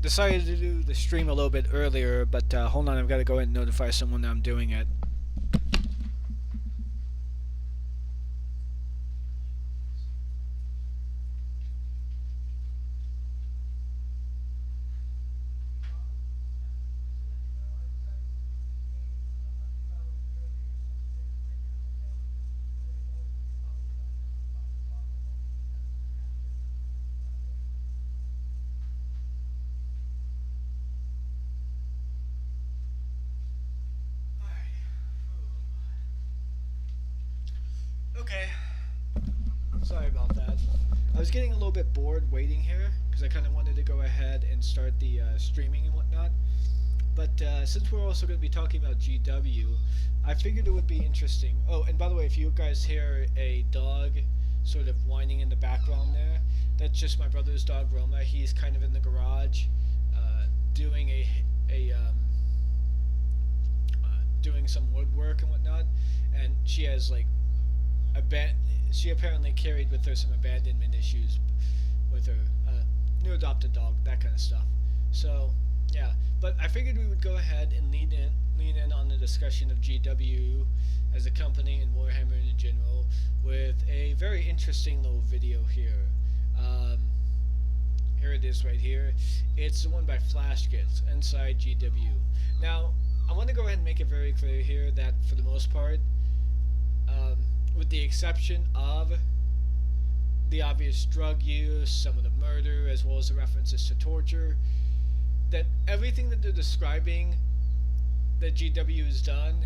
decided to do the stream a little bit earlier, but hold on, I've got to go ahead and notify someone that I'm doing it. Okay. Sorry about that. I was getting a little bit bored waiting here because I kind of wanted to go ahead and start the streaming and whatnot. But since we're also going to be talking about GW, I figured it would be interesting. Oh, and by the way, if you guys hear a dog sort of whining in the background there, that's just my brother's dog Roma. He's kind of in the garage doing doing some woodwork and whatnot, and she has like she apparently carried with her some abandonment issues with her new adopted dog, that kind of stuff. So yeah, but I figured we would go ahead and lean in on the discussion of GW as a company and Warhammer in general with a very interesting little video here. Here it is right here. It's the one by Flashkits, Inside GW. Now, I want to go ahead and make it very clear here that for the most part, with the exception of the obvious drug use, some of the murder, as well as the references to torture, that everything that they're describing that GW has done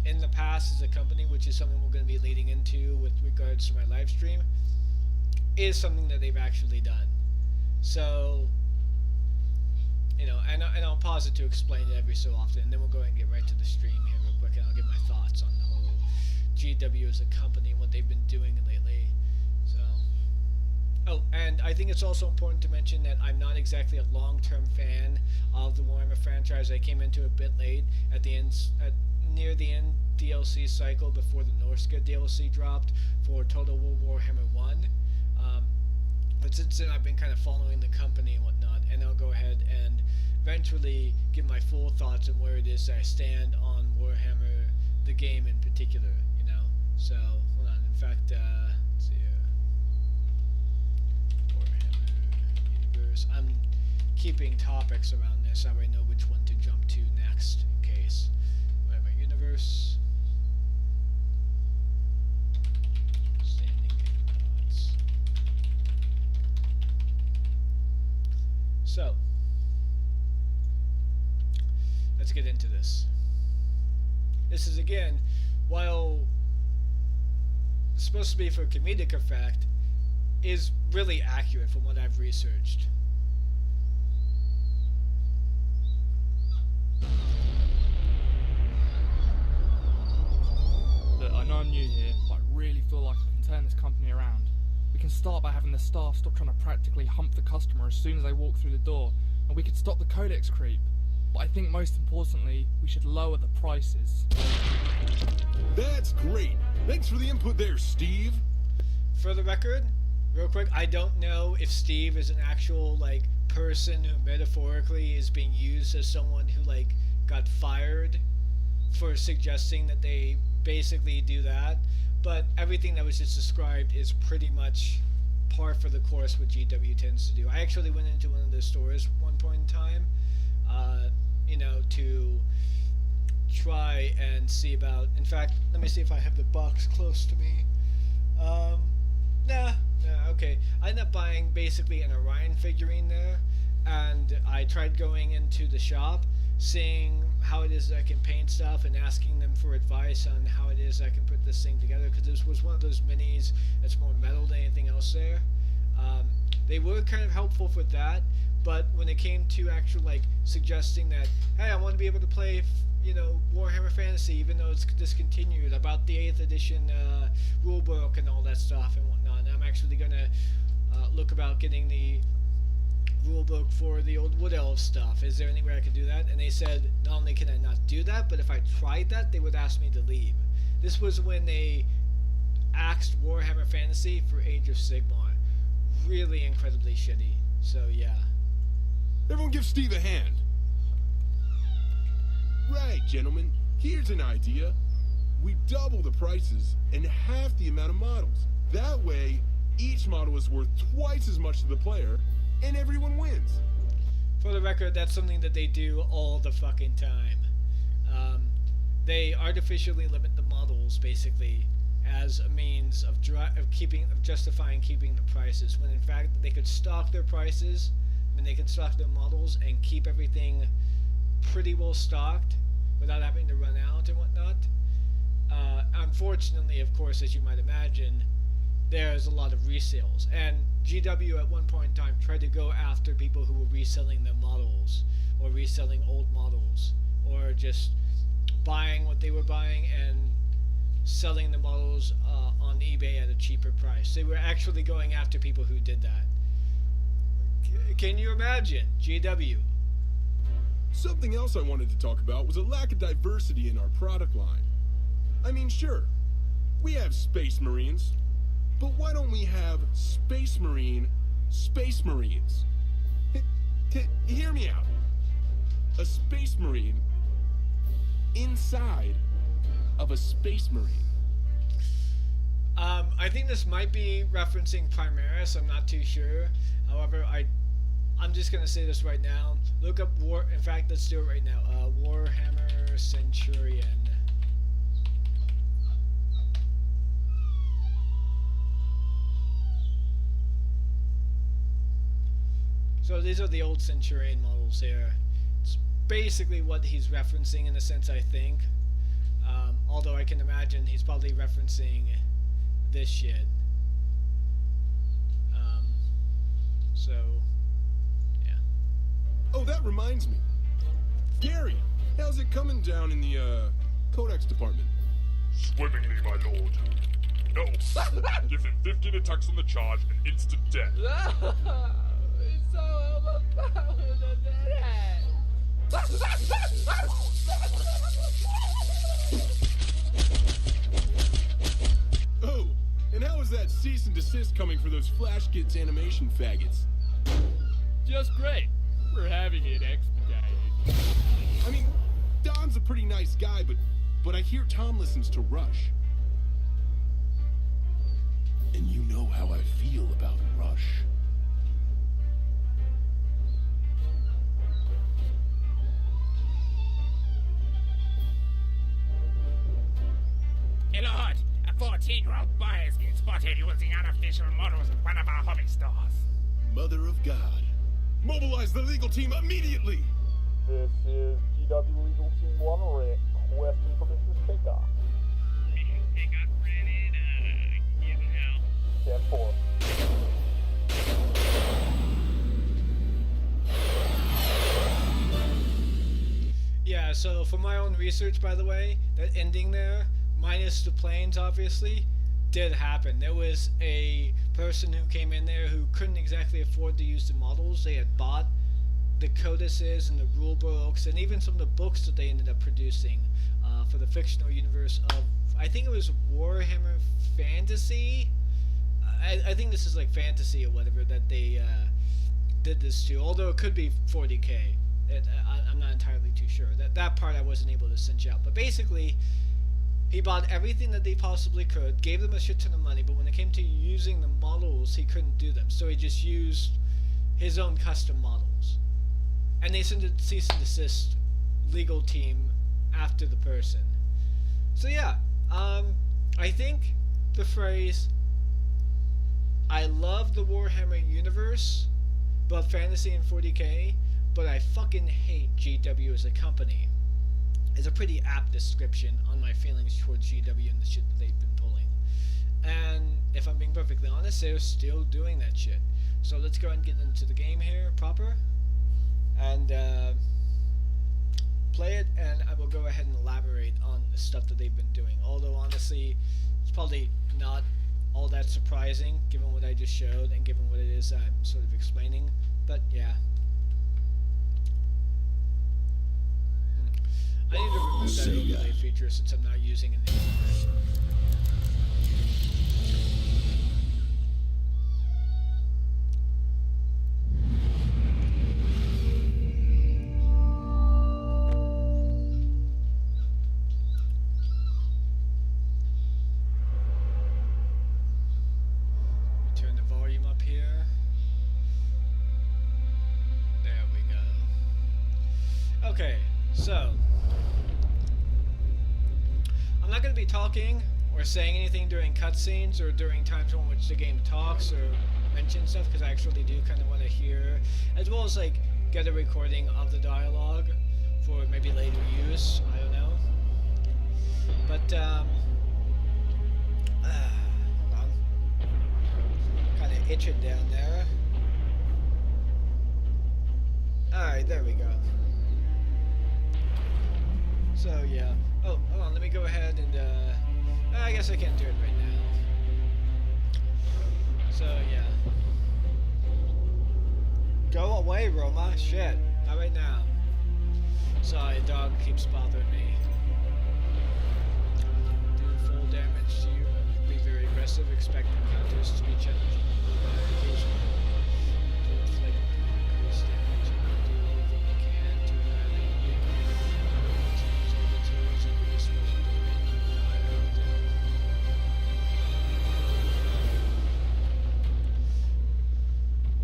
in the past as a company, which is something we're going to be leading into with regards to my live stream, is something that they've actually done. So, you know, and I'll pause it to explain it every so often, and then we'll go ahead and get right to the stream here real quick, and I'll give my thoughts on the whole GW as a company and what they've been doing lately. So, oh, and I think it's also important to mention that I'm not exactly a long-term fan of the Warhammer franchise. I came into it a bit late at the end, near the end DLC cycle before the Norska DLC dropped for Total War Warhammer 1. But since then, I've been kind of following the company and whatnot, and I'll go ahead and eventually give my full thoughts on where it is I stand on Warhammer, the game in particular, you know. So, hold on. In fact, let's see here. Warhammer Universe. I'm keeping topics around this so I know which one to jump to next in case. Warhammer Universe. So, let's get into this. This is, again, while it's supposed to be for comedic effect, is really accurate from what I've researched. Look, I know I'm new here, but I really feel like I can turn this company around. We can start by having the staff stop trying to practically hump the customer as soon as they walk through the door, and we could stop the codex creep. But I think most importantly, we should lower the prices. That's great. Thanks for the input there, Steve. For the record, real quick, I don't know if Steve is an actual, like, person who metaphorically is being used as someone who, like, got fired for suggesting that they basically do that. But everything that was just described is pretty much par for the course what GW tends to do. I actually went into one of their stores one point in time, you know, to try and see about... In fact, let me see if I have the box close to me. Okay. I ended up buying basically an Orion figurine there, and I tried going into the shop, seeing how it is I can paint stuff and asking them for advice on how it is I can put this thing together, because this was one of those minis that's more metal than anything else there. They were kind of helpful for that, but when it came to actual, like, suggesting that, hey, I want to be able to play, you know, Warhammer Fantasy even though it's discontinued, about the 8th edition rulebook and all that stuff and whatnot, and I'm actually going to look about getting the rulebook for the old Wood Elf stuff. Is there any way I could do that? And they said, not only can I not do that, but if I tried that, they would ask me to leave. This was when they axed Warhammer Fantasy for Age of Sigmar. Really incredibly shitty. So yeah. Everyone give Steve a hand. Right, gentlemen. Here's an idea. We double the prices and half the amount of models. That way, each model is worth twice as much to the player, and everyone wins. For the record, that's something that they do all the fucking time. They artificially limit the models, basically, as a means of justifying keeping the prices, when in fact they could stock their prices, they could stock their models and keep everything pretty well stocked without having to run out and whatnot. Unfortunately, of course, as you might imagine, there's a lot of resales, and GW at one point in time tried to go after people who were reselling their models, or reselling old models, or just buying what they were buying and selling the models on eBay at a cheaper price. They were actually going after people who did that. Can you imagine? GW. Something else I wanted to talk about was a lack of diversity in our product line. I mean, sure, we have Space Marines, but why don't we have Space Marines? Hear me out. A Space Marine inside of a Space Marine. I think this might be referencing Primaris, I'm not too sure. However, I'm just gonna say this right now. Look up in fact, let's do it right now. Warhammer Centurion. So these are the old Centurion models here. It's basically what he's referencing in a sense, I think. Although I can imagine he's probably referencing this shit. So, yeah. Oh, that reminds me. Gary, how's it coming down in the, Codex department? Swimmingly, my lord. No. Give him 15 attacks on the charge and instant death. It's so overpowered in their head. Oh, and how is that cease and desist coming for those Flash Kids animation faggots? Just great. We're having it expedited. I mean, Don's a pretty nice guy, but I hear Tom listens to Rush. And you know how I feel about Rush. My lord, a 14-year-old boy has been spotted using unofficial models at one of our hobby stores. Mother of God. Mobilize the legal team immediately! This is GW Legal Team 1 requesting permission to take off. Pick up granted, give hell. 10-4. Yeah, so for my own research, by the way, that ending there, minus the planes obviously, did happen. There was a person who came in there who couldn't exactly afford to use the models. They had bought the codices and the rule books and even some of the books that they ended up producing for the fictional universe of, I think it was Warhammer Fantasy. I think this is like Fantasy or whatever that they did this to, although it could be 40k. I'm not entirely too sure. That part I wasn't able to cinch out. But basically, he bought everything that they possibly could, gave them a shit ton of money, but when it came to using the models, he couldn't do them. So he just used his own custom models. And they sent a cease and desist legal team after the person. So yeah, I think the phrase, I love the Warhammer Universe, both fantasy and 40k, but I fucking hate GW as a company, is a pretty apt description on my feelings towards GW and the shit that they've been pulling. And if I'm being perfectly honest, they're still doing that shit. So let's go ahead and get into the game here proper, and play it, and I will go ahead and elaborate on the stuff that they've been doing. Although honestly, it's probably not all that surprising given what I just showed and given what it is I'm sort of explaining, but yeah. I need to remove that overlay feature since I'm not using it anymore. Okay, so I'm not going to be talking or saying anything during cutscenes or during times in which the game talks or mentions stuff, because I actually do kind of want to hear, as well as like get a recording of the dialogue for maybe later use. I don't know. But hold on, kind of itching down there. All right, there we go. So yeah. Oh, hold on. Let me go ahead and I guess I can't do it right now. So yeah. Go away, Roma. Shit. Not right now. Sorry, dog keeps bothering me. Do full damage to you. Be very aggressive. Expect encounters to be challenging occasionally. To inflict increased damage. Do everything you can to annihilate you. Use all the tools at your disposal to annihilate them.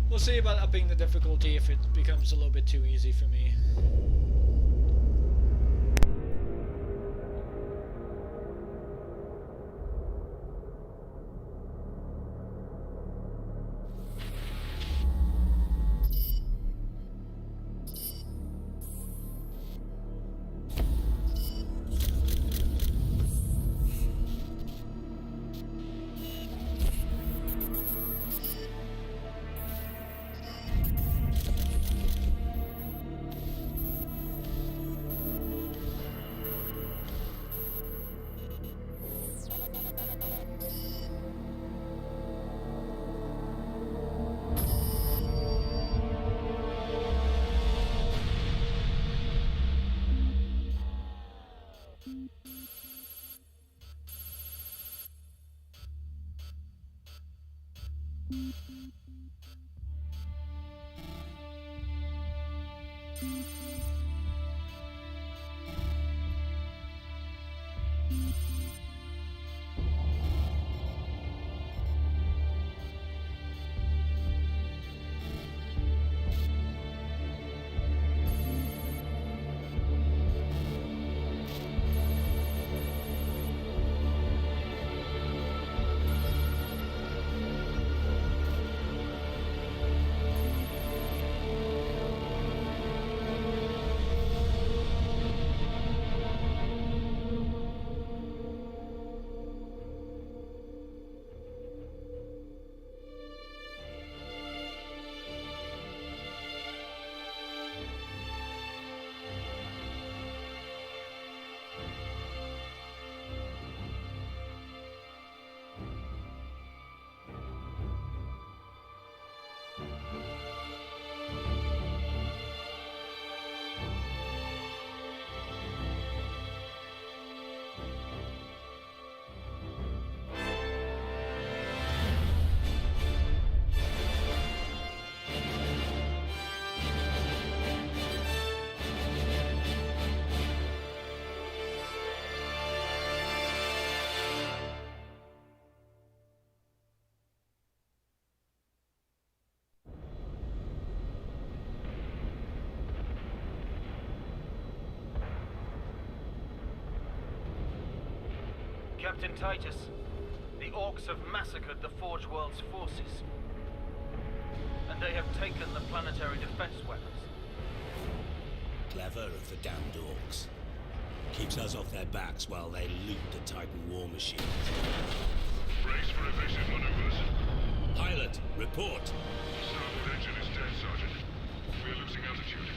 We'll see about upping the difficulty if it becomes a little bit too easy for me. Captain Titus, the Orcs have massacred the Forge World's forces. And they have taken the planetary defense weapons. Clever of the damned Orcs. Keeps us off their backs while they loot the Titan war machines. Brace for evasive maneuvers. Pilot, report! Starboard engine is dead, Sergeant. We're losing altitude.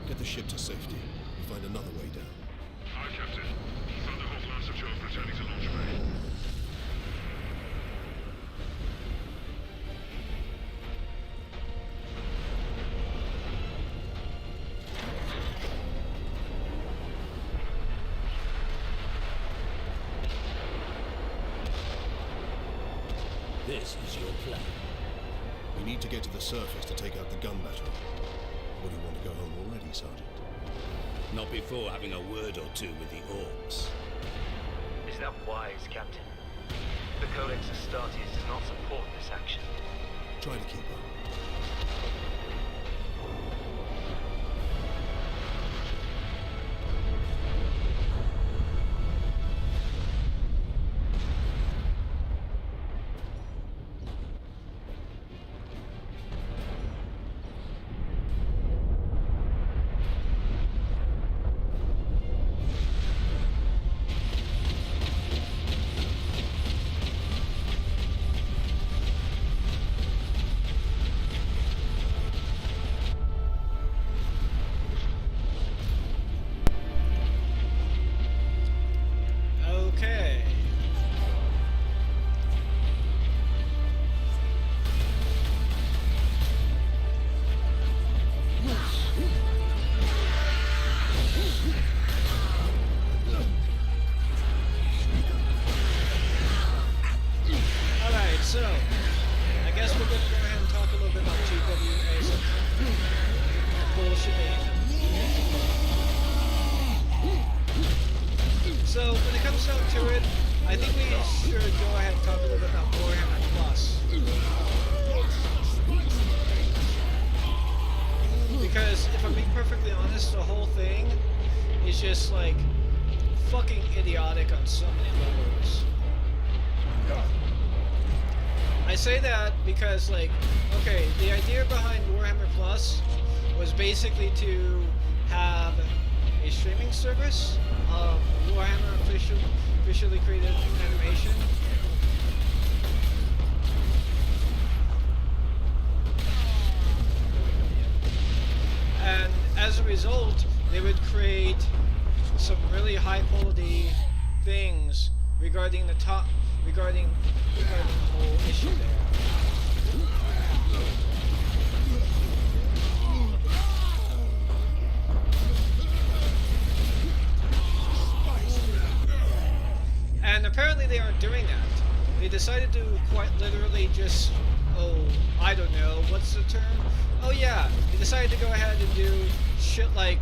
Get the ship to safety. We'll find another way down. Aye, Captain. Thunderhawk Lancer Job returning to launch bay. This is your plan. We need to get to the surface to take out the gun battery. Or do you want to go home already, Sergeant? Not before having a word or two with the Orcs. Is that wise, Captain? The Codex Astartes does not support this action. Try to keep up. go ahead and talk a little bit about Warhammer Plus. Because if I'm being perfectly honest, the whole thing is just like fucking idiotic on so many levels. I say that because, like, okay, the idea behind Warhammer Plus was basically to have a streaming service of Warhammer officially created animation. And as a result, they would create some really high quality things regarding the whole issue there. And apparently they aren't doing that. They decided to quite literally just, I don't know, what's the term? Oh yeah, they decided to go ahead and do shit like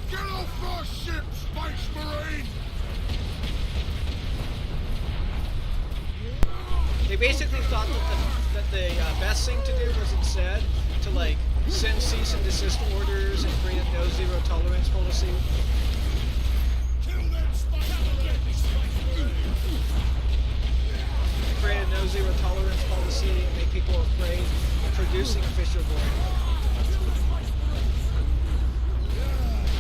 Get off my ship, Space Marine! they basically thought that the best thing to do was instead to like send cease and desist orders and create a no zero tolerance policy. Create a no zero tolerance policy and make people afraid of producing official Warhammer.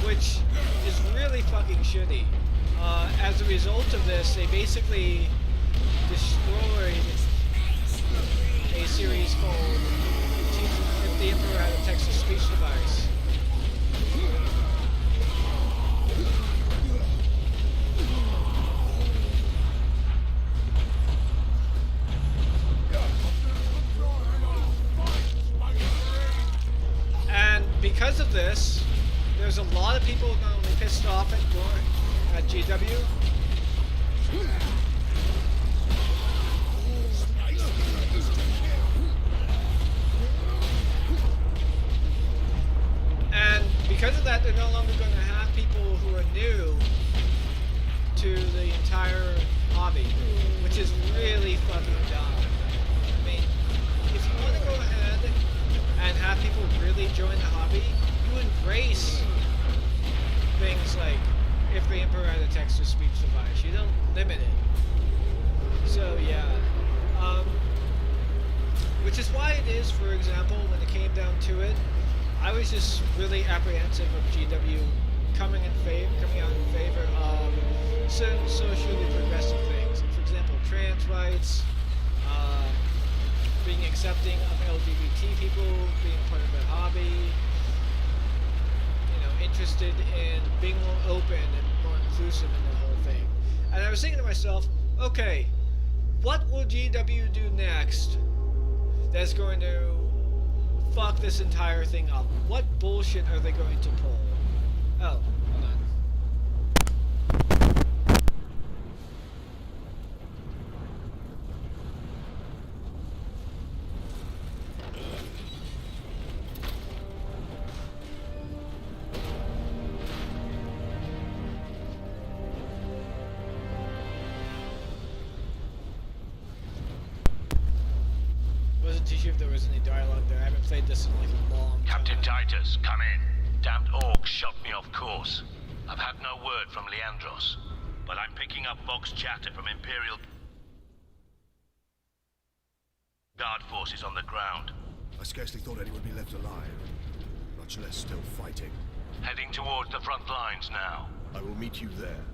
Which is really fucking shitty. As a result of this, they basically destroyed a series called If the Emperor Had a Text to Speech Device. And because of this, there's a lot of people not only pissed off at GW, and because of that, they're no longer going to have people who are new to the entire hobby, which is really fucking dumb. I mean, if you want to go ahead and have people really join the hobby, you embrace things like if the Emperor had a text-to-speech device. You don't limit it. So yeah, which is why it is, for example, when it came down to it, I was just really apprehensive of GW coming out in favor of certain socially progressive things. For example, trans rights, being accepting of LGBT people, being part of their hobby, interested in being more open and more inclusive in the whole thing. And I was thinking to myself, okay, what will GW do next that's going to fuck this entire thing up? What bullshit are they going to pull? Oh, hold on. Wasn't too sure if there was any dialogue there. I haven't played this in like a long time. Captain Titus, come in. Damned orcs shot me off course. I've had no word from Leandros, but I'm picking up Vox chatter from Imperial Guard forces on the ground. I scarcely thought anyone would be left alive, much less still fighting. Heading towards the front lines now. I will meet you there.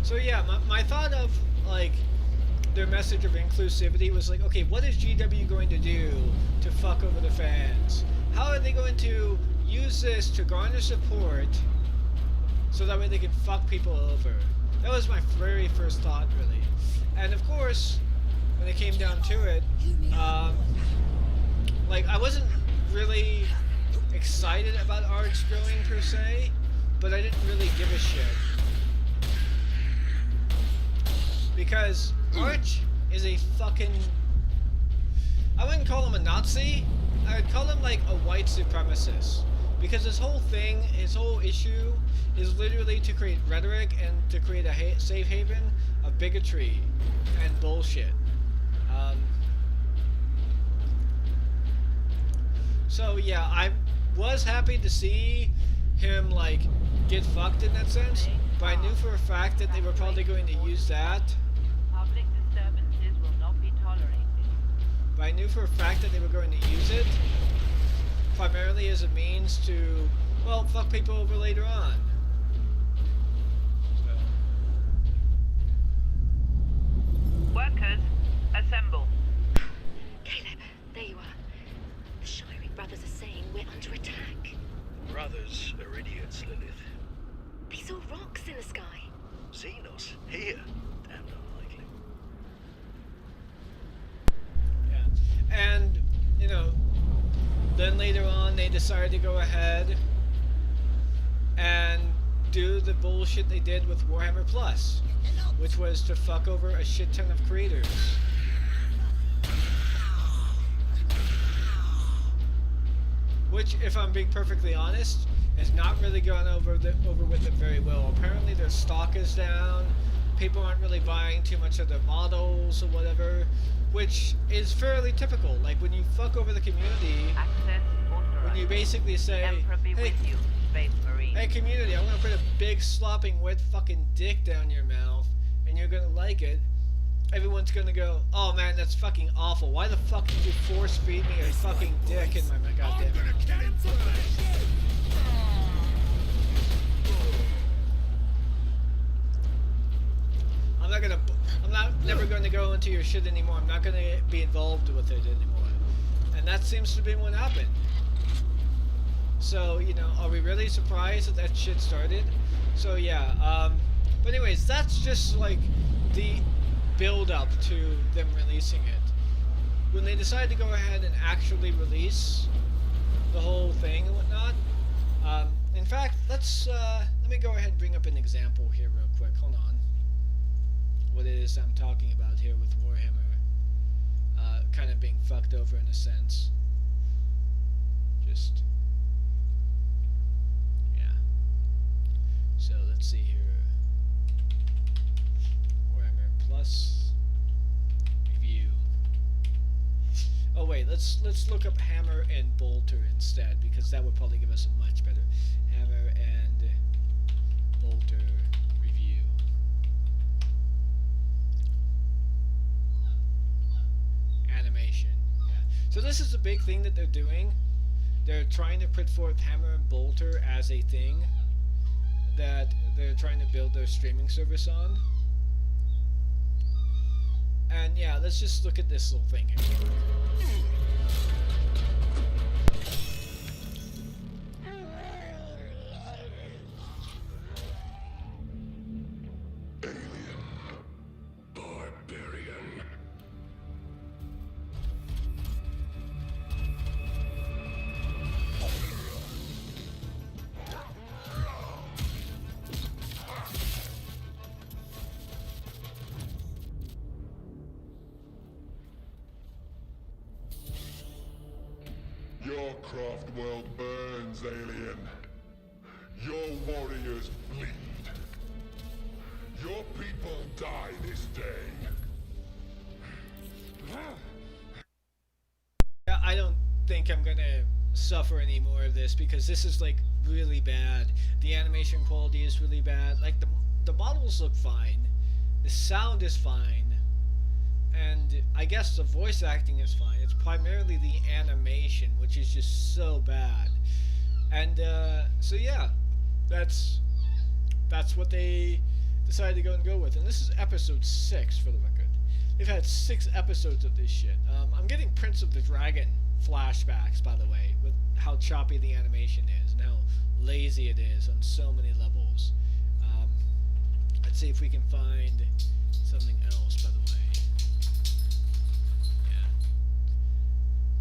So yeah, my thought of like their message of inclusivity was like, okay, what is GW going to do to fuck over the fans? How are they going to use this to garner support so that way they can fuck people over? That was my very first thought, really. And of course, when it came down to it, like I wasn't really excited about Arch going per se, but I didn't really give a shit. Because Arch is a fucking... I wouldn't call him a Nazi. I'd call him like a white supremacist, because his whole thing, his whole issue, is literally to create rhetoric and to create a safe haven of bigotry and bullshit. So yeah, I was happy to see him like get fucked in that sense, but I knew for a fact that they were probably going to use that. Public disturbances will not be tolerated. But I knew for a fact that they were going to use it primarily as a means to, well, fuck people over later on. So. Workers, assemble. Caleb, there you are. The Shiring brothers are saying we're under attack. Brothers are idiots, Lilith. They saw rocks in the sky. Xenos? Here? Damn unlikely. Yeah. And, you know, then later on they decided to go ahead and do the bullshit they did with Warhammer Plus, which was to fuck over a shit ton of creators. Which, if I'm being perfectly honest, has not really gone over with it very well. Apparently their stock is down, people aren't really buying too much of their models or whatever, which is fairly typical. Like when you fuck over the community, when you basically say, hey community, I'm gonna put a big slopping wet fucking dick down your mouth and you're gonna like it, everyone's gonna go, oh man, that's fucking awful. Why the fuck did you force feed me a fucking dick in my goddamn mouth? I'm never gonna go into your shit anymore. I'm not gonna be involved with it anymore. And that seems to be what happened. So, you know, are we really surprised that that shit started? So yeah, but anyways, that's just like the build up to them releasing it. When they decided to go ahead and actually release the whole thing and whatnot, in fact, let me go ahead and bring up an example here real quick. Hold on. What it is I'm talking about here with Warhammer kind of being fucked over in a sense. Just, yeah. So let's see here. Warhammer Plus review. Oh wait, let's look up Hammer and Bolter instead, because that would probably give us a much better Hammer and Bolter review. Animation. Yeah. So this is a big thing that they're doing. They're trying to put forth Hammer and Bolter as a thing that they're trying to build their streaming service on. And yeah, let's just look at this little thing here. Your craft world burns, alien. Your warriors bleed. Your people die this day. I don't think I'm gonna suffer any more of this, because this is like really bad. The animation quality is really bad. Like the models look fine, the sound is fine, and I guess the voice acting is fine. It's primarily the animation, which is just so bad. And so yeah, that's what they decided to go with. And this is episode 6 for the record. They've had 6 episodes of this shit. I'm getting Prince of the Dragon flashbacks, by the way, with how choppy the animation is and how lazy it is on so many levels. Let's see if we can find something else, by the way.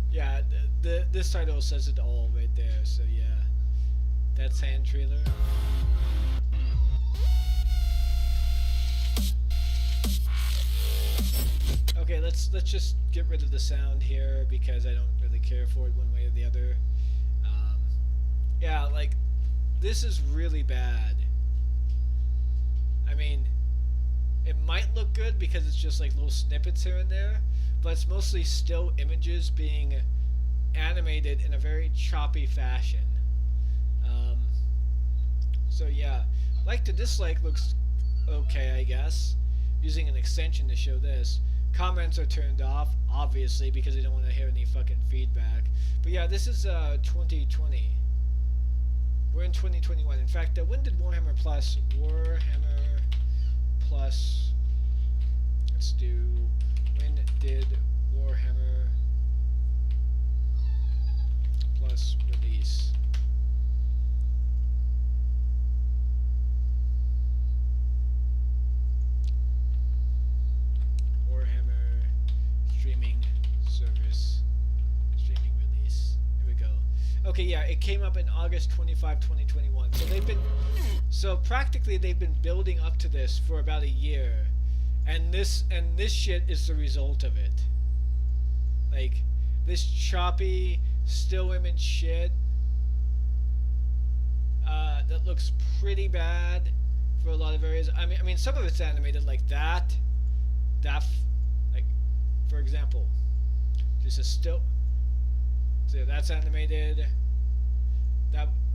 Yeah, this title says it all right there, so yeah. That's hand trailer. Okay, let's let's just get rid of the sound here because I don't really care for it one way or the other. Yeah, like this is really bad. I mean, it might look good because it's just like little snippets here and there, but it's mostly still images being animated in a very choppy fashion. So yeah, like to dislike looks okay, I guess. Using an extension to show this. Comments are turned off, obviously, because they don't want to hear any fucking feedback. But yeah, this is 2020. We're in 2021. In fact, when did Warhammer Plus... Let's do... When did Warhammer Plus release? Warhammer streaming service. Streaming release. Here we go. Okay, yeah, it came up in August 25, 2021. So practically they've been building up to this for about a year. And this shit is the result of it. Like, this choppy, still image shit that looks pretty bad for a lot of areas. I mean, some of it's animated like that. Like, for example, just a still. So that's animated.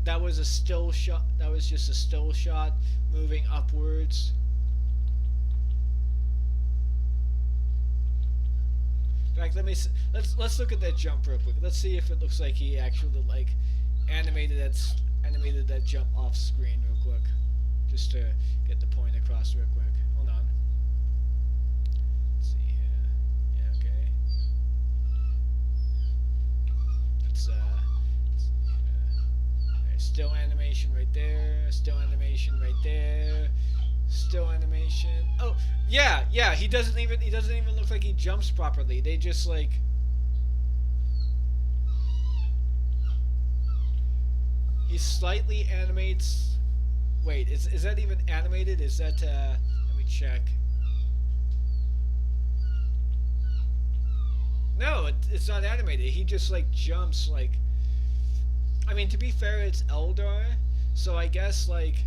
That was a still shot. That was just a still shot moving upwards. In fact, let's look at that jump real quick. Let's see if it looks like he actually like animated that jump off screen real quick, just to get the point across real quick. Hold on. Let's see here. Yeah, okay. Let's see here. Still animation right there. Still animation right there. Still animation. Oh, yeah. He doesn't even look like he jumps properly. They just like. He slightly animates. Wait, is that even animated? Is that? Let me check. No, it's not animated. He just like jumps like. I mean, to be fair, it's Eldar, so I guess like.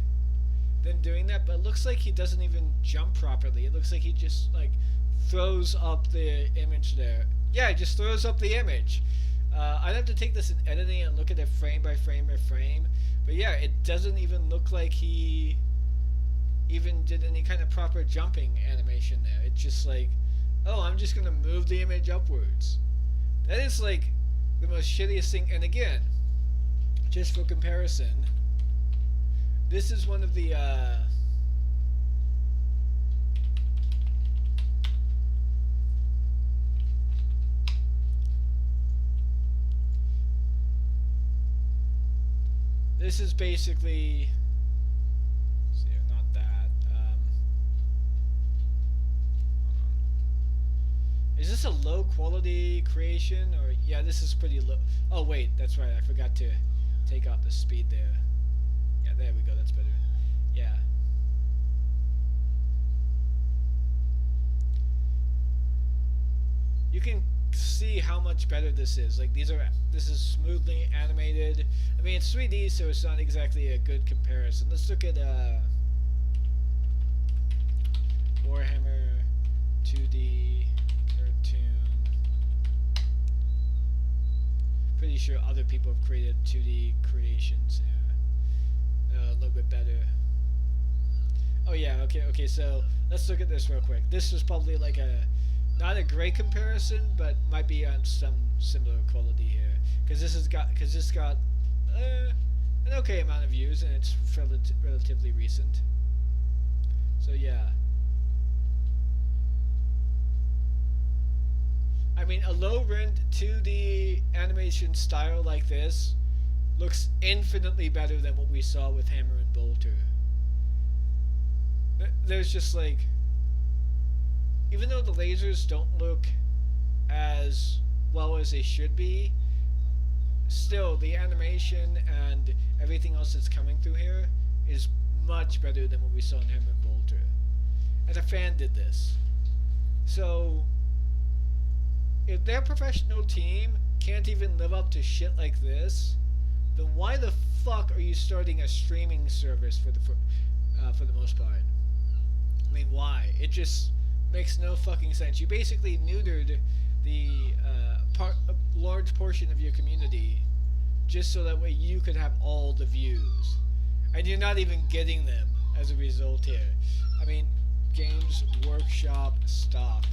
Than doing that, but it looks like he doesn't even jump properly. It looks like he just like throws up the image there. Yeah, he just throws up the image. I'd have to take this in editing and look at it frame by frame by frame. But yeah, it doesn't even look like he even did any kind of proper jumping animation there. It's just like, oh, I'm just gonna move the image upwards. That is like the most shittiest thing. And again, just for comparison, this is one of the this is basically see, not that. Hold on. Is this a low quality creation, or yeah, this is pretty low. Oh wait, that's right. I forgot to take out the speed there. Yeah, there we go, that's better. Yeah. You can see how much better this is. Like this is smoothly animated. I mean, it's 3D, so it's not exactly a good comparison. Let's look at Warhammer 2D cartoon. Pretty sure other people have created 2D creations here. A little bit better. Oh yeah, okay, so let's look at this real quick. This is probably like not a great comparison, but might be on some similar quality here. Because this got an okay amount of views, and it's relatively recent. So yeah. I mean, a low-rend 2D animation style like this looks infinitely better than what we saw with Hammer and Bolter. There's just like, even though the lasers don't look as well as they should be, still the animation and everything else that's coming through here is much better than what we saw in Hammer and Bolter. And a fan did this. So if their professional team can't even live up to shit like this, then why the fuck are you starting a streaming service for the most part? I mean, why? It just makes no fucking sense. You basically neutered the a large portion of your community just so that way you could have all the views, and you're not even getting them as a result here. I mean, Games Workshop stock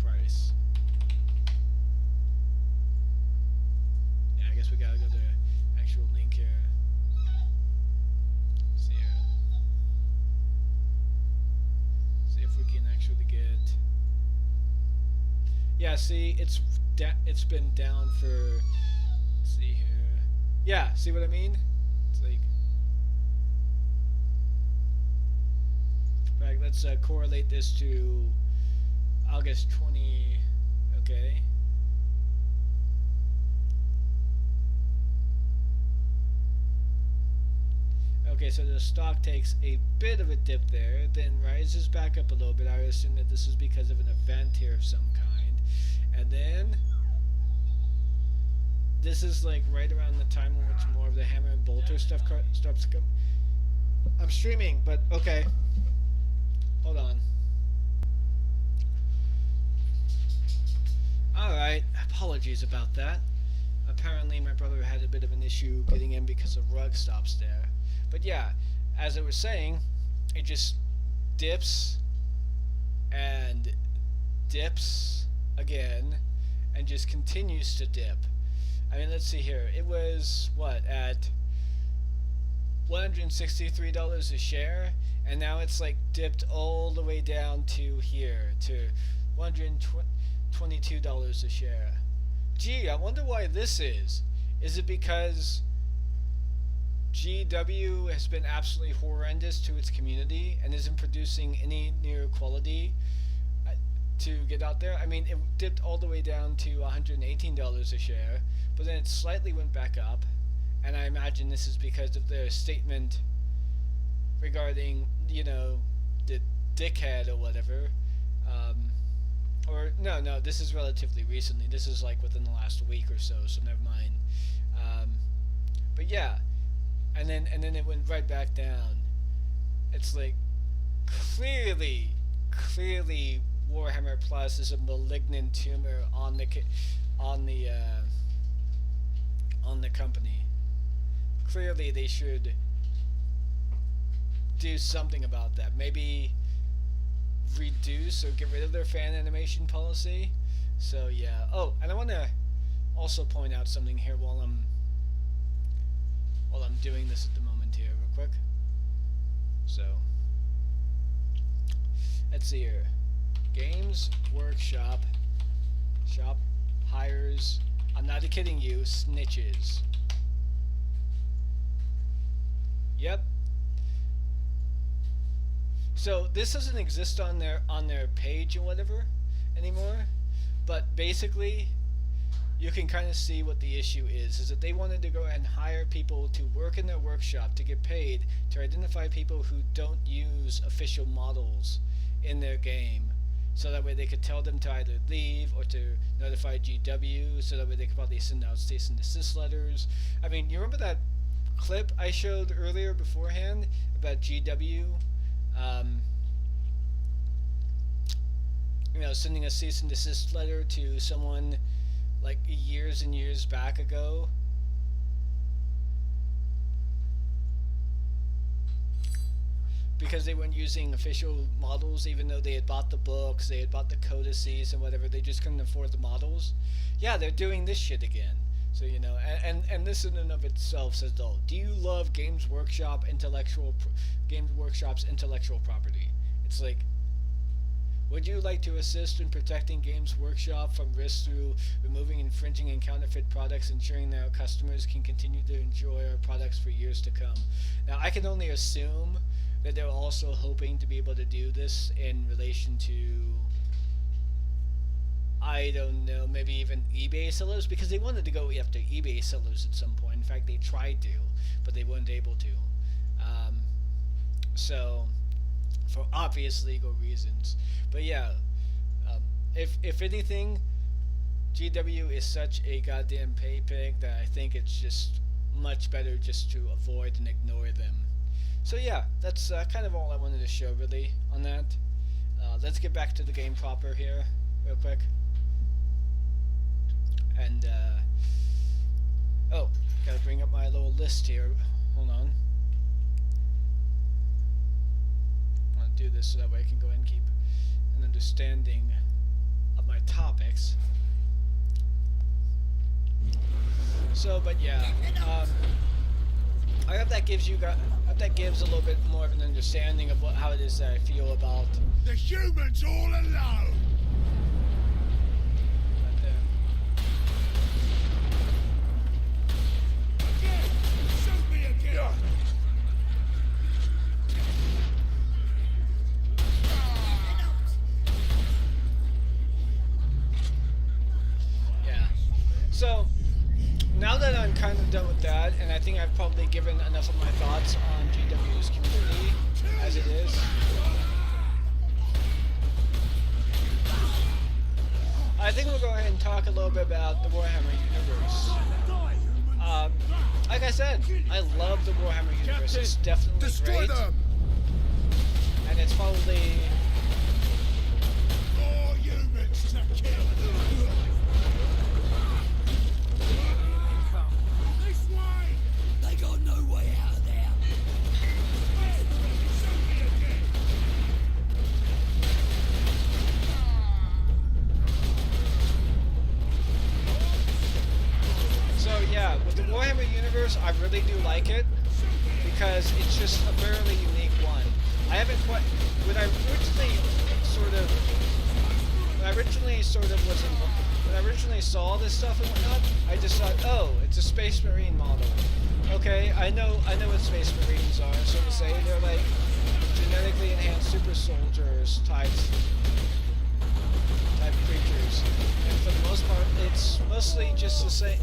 price. Yeah, I guess we gotta go to the actual link here. See here. See if we can actually get. Yeah, see, it's been down for. Let's see here. Yeah, see what I mean? It's like. In fact, let's correlate this to August 20. Okay. Okay, so the stock takes a bit of a dip there, then rises back up a little bit. I would assume that this is because of an event here of some kind. And then this is like right around the time when it's more of the hammer and bolter stuff starts to come. I'm streaming, but okay. Hold on. Alright, apologies about that. Apparently my brother had a bit of an issue getting in because of rug stops there. But yeah, as I was saying, it just dips and dips again and just continues to dip. I mean, let's see here. It was, what, at $163 a share, and now it's like dipped all the way down to here, to $122 a share. Gee, I wonder why this is. Is it because GW has been absolutely horrendous to its community and isn't producing any near quality to get out there? I mean, it dipped all the way down to $118 a share, but then it slightly went back up, and I imagine this is because of their statement regarding, you know, the dickhead or whatever. Or no, this is relatively recently. This is like within the last week or so never mind. But yeah, and then it went right back down. It's like clearly Warhammer Plus is a malignant tumor on the company. Clearly they should do something about that. Maybe reduce or get rid of their fan animation policy. So yeah. Oh, and I want to also point out something here while I'm doing this at the moment here, real quick. So let's see here. Games Workshop shop hires. I'm not kidding you. Snitches. Yep. So this doesn't exist on their page or whatever anymore, but basically you can kind of see what the issue is that they wanted to go and hire people to work in their workshop to get paid to identify people who don't use official models in their game, so that way they could tell them to either leave or to notify GW, so that way they could probably send out cease and desist letters. I mean, you remember that clip I showed earlier beforehand about GW you know, sending a cease and desist letter to someone like years and years back ago? Because they weren't using official models, even though they had bought the books, they had bought the codices and whatever, they just couldn't afford the models. Yeah, they're doing this shit again. So, you know, and this in and of itself says, though, do you love Games Workshop's intellectual property? It's like, would you like to assist in protecting Games Workshop from risks through removing infringing and counterfeit products, ensuring that our customers can continue to enjoy our products for years to come? Now, I can only assume that they're also hoping to be able to do this in relation to, I don't know, maybe even eBay sellers, because they wanted to go after eBay sellers at some point. In fact, they tried to, but they weren't able to. So, for obvious legal reasons. But yeah, if anything, GW is such a goddamn pay pig that I think it's just much better just to avoid and ignore them. So yeah, that's kind of all I wanted to show really on that. Let's get back to the game proper here real quick. And oh, gotta bring up my little list here. Hold on. I'll do this so that way I can go ahead and keep an understanding of my topics. So, but yeah, I hope that gives a little bit more of an understanding of how it is that I feel about the humans all alone. Right there. Shoot me again. Yeah. So now that I'm kind of done with that, and I think I've probably given enough of my thoughts on GW's community as it is, I think we'll go ahead and talk a little bit about the Warhammer Universe. Like I said, I love the Warhammer Universe. It's definitely great. And it's probably... More humans to kill. This way! They got no way out of there. So yeah, with the Warhammer Universe, I really do like it because it's just a fairly unique one. I haven't quite... When I originally saw this stuff and whatnot, I just thought, oh, it's a Space Marine model. Okay, I know what Space Marines are, so to say. They're like genetically enhanced super soldiers type creatures. And for the most part, it's mostly just the same.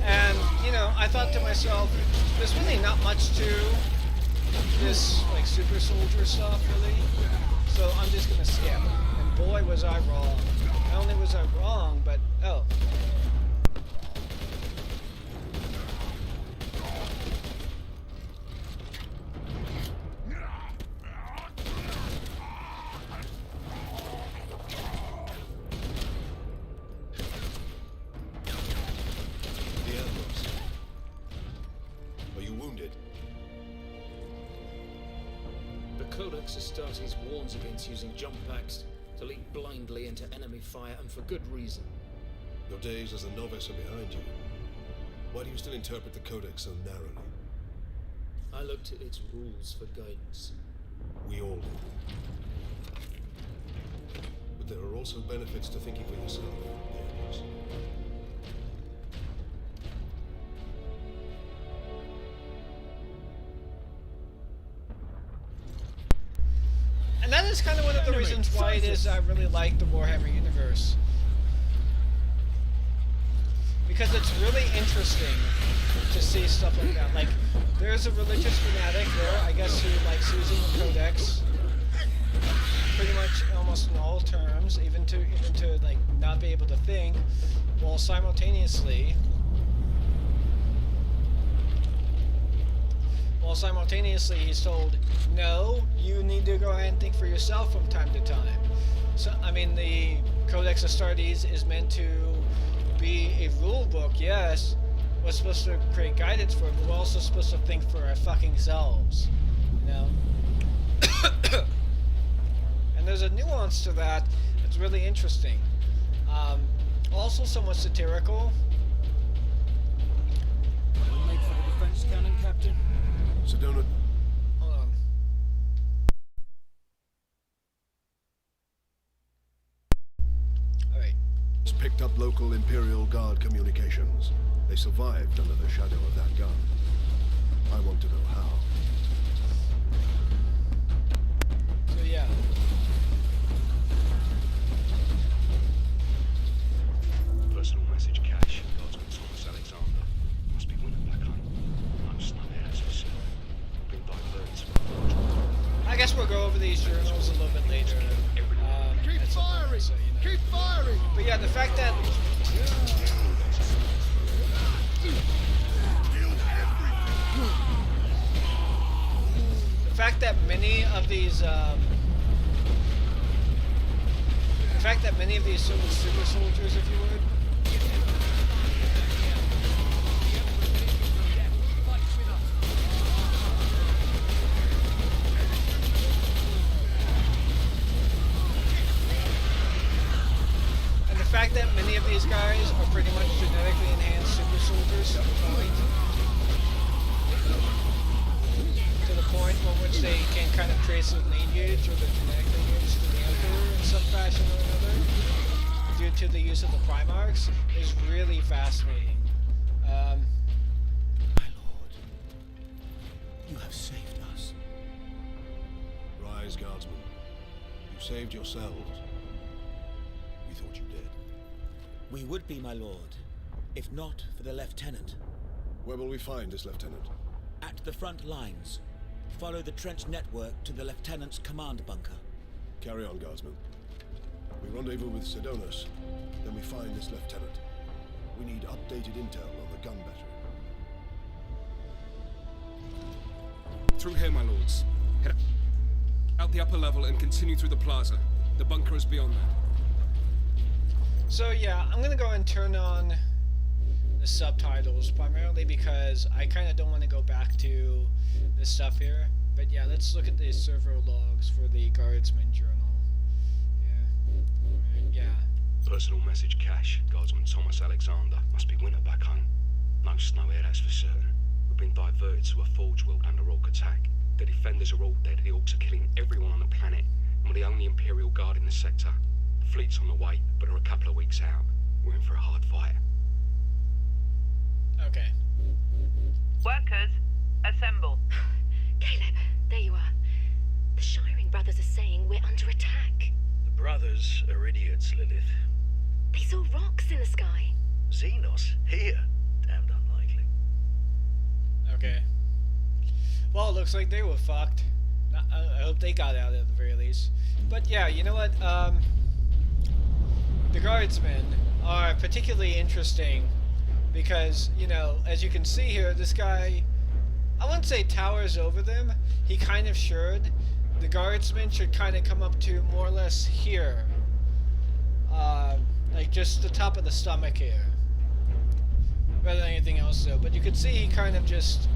And, you know, I thought to myself, there's really not much to this, like, super soldier stuff, really. So I'm just gonna skip. And boy, was I wrong. Not only was I wrong, but, oh. Are you wounded? The Codex Astartes warns against using jump packs to leap blindly into enemy fire, and for good reason. Your days as a novice are behind you. Why do you still interpret the Codex so narrowly? I look to its rules for guidance. We all do. But there are also benefits to thinking for yourself, Leandros. And that is kind of one of the reasons why it is I really like the Warhammer Universe. Because it's really interesting to see stuff like that. Like, there's a religious fanatic there, I guess, who likes using the Codex pretty much almost in all terms, even to like not be able to think, while simultaneously he's told, no, you need to go ahead and think for yourself from time to time. So, I mean, the Codex Astartes is meant to be a rule book, yes. We're supposed to create guidance for it, but we're also supposed to think for our fucking selves, you know? And there's a nuance to that that's really interesting. Also somewhat satirical. Made for the defense cannon, Captain. Sedona. Hold on. Alright. Picked up local Imperial Guard communications. They survived under the shadow of that gun. I want to know how. So yeah. Personal message cache. Guardsmen Thomas Alexander. Must be winning back home. No snow there, as we said. Been diverted to I guess we'll go over these journals a little bit later. Keep firing! So, you know. Keep firing! But yeah, the fact that many of these sort of super soldiers, if you would, and the fact that many of these guys are pretty much genetically enhanced super soldiers to the point from which they can kind of trace their lineage or their genetic lineage to the Emperor in some fashion or another, due to the use of the Primarchs, is really fascinating. My lord, you have saved us. Rise, Guardsmen. You saved yourselves. We thought you did. We would be, my lord, if not for the lieutenant. Where will we find this lieutenant? At the front lines. Follow the trench network to the lieutenant's command bunker. Carry on, Guardsmen. We rendezvous with Sidonus, then we find this lieutenant. We need updated intel on the gun battery. Through here, my lords. Head out the upper level and continue through the plaza. The bunker is beyond that. So yeah, I'm gonna go and turn on the subtitles, primarily because I kind of don't want to go back to this stuff here. But yeah, let's look at the server logs for the Guardsmen journal. Yeah. Personal message cache. Guardsman Thomas Alexander. Must be winter back home. No snow here, that's for certain. We've been diverted to a forge world under Orc attack. The defenders are all dead. The Orcs are killing everyone on the planet. And we're the only Imperial Guard in the sector. The fleet's on the way, but are a couple of weeks out. We're in for a hard fight. Okay. Workers, assemble. Caleb, there you are. The Shiring brothers are saying we're under attack. The brothers are idiots, Lilith. They saw rocks in the sky. Xenos? Here? Damned unlikely. Okay. Well, it looks like they were fucked. I hope they got out at the very least. But yeah, you know what? The Guardsmen are particularly interesting because, you know, as you can see here, this guy, I wouldn't say towers over them. He kind of should. The Guardsmen should kind of come up to more or less here. Like just the top of the stomach here. Rather than anything else though. But you can see he kind of just...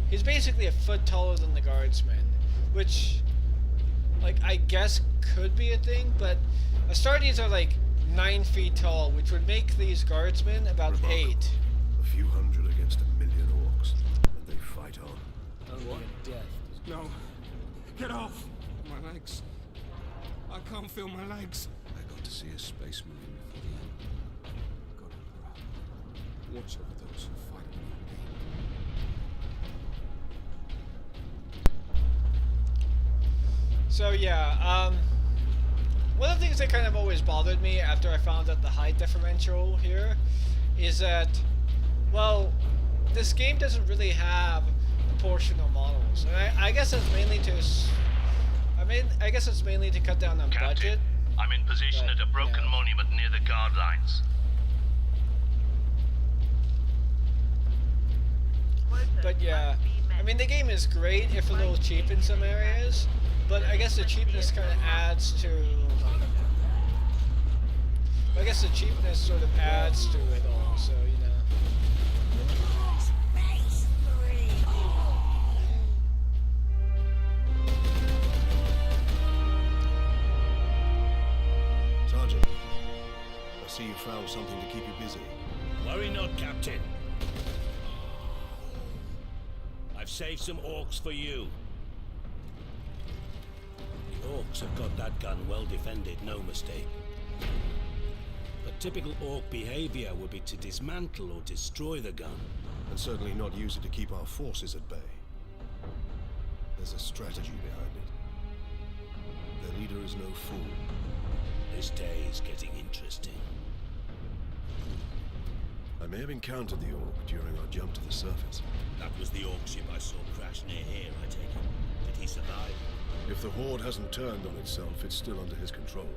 He's basically a foot taller than the Guardsmen. Which, like, I guess could be a thing, but Astartes are like 9 feet tall, which would make these Guardsmen about 8. A few hundred against 1,000,000 orcs, and they fight on. Only a death. No. Get off! My legs. I can't feel my legs. I got to see a space marine before the end. God, Emperor. Watch over those who fight in your name. So yeah, one of the things that kind of always bothered me after I found out the height differential here is that, well, this game doesn't really have proportional models, and I guess it's mainly to, I guess it's mainly to cut down on budget. I'm in position at a broken monument near the guard lines. But yeah, I mean the game is great if a little cheap in some areas, but I guess the cheapness kind of adds to. I guess the cheapness sort of adds to it all, so you know. Sergeant, I see you found something to keep you busy. Worry not, Captain. I've saved some orcs for you. The orcs have got that gun well defended, no mistake. But typical Orc behavior would be to dismantle or destroy the gun. And certainly not use it to keep our forces at bay. There's a strategy behind it. Their leader is no fool. This day is getting interesting. I may have encountered the Orc during our jump to the surface. That was the Orc ship I saw crash near here, I take it. Did he survive? If the Horde hasn't turned on itself, it's still under his control.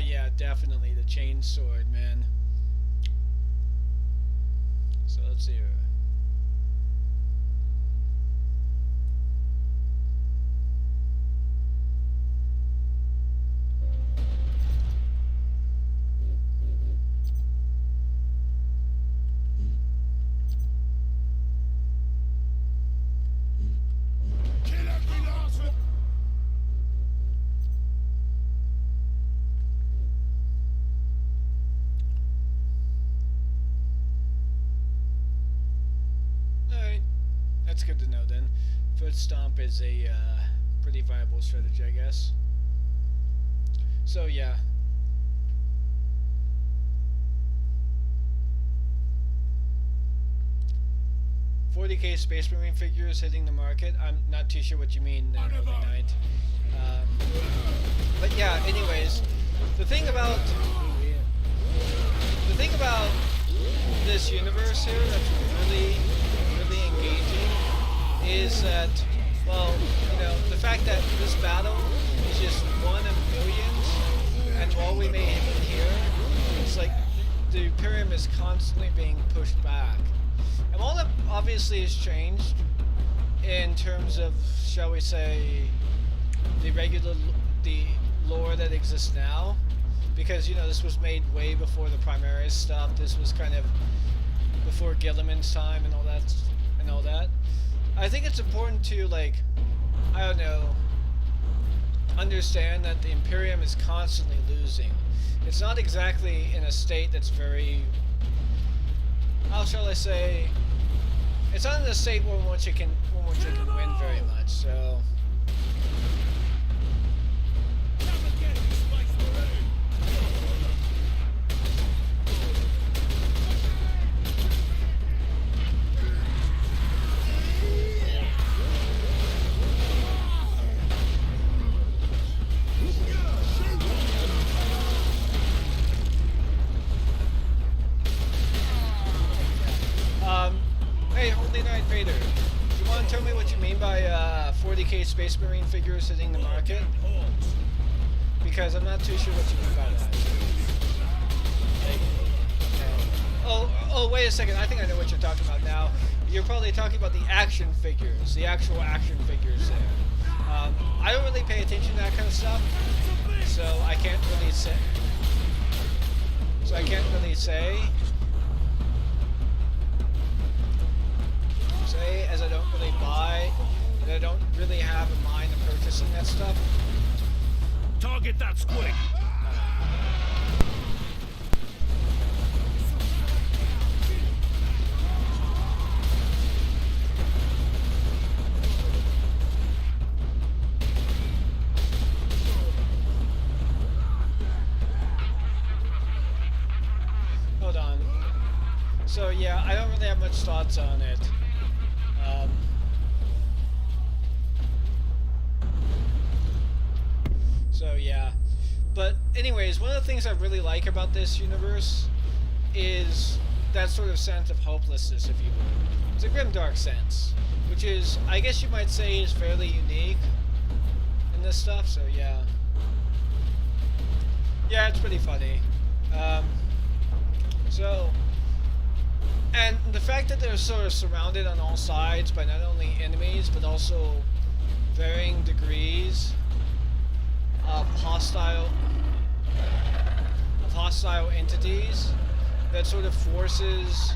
Yeah, definitely the chainsword, man. So let's see here. That's good to know then. Foot stomp is a pretty viable strategy, I guess. So yeah. $40K Space Marine figures hitting the market. I'm not too sure what you mean there, Early Night. But yeah, anyways, the thing about this universe here that's really engaging is that, well, you know, the fact that this battle is just one of millions, and while we may have been here, it's like the Imperium is constantly being pushed back. And while that obviously has changed in terms of, shall we say, the lore that exists now, because, you know, this was made way before the Primaris stuff. This was kind of before Gilliman's time and all that. I think it's important to, like, I don't know, understand that the Imperium is constantly losing. It's not exactly in a state that's very, how shall I say, it's not in a state where which it can win very much, so. Hey, Holy Knight Vader, do you want to tell me what you mean by 40K Space Marine figures hitting the market? Because I'm not too sure what you mean by that. Oh, wait a second. I think I know what you're talking about now. You're probably talking about the action figures, the actual action figures there. I don't really pay attention to that kind of stuff, so I can't really say. As I don't really buy, and I don't really have a mind of purchasing that stuff. Target that squig! Hold on. So yeah, I don't really have much thoughts on it. So yeah, but anyways, one of the things I really like about this universe is that sort of sense of hopelessness, if you will. It's a grimdark sense, which is, I guess you might say, is fairly unique in this stuff, so yeah. Yeah, it's pretty funny. And the fact that they're sort of surrounded on all sides by not only enemies, but also varying degrees of hostile entities, that sort of forces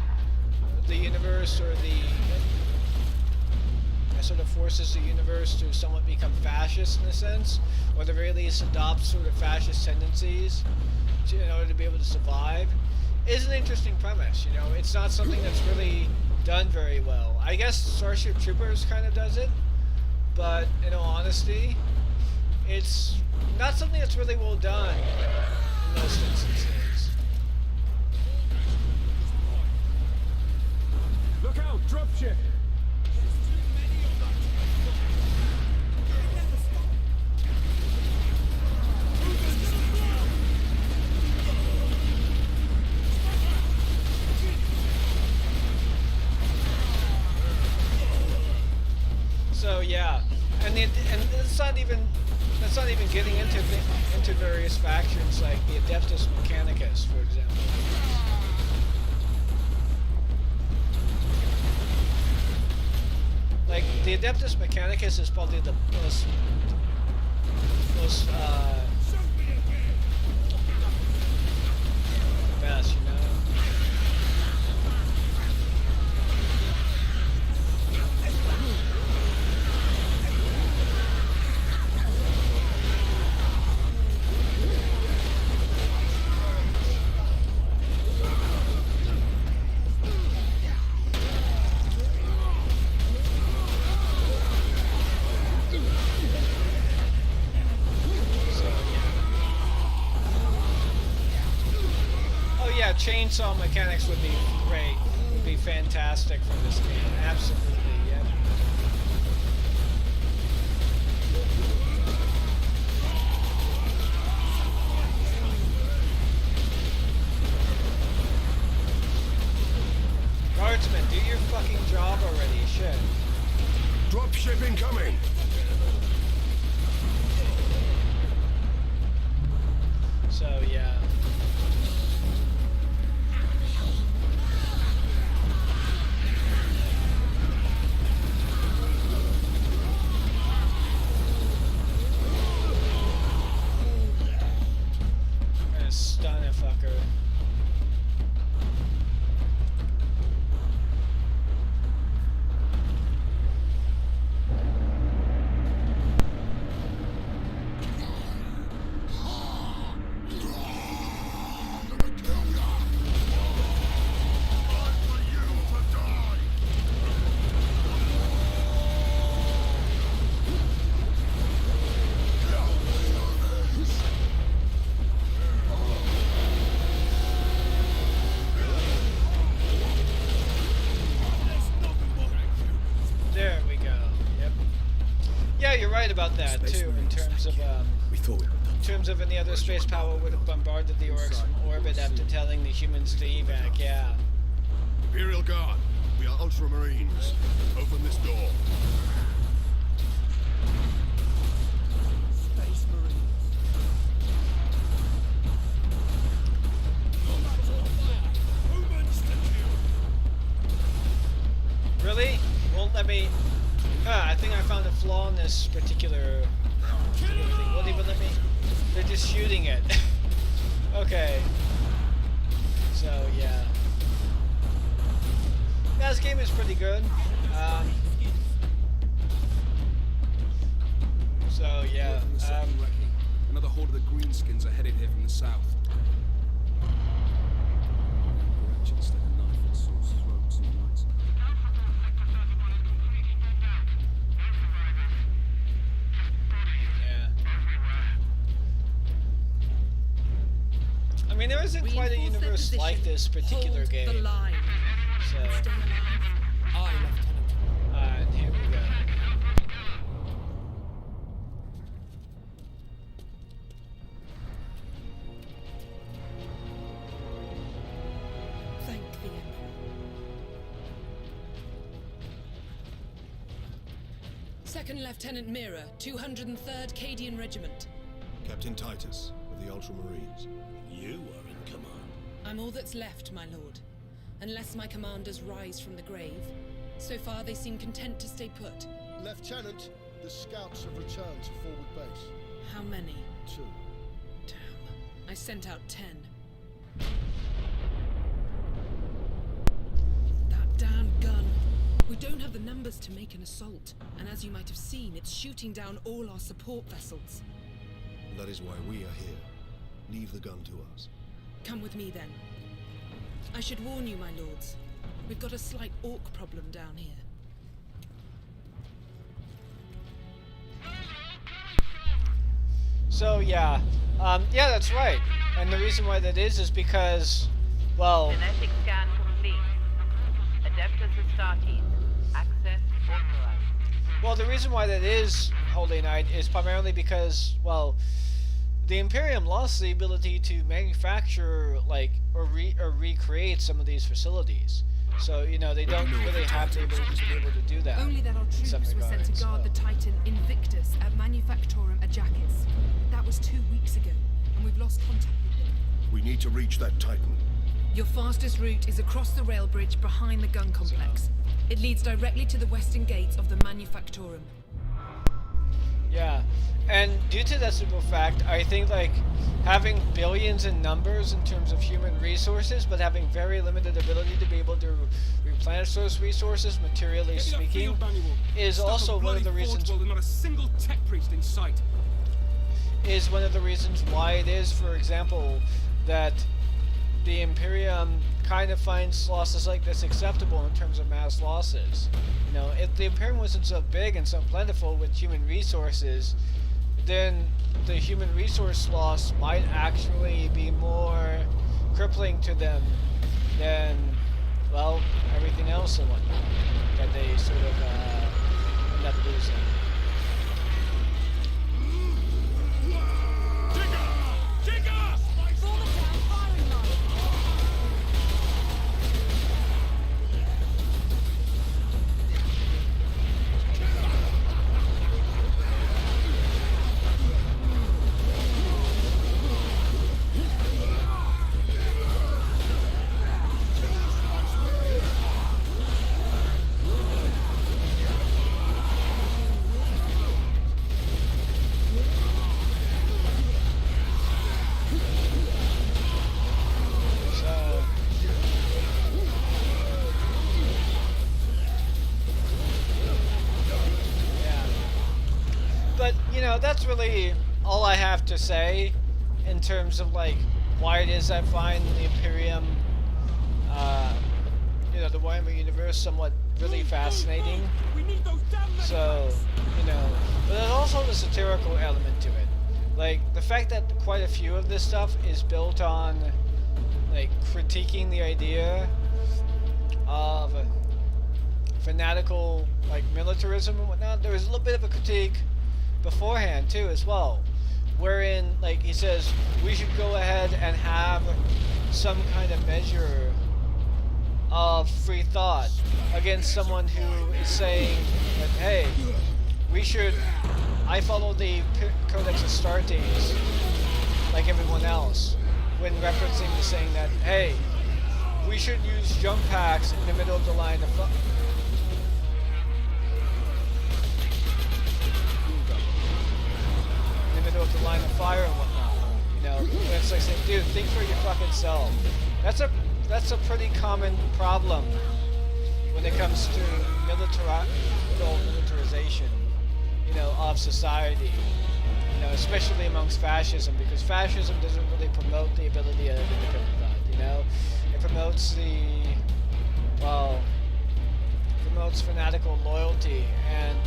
the universe, or forces the universe to somewhat become fascist in a sense, or at the very least adopt sort of fascist tendencies in order to be able to survive, is an interesting premise. You know, it's not something that's really done very well. I guess Starship Troopers kind of does it, but in all honesty, it's not something that's really well done in most instances. Look out, dropship! So yeah, and that's not even getting into various factions like the Adeptus Mechanicus, for example. Like the Adeptus Mechanicus is probably the most best, you know. Chainsaw mechanics would be great. Would be fantastic for this game. Absolutely, yep. Guardsmen, do your fucking job already, shit. Dropship incoming! So, yeah. Stun a fucker. About that too, in terms of any other space power would have bombarded the orcs from orbit after telling the humans to evac. Yeah. Imperial Guard, we are Ultramarines. Open this door. Space Marines. Really? Won't let me. I think I found a flaw in this particular thing. Won't even let me. They're just shooting it. Okay. So yeah. Yeah, this game is pretty good. So yeah. Another horde of the Greenskins are headed here from the south. I mean, there isn't quite a universe like this particular game. So, here we go. Thank the Emperor. 2nd Lieutenant Mira, 203rd Cadian Regiment. Captain Titus of the Ultramarines. You are in command. I'm all that's left, my lord. Unless my commanders rise from the grave. So far, they seem content to stay put. Lieutenant, the scouts have returned to forward base. How many? 2. Damn. I sent out 10. That damn gun. We don't have the numbers to make an assault. And as you might have seen, it's shooting down all our support vessels. That is why we are here. Leave the gun to us. Come with me, then. I should warn you, my lords. We've got a slight orc problem down here. So yeah, yeah, that's right. And the reason why that is because, well, Genetic scan complete. Adeptus Astartes. Access authorized. well, the reason why that is, Holy Knight, is primarily because, well, the Imperium lost the ability to manufacture, like, or recreate some of these facilities. So, you know, they don't really have the ability to be able to do that. Only that our in some troops were sent to regards. guard the Titan Invictus at Manufactorum Ajakis. That was 2 weeks ago, and we've lost contact with them. We need to reach that Titan. Your fastest route is across the rail bridge behind the gun complex. It leads directly to the western gates of the Manufactorum. Yeah, and due to that simple fact, I think, like, having billions in numbers in terms of human resources, but having very limited ability to be able to replenish those resources, materially speaking, is also one of the reasons. Not a single tech priest in sight. Is one of the reasons why it is, for example, that the Imperium kind of finds losses like this acceptable in terms of mass losses. You know, if the Imperium wasn't so big and so plentiful with human resources, then the human resource loss might actually be more crippling to them than, well, everything else and whatnot that they sort of end up losing. That's really all I have to say in terms of, like, why it is I find the Imperium, you know, the Warhammer Universe somewhat really fascinating. So, you know, but there's also the satirical element to it. Like, the fact that quite a few of this stuff is built on, like, critiquing the idea of fanatical, like, militarism and whatnot. There was a little bit of a critique beforehand too as well, wherein, like, he says we should go ahead and have some kind of measure of free thought against someone who is saying that, hey, we should, I follow the Codex Astartes like everyone else, when referencing to saying that, hey, we should use jump packs in the middle of the line of of the line of fire and whatnot. You know, and it's like saying, dude, think for your fucking self. That's a pretty common problem when it comes to militarization, you know, of society. You know, especially amongst fascism, because fascism doesn't really promote the ability of independent thought. You know, it promotes promotes fanatical loyalty and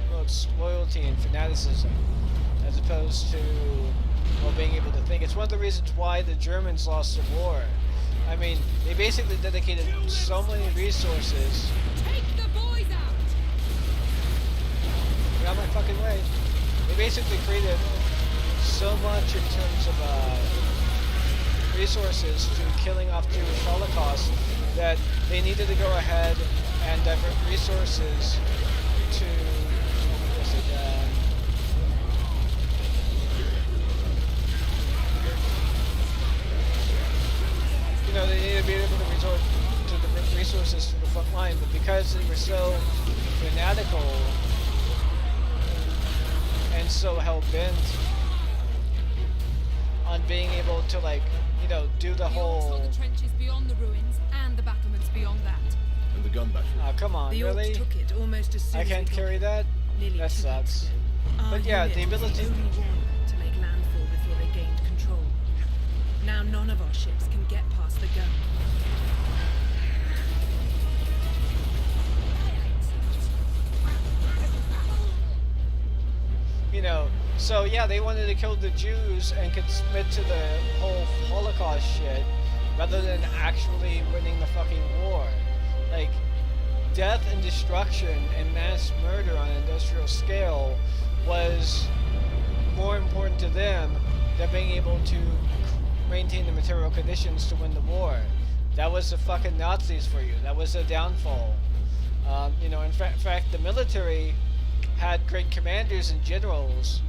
promotes loyalty and fanaticism, as opposed to, well, being able to think. It's one of the reasons why the Germans lost the war. I mean, they basically dedicated so many resources. Take the boys out! Get out of my fucking way. They basically created so much in terms of resources to killing off Jewish Holocaust that they needed to go ahead and divert resources to, you know, they needed to be able to resort to the resources to the front line, but because they were so fanatical and so hell-bent on being able to, like, you know, do the whole... The trenches beyond the ruins and the battlements beyond that. And the gun battery. Oh, come on, the really? Orcs took it almost as soon I as can't we got carry it. that? Nearly That 2 weeks sucks. ago. But Our yeah, unit the ability... was the only one to make landfall before they gained control. Now none of our ships can get past the gun. You know, So yeah, they wanted to kill the Jews and commit to the whole Holocaust shit, rather than actually winning the fucking war. Like, death and destruction and mass murder on an industrial scale was more important to them than being able to maintain the material conditions to win the war. That was the fucking Nazis for you. That was the downfall. You know, in fact, the military had great commanders and generals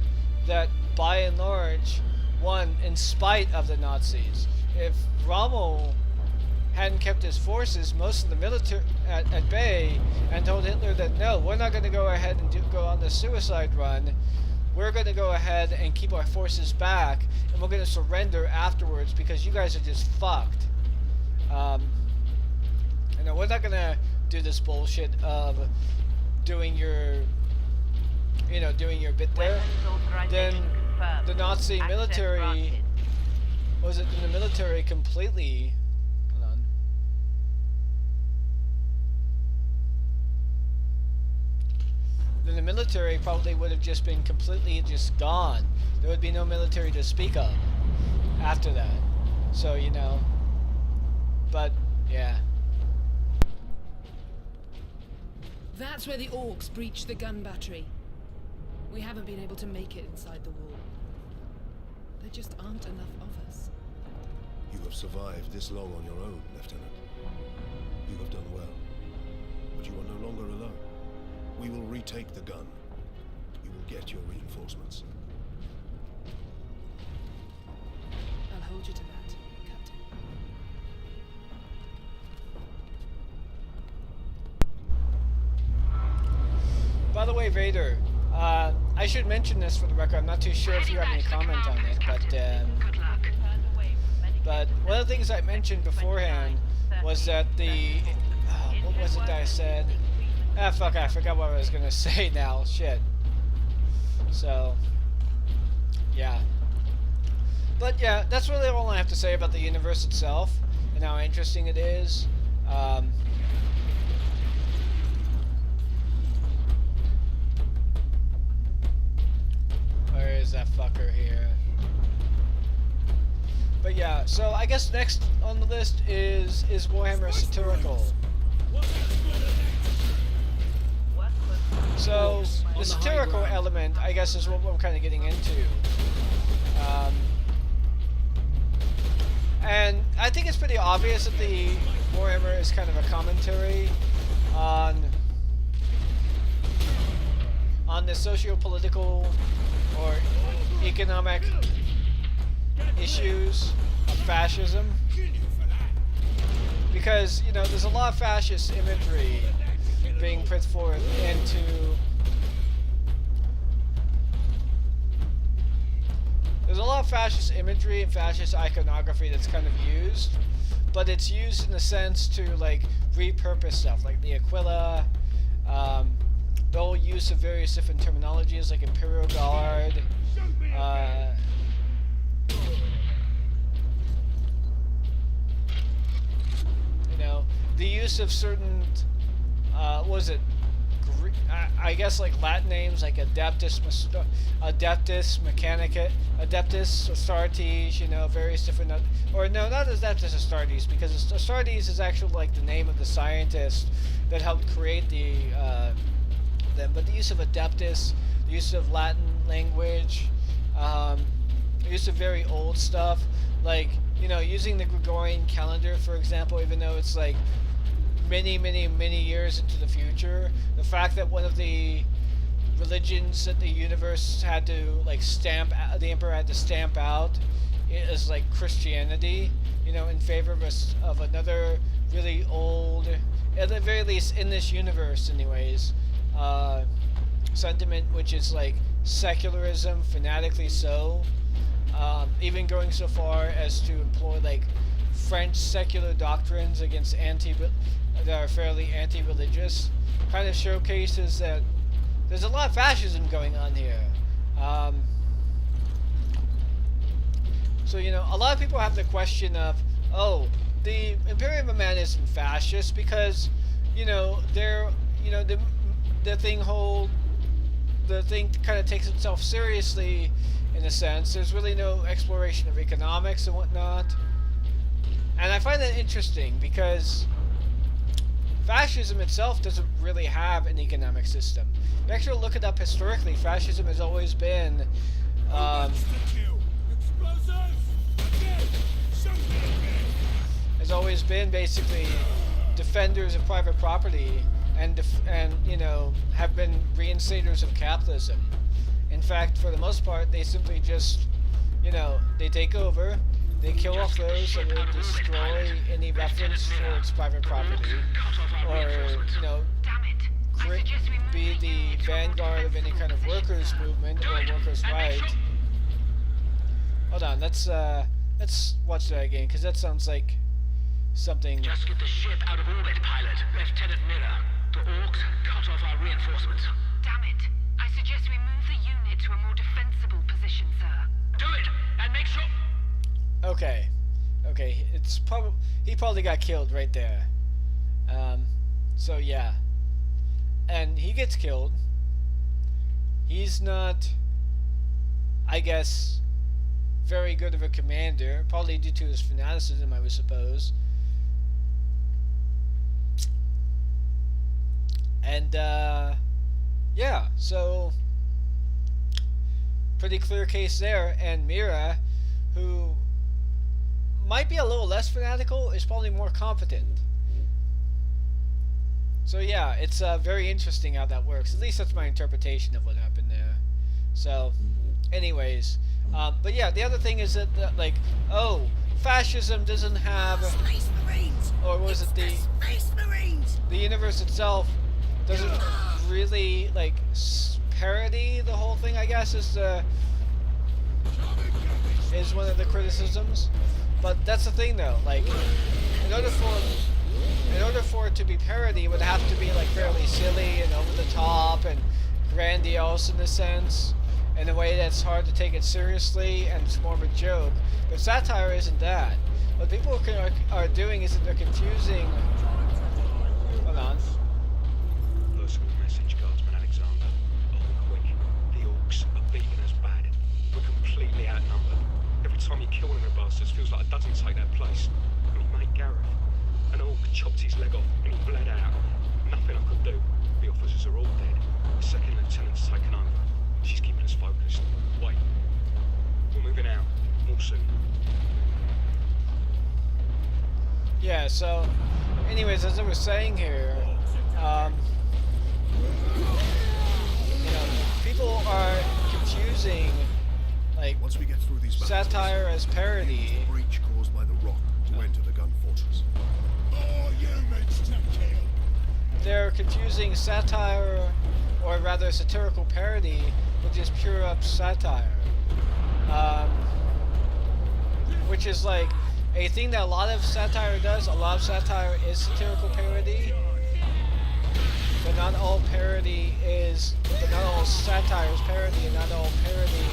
that, by and large, won in spite of the Nazis. If Rommel hadn't kept his forces, most of the military at bay, and told Hitler that no, we're not going to go ahead and go on the suicide run. We're going to go ahead and keep our forces back, and we're going to surrender afterwards because you guys are just fucked. You know, we're not going to do this bullshit of doing your, you know, doing your bit there. Then the Nazi military, was it the military completely, hold on. Then the military probably would have just been completely just gone. There would be no military to speak of after that. So, you know, but yeah. That's where the orcs breached the gun battery. We haven't been able to make it inside the wall. There just aren't enough of us. You have survived this long on your own, Lieutenant. You have done well. But you are no longer alone. We will retake the gun. You will get your reinforcements. I'll hold you to that, Captain. By the way, Vader, I should mention this for the record. I'm not too sure if you have any comment on it, but one of the things I mentioned beforehand was that the what was it that I said? Ah, fuck! I forgot what I was gonna say now. Shit. So, yeah. But yeah, that's really all I have to say about the universe itself and how interesting it is. Where is that fucker here? But yeah, so I guess next on the list is Warhammer Satirical. So the satirical element, I guess, is what I'm kind of getting into. And I think it's pretty obvious that the Warhammer is kind of a commentary on the socio-political or economic issues of fascism. Because, you know, there's a lot of fascist imagery being put forth into there's a lot of fascist imagery and fascist iconography that's kind of used, but it's used in a sense to like repurpose stuff like the Aquila, the whole use of various different terminologies like Imperial Guard, you know, the use of certain what was it? I guess like Latin names like Adeptus Mechanica, Adeptus Astartes, you know, various different, or no, not Adeptus Astartes, because Astartes is actually like the name of the scientist that helped create the them. But the use of Adeptus, the use of Latin language, the use of very old stuff, like, you know, using the Gregorian calendar, for example, even though it's like many years into the future. The fact that one of the religions that the universe had to like the emperor had to stamp out is like Christianity, you know, in favor of another really old, at the very least in this universe anyways, sentiment, which is like secularism, fanatically so, even going so far as to employ like French secular doctrines against that are fairly anti-religious, kind of showcases that there's a lot of fascism going on here. So, you know, a lot of people have the question of, oh, the Imperium of Man isn't fascist because, you know, they're, you know, the thing whole the thing kind of takes itself seriously in a sense. There's really no exploration of economics and whatnot. And I find that interesting because fascism itself doesn't really have an economic system. If you actually look it up historically, fascism has always been basically defenders of private property and you know, have been reinstators of capitalism. In fact, for the most part, they simply just, you know, they take over, they kill off those that will destroy any reference towards private property, or, you know, be the vanguard of any kind of workers' movement or workers' right. Hold on, let's watch that again, because that sounds like something. Just get the ship out of orbit, pilot. Lieutenant Miller. The orcs cut off our reinforcements. Damn it. I suggest we move the unit to a more defensible position, sir. Do it, and make sure... Okay. Okay, it's probably... He probably got killed right there. So yeah. And he gets killed. He's not, I guess, very good of a commander, probably due to his fanaticism, I would suppose. And, yeah, so, pretty clear case there. And Mira, who might be a little less fanatical, is probably more competent. So yeah, it's very interesting how that works. At least that's my interpretation of what happened there. So, anyways, but yeah, the other thing is that, like, oh, fascism doesn't have, Space Marines. or was it the Space Marines? The universe itself doesn't really like parody the whole thing, I guess, is one of the criticisms. But that's the thing, though. Like, in order for it to be parody, it would have to be like fairly silly and over the top and grandiose in a sense, in a way that's hard to take it seriously and it's more of a joke. But satire isn't that. What people are doing is that they're confusing. Hold on. Personal message, Guardsman Alexander. Oh, quick. The orcs are beating us bad. We're completely outnumbered. Every time you kill one of the bastards, feels like a dozen take their place. I mean, mate, Gareth. An orc chopped his leg off and he bled out. Nothing I could do. The officers are all dead. The second lieutenant's taken over. She's keeping us focused. Wait. We're moving out. More soon. Yeah, so, anyways, as I was saying here, you know, people are confusing, like, once we get through these satire as parody. The breach caused by the rock to enter the gun fortress. They're confusing satire, or rather satirical parody, with just pure up satire. Which is like a thing that a lot of satire does. A lot of satire is satirical parody, but not all parody is. But not all satire is parody, and not all parody.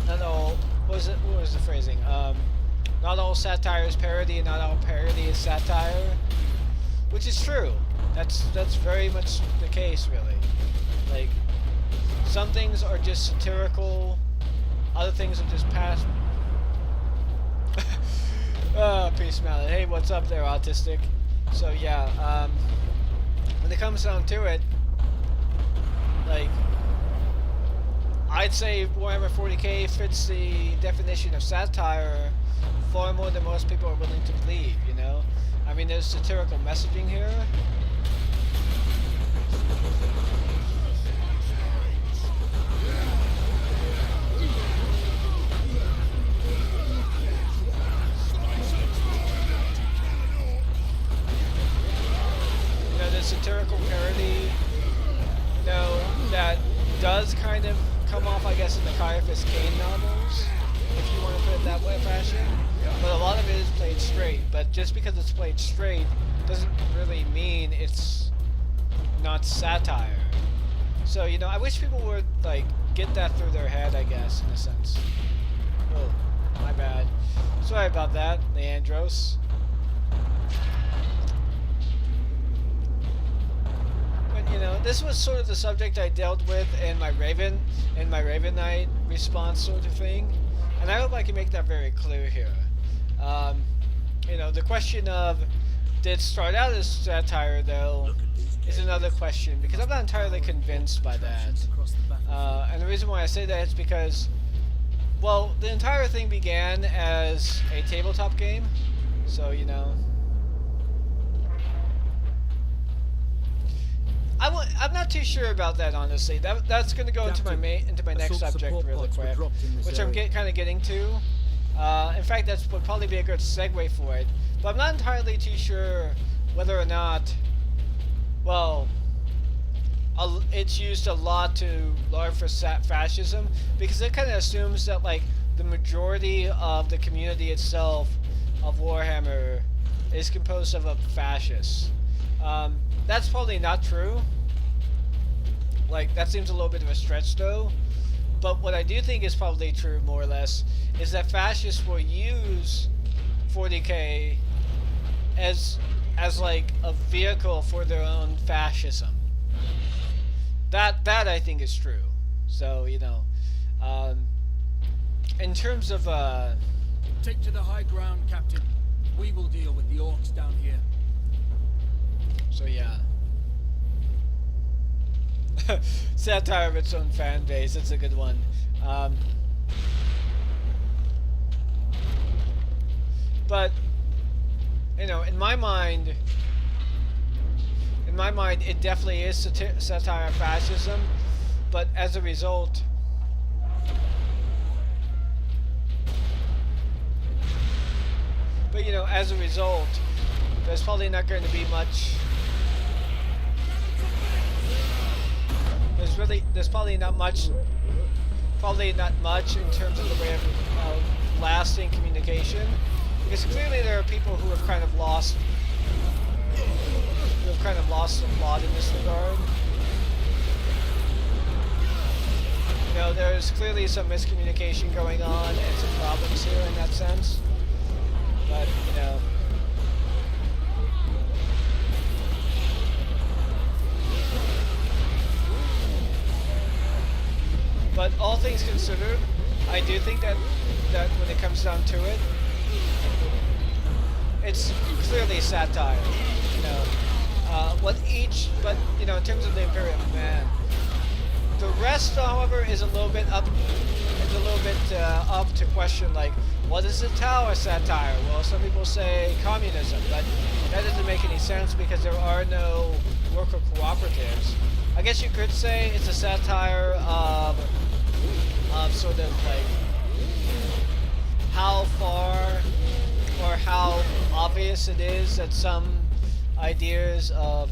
Not all. What was the phrasing? Not all satire is parody, and not all parody is satire. Which is true. That's very much the case, really. Like, some things are just satirical, other things are just past. Peace, Mallet. Hey, what's up there, Autistic? So yeah, when it comes down to it, like, I'd say Warhammer 40k fits the definition of satire far more than most people are willing to believe, you know? I mean, there's satirical messaging here. You know, there's satirical parody, you know, that does kind of come off, I guess, in the Caiaphas Cain novels, if you want to put it that way, fashion. But a lot of it is played straight. But just because it's played straight doesn't really mean it's not satire. So, you know, I wish people would, like, get that through their head, I guess, in a sense. Oh, my bad. Sorry about that, Leandros. But you know, this was sort of the subject I dealt with in my Raven Knight response sort of thing, and I hope I can make that very clear here. You know, the question of did it start out as satire though is another question, because I'm not entirely convinced by that. And the reason why I say that is because, well, the entire thing began as a tabletop game, so you know. I'm not too sure about that, honestly. That's going to go into my next subject really quick, which I'm kind of getting to. In fact, that would probably be a good segue for it. But I'm not entirely too sure whether or not, well, it's used a lot to lure for fascism, because it kind of assumes that like the majority of the community itself of Warhammer is composed of fascists. That's probably not true. Like, that seems a little bit of a stretch though. But what I do think is probably true, more or less, is that fascists will use 40k as like a vehicle for their own fascism. That I think is true. So, you know, in terms of take to the high ground, Captain. We will deal with the orcs down here. So yeah. Satire of its own fan base, that's a good one. But, you know, in my mind, it definitely is satire of fascism, but as a result, there's probably not going to be much. There's probably not much in terms of the way of lasting communication, because clearly there are people who have kind of lost the plot in this regard. You know, there's clearly some miscommunication going on and some problems here in that sense, but you know. But all things considered, I do think that when it comes down to it, it's clearly satire. You know, but you know, in terms of the Imperial Man, the rest, however, is a little bit up. It's a little bit up to question, like, what is the Tower satire? Well, some people say communism, but that doesn't make any sense because there are no worker cooperatives. I guess you could say it's a satire of sort of like how far or how obvious it is that some ideas of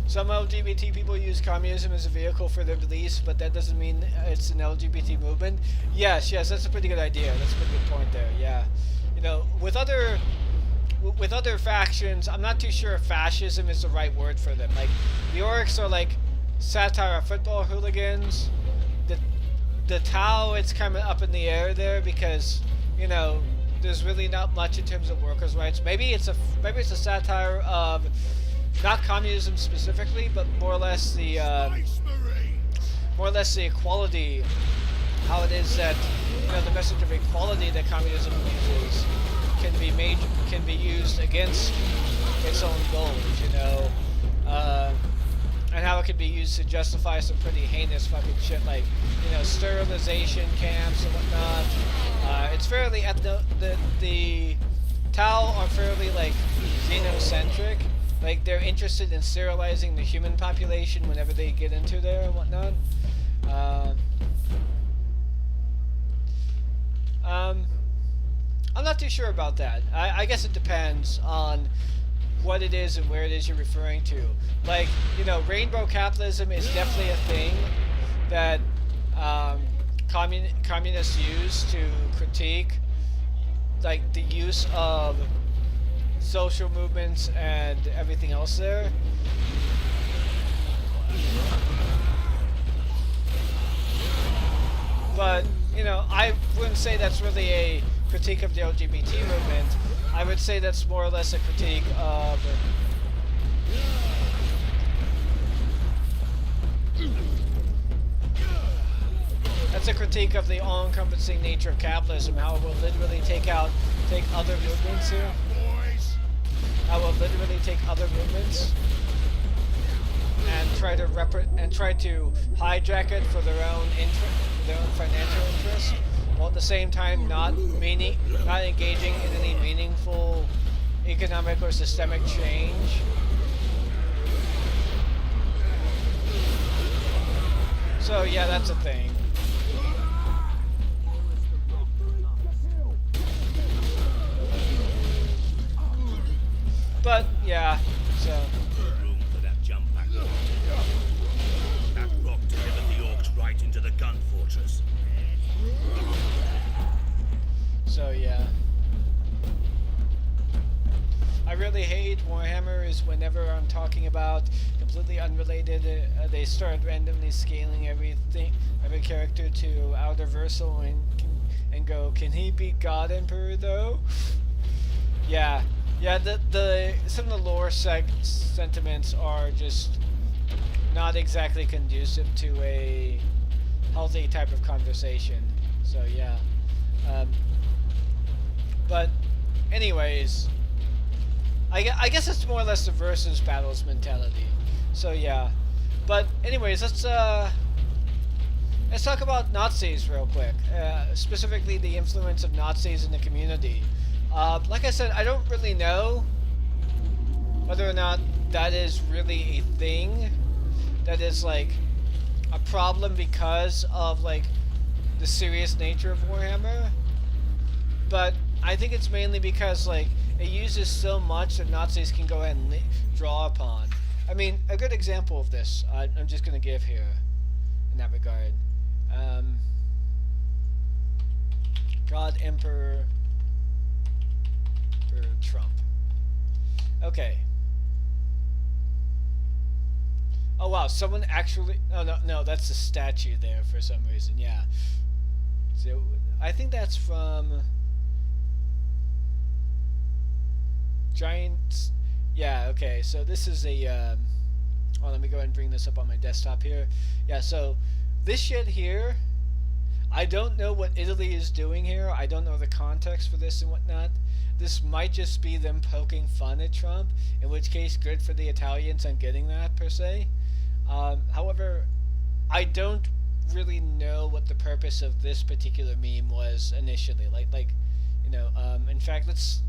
some LGBT people use communism as a vehicle for their beliefs, but that doesn't mean it's an LGBT movement. Yes, that's a pretty good idea. That's a pretty good point there. Yeah, you know, with other factions, I'm not too sure if fascism is the right word for them. Like, the orcs are like satire of football hooligans. The Tau, it's kind of up in the air there because, you know, there's really not much in terms of workers' rights. Maybe it's a satire of not communism specifically, but more or less the equality. How it is that, you know, the message of equality that communism uses can be used against its own goals, you know, and how it can be used to justify some pretty heinous fucking shit, like, you know, sterilization camps and whatnot. It's fairly the Tau are fairly like xenocentric. Like, they're interested in sterilizing the human population whenever they get into there and whatnot. I'm not too sure about that. I guess it depends on what it is and where it is you're referring to. Like, you know, rainbow capitalism is definitely a thing that communists use to critique, like, the use of social movements and everything else there. But, you know, I wouldn't say that's really a critique of the LGBT movement. I would say that's more or less a critique of... That's a critique of the all-encompassing nature of capitalism, how it will literally take other movements here. How it will literally take other movements and try to hijack it for their own financial interest, while at the same time not engaging in any meaningful economic or systemic change. So yeah, that's a thing. But yeah, so room for that jump back. That rock delivered the orcs right into the gun fortress. So yeah. I really hate Warhammer is whenever I'm talking about completely unrelated, they start randomly scaling every character to outerversal and go, can he beat God Emperor though? Yeah. Yeah, some of the lore sentiments are just not exactly conducive to a healthy type of conversation. So yeah. But anyways, I guess it's more or less the versus battles mentality. So yeah. But anyways, let's talk about Nazis real quick. Specifically the influence of Nazis in the community. Like I said, I don't really know whether or not that is really a thing that is like a problem because of like the serious nature of Warhammer, but I think it's mainly because like it uses so much that Nazis can go ahead and draw upon. I mean, a good example of this I'm just going to give here in that regard. God Emperor Trump. Okay. Oh wow, someone actually... Oh no, that's a statue there for some reason, yeah. So, I think that's from... Giants... Yeah, okay, so this is a... Oh, let me go ahead and bring this up on my desktop here. Yeah, so, this shit here... I don't know what Italy is doing here. I don't know the context for this and whatnot. This might just be them poking fun at Trump, in which case good for the Italians on getting that, per se. However, I don't really know what the purpose of this particular meme was initially. Like, you know, in fact, let's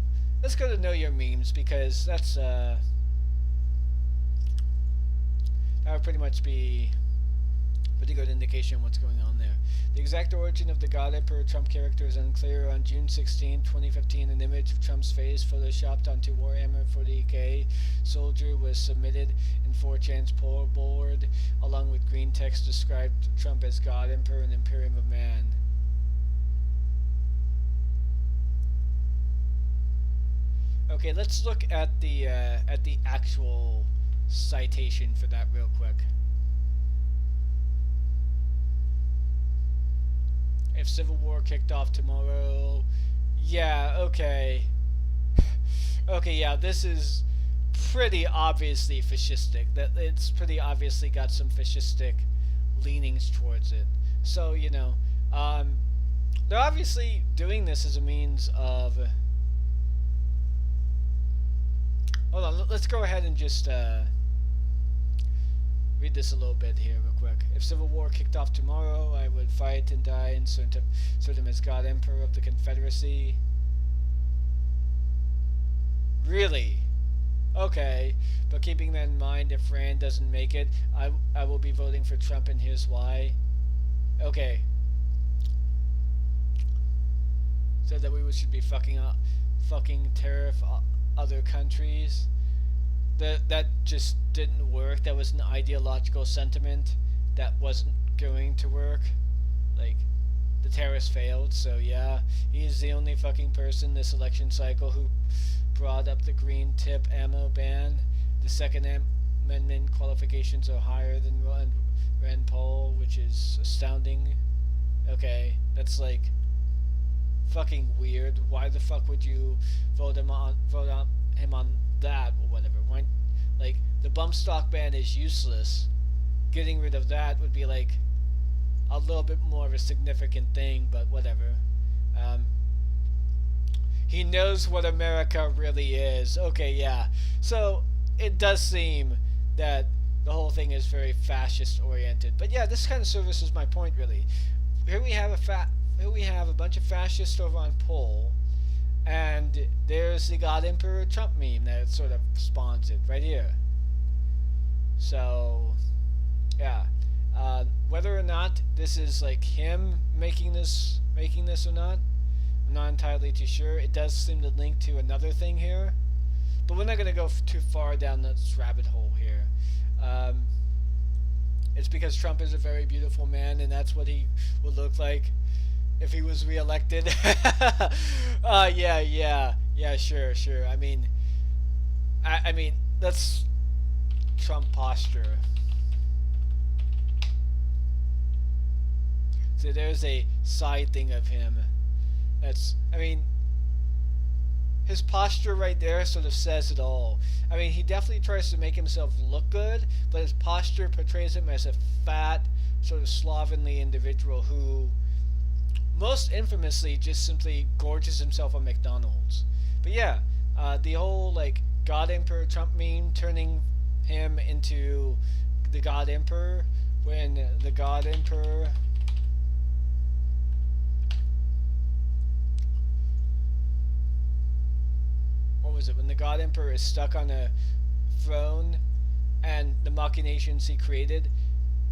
go to Know Your Memes, because that's, that would pretty much be a pretty good indication of what's going on there. The exact origin of the God Emperor Trump character is unclear. On June 16, 2015, an image of Trump's face photoshopped onto Warhammer 40k soldier was submitted in 4chan's poll board, along with green text described Trump as God Emperor and Imperium of Man. Okay, let's look at the actual citation for that real quick. If civil war kicked off tomorrow, yeah, okay. Okay, yeah, this is pretty obviously fascistic. That it's pretty obviously got some fascistic leanings towards it. So, you know, they're obviously doing this as a means of... Hold on, let's go ahead and just read this a little bit here real quick. If civil war kicked off tomorrow, I would fight and die and serve him as God Emperor of the Confederacy. Really? Okay, but keeping that in mind, if Rand doesn't make it, I will be voting for Trump, and here's why. Okay. Said that we should be fucking tariff other countries. That just didn't work. That was an ideological sentiment that wasn't going to work. Like, the terrorists failed, so yeah. He's the only fucking person this election cycle who brought up the green tip ammo ban. The Second Amendment qualifications are higher than Rand Paul, which is astounding. Okay, that's like fucking weird. Why the fuck would you vote him on that or whatever? Why, like, the bump stock ban is useless. Getting rid of that would be like a little bit more of a significant thing, but whatever. He knows what America really is. Okay, yeah. So it does seem that the whole thing is very fascist oriented. But yeah, this kind of services my point really. Here we have a bunch of fascists over on Pole, and there's the God Emperor Trump meme that sort of spawns it right here. So yeah, whether or not this is like him making this or not, I'm not entirely too sure. It does seem to link to another thing here, but we're not going to go too far down this rabbit hole here. It's because Trump is a very beautiful man, and that's what he would look like if he was reelected. Yeah, sure. I mean, that's Trump posture. So there's a side thing of him. His posture right there sort of says it all. I mean, he definitely tries to make himself look good, but his posture portrays him as a fat, sort of slovenly individual who most infamously just simply gorges himself on McDonald's. But yeah, the whole like God Emperor Trump meme turning him into the God Emperor when the God Emperor when the God Emperor is stuck on a throne and the machinations he created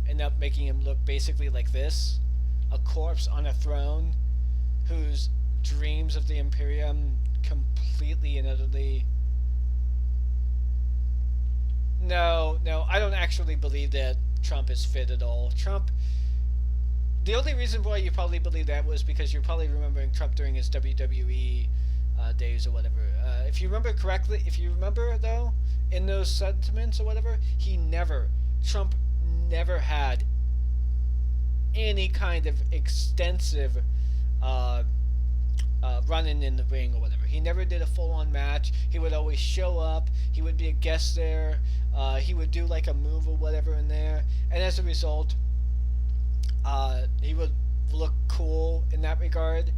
end up making him look basically like this, a corpse on a throne whose dreams of the Imperium completely and utterly... No, I don't actually believe that Trump is fit at all. The only reason why you probably believe that was because you're probably remembering Trump during his WWE days or whatever. If you remember though, in those sentiments or whatever, Trump never had any kind of extensive running in the ring or whatever. He never did a full-on match. He would always show up. He would be a guest there. He would do like a move or whatever in there, and as a result, he would look cool in that regard.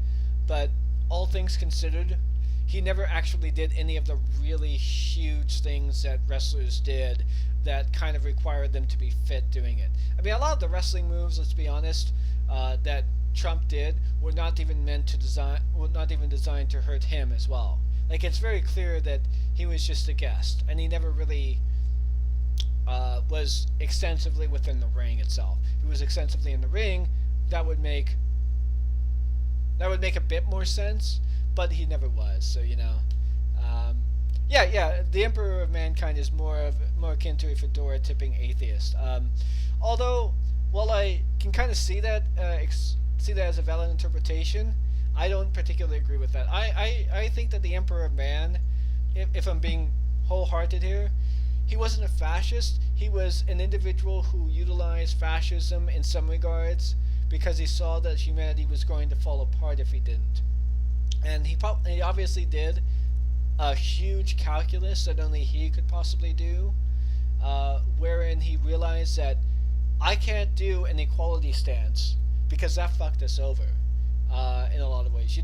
But all things considered, he never actually did any of the really huge things that wrestlers did that kind of required them to be fit doing it. I mean, a lot of the wrestling moves, let's be honest, that Trump did were not even designed to hurt him as well. Like, it's very clear that he was just a guest, and he never really was extensively within the ring itself. If he was extensively in the ring, that would make a bit more sense, but he never was. So the Emperor of Mankind is more akin to a fedora tipping atheist. Although, while I can kind of see that as a valid interpretation, I don't particularly agree with that. I think that the Emperor of Man, if I'm being wholehearted here, he wasn't a fascist. He was an individual who utilized fascism in some regards because he saw that humanity was going to fall apart if he didn't. And he obviously did a huge calculus that only he could possibly do, wherein he realized that I can't do an equality stance because that fucked us over in a lot of ways.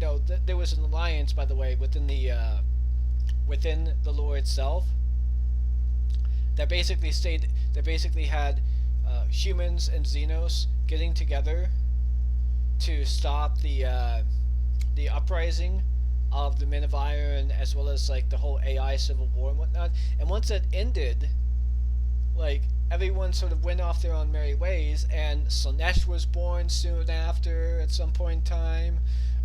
There was an alliance, by the way, within the lore itself that basically had humans and Xenos getting together to stop the uprising of the Men of Iron, as well as like the whole AI civil war and whatnot. And once that ended, like, everyone sort of went off their own merry ways, and Slanesh was born soon after at some point in time.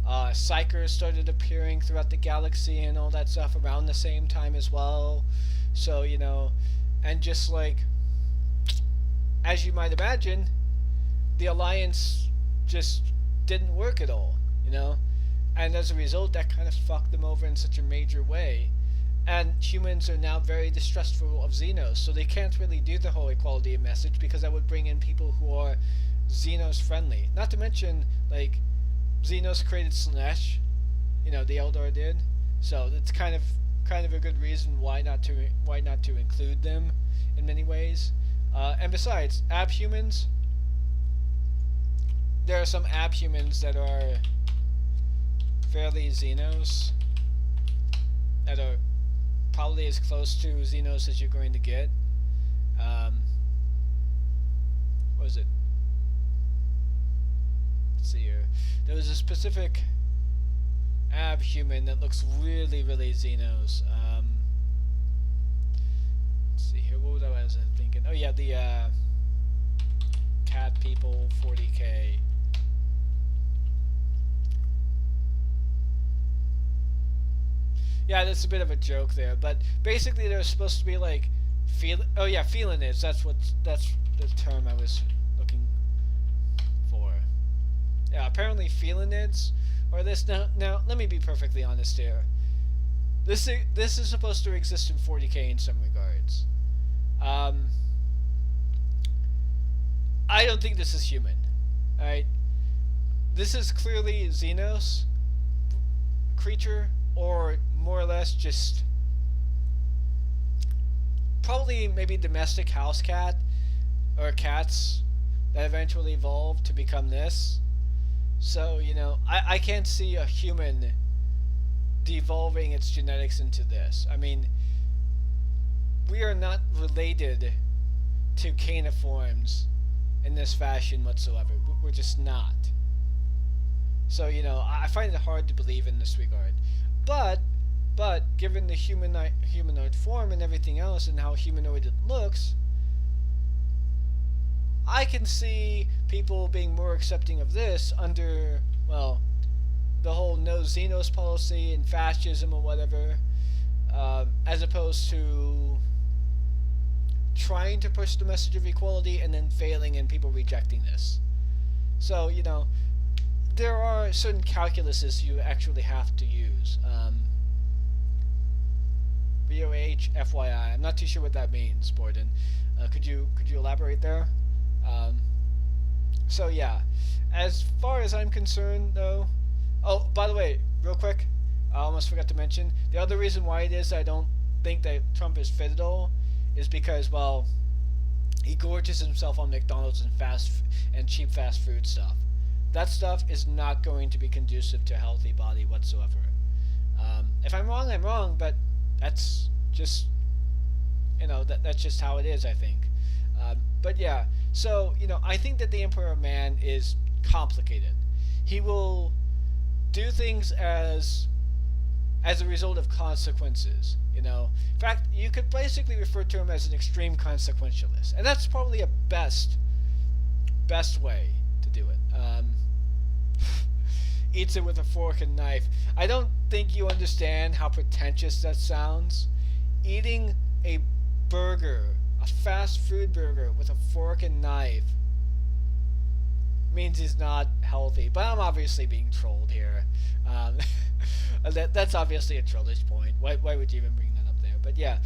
Psychers started appearing throughout the galaxy and all that stuff around the same time as well. So, and just like, as you might imagine, the Alliance just didn't work at all, and as a result, that kind of fucked them over in such a major way. And humans are now very distrustful of Xenos, so they can't really do the whole equality message because that would bring in people who are Xenos friendly. Not to mention, like, Xenos created Slanesh, you know, the Eldar did. So that's kind of a good reason why not to include them in many ways. And besides, abhumans, there are some abhumans that are fairly Xenos, that are probably as close to Xenos as you're going to get. What was it? Let's see here. There was a specific abhuman that looks really, really Xenos. Let's see here. What was I thinking? Oh yeah, the cat people 40k. Yeah, that's a bit of a joke there, but basically they're supposed to be like felinids. That's the term I was looking for. Yeah, apparently felinids or this. Now let me be perfectly honest here. This is supposed to exist in 40k in some regards. I don't think this is human. Alright? This is clearly Xenos creature, or more or less just probably maybe domestic house cat, or cats that eventually evolved to become this. So, you know, I can't see a human devolving its genetics into this. I mean, we are not related to caniforms in this fashion whatsoever. We're just not. So, you know, I find it hard to believe in this regard. But given the humanoid form and everything else and how humanoid it looks, I can see people being more accepting of this under, well, the whole no Xenos policy and fascism or whatever, as opposed to trying to push the message of equality and then failing and people rejecting this. So, you know, there are certain calculuses you actually have to use. VOH, FYI. I'm not too sure what that means, Borden. Could you elaborate there? So yeah, as far as I'm concerned, though. Oh, by the way, real quick, I almost forgot to mention the other reason why it is I don't think that Trump is fit at all is because, well, he gorges himself on McDonald's and cheap fast food stuff. That stuff is not going to be conducive to a healthy body whatsoever. If I'm wrong, I'm wrong, but that's just, you know, that's just how it is, I think. But yeah, so, you know, I think that the Emperor Man is complicated. He will do things as a result of consequences, you know. In fact, you could basically refer to him as an extreme consequentialist, and that's probably a best way to do it. Eats it with a fork and knife. I don't think you understand how pretentious that sounds. Eating a burger, a fast food burger, with a fork and knife means he's not healthy. But I'm obviously being trolled here. That's obviously a trollish point. Why would you even bring that up there? But yeah,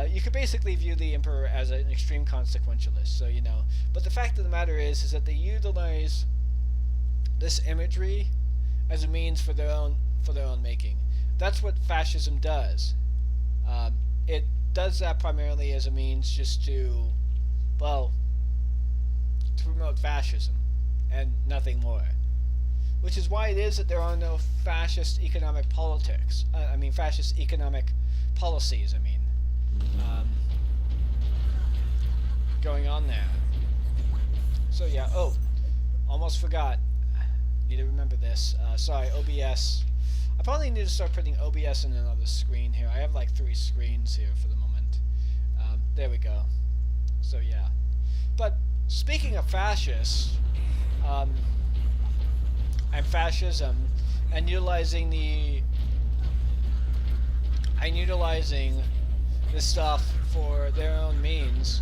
you could basically view the Emperor as an extreme consequentialist. So, you know. But the fact of the matter is that they utilize this imagery as a means for their own making. That's what fascism does. It does that primarily as a means just to, well, to promote fascism and nothing more. Which is why it is that there are no fascist economic politics. Fascist economic policies, going on there. So yeah, almost forgot. Need to remember this. Sorry, OBS. I probably need to start putting OBS in another screen here. I have like 3 screens here for the moment. There we go. So yeah. But speaking of fascists, and fascism, and utilizing this stuff for their own means,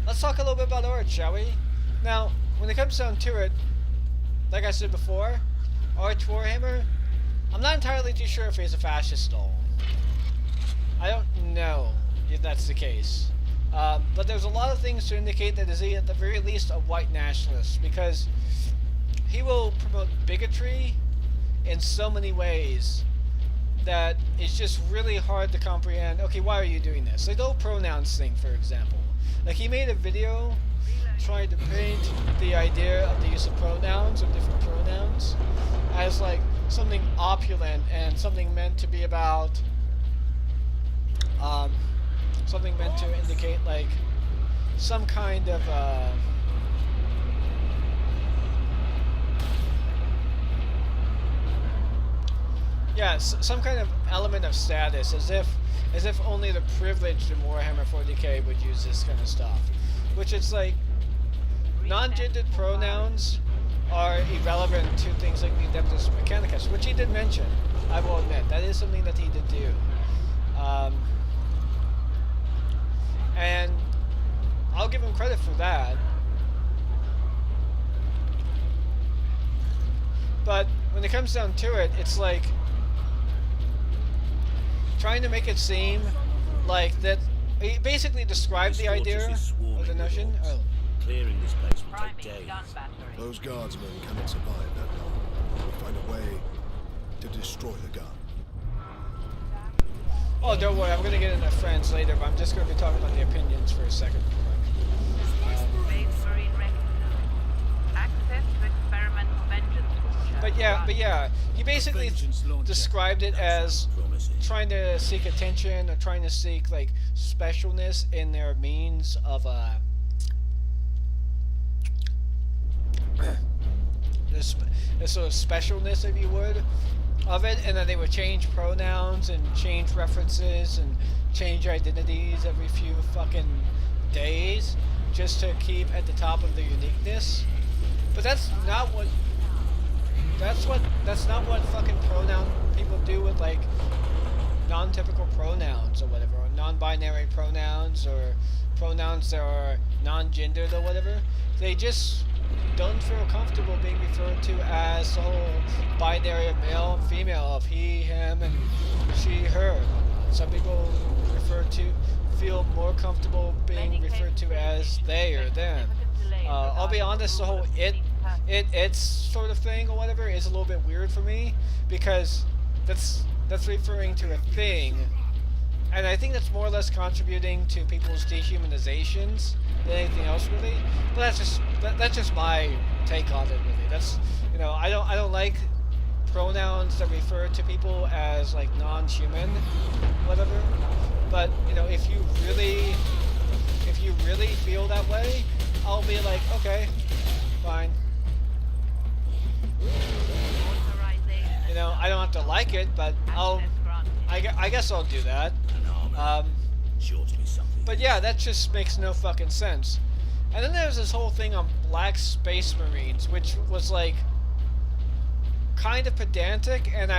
let's talk a little bit about Arch, shall we? Now, when it comes down to it, like I said before, Arch Warhammer, I'm not entirely too sure if he's a fascist at all. I don't know if that's the case. But there's a lot of things to indicate that is he at the very least a white nationalist, because he will promote bigotry in so many ways that it's just really hard to comprehend. Okay, why are you doing this? Like the whole pronouns thing, for example. Like he made a video trying to paint the idea of the use of pronouns, of different pronouns, as like something opulent and something meant to be about, something meant to indicate like some kind of some kind of element of status, as if only the privileged in Warhammer 40k would use this kind of stuff. Which it's like, non-gendered pronouns are irrelevant to things like the Adeptus Mechanicus, which he did mention. I will admit that is something that he did do, and I'll give him credit for that. But when it comes down to it, it's like trying to make it seem like that. He basically described the idea of the notion. Oh. Clearing this place will take days. Those guardsmen cannot survive that long. We'll find a way to destroy the gun. Oh, don't worry, I'm going to get into friends later, but I'm just going to be talking about the opinions for a second. But yeah, he basically described it as trying to seek attention or trying to seek like specialness in their means of the sort of specialness, if you would, of it, and then they would change pronouns and change references and change identities every few fucking days just to keep at the top of the uniqueness. But that's not what fucking pronoun people do with like non-typical pronouns or whatever, or non-binary pronouns or pronouns that are non-gendered or whatever. They just don't feel comfortable being referred to as the whole binary of male and female, of he, him, and she, her. Some people feel more comfortable being referred to as they or them. I'll be honest, the whole it's sort of thing or whatever is a little bit weird for me, because that's referring to a thing, and I think that's more or less contributing to people's dehumanizations than anything else, really. But that's just my take on it, really. That's, you know, I don't like pronouns that refer to people as like non-human, whatever. But you know, if you really feel that way, I'll be like, okay, fine. You know, I don't have to like it, but I guess I'll do that. But yeah, that just makes no fucking sense. And then there's this whole thing on Black Space Marines, which was like kind of pedantic, and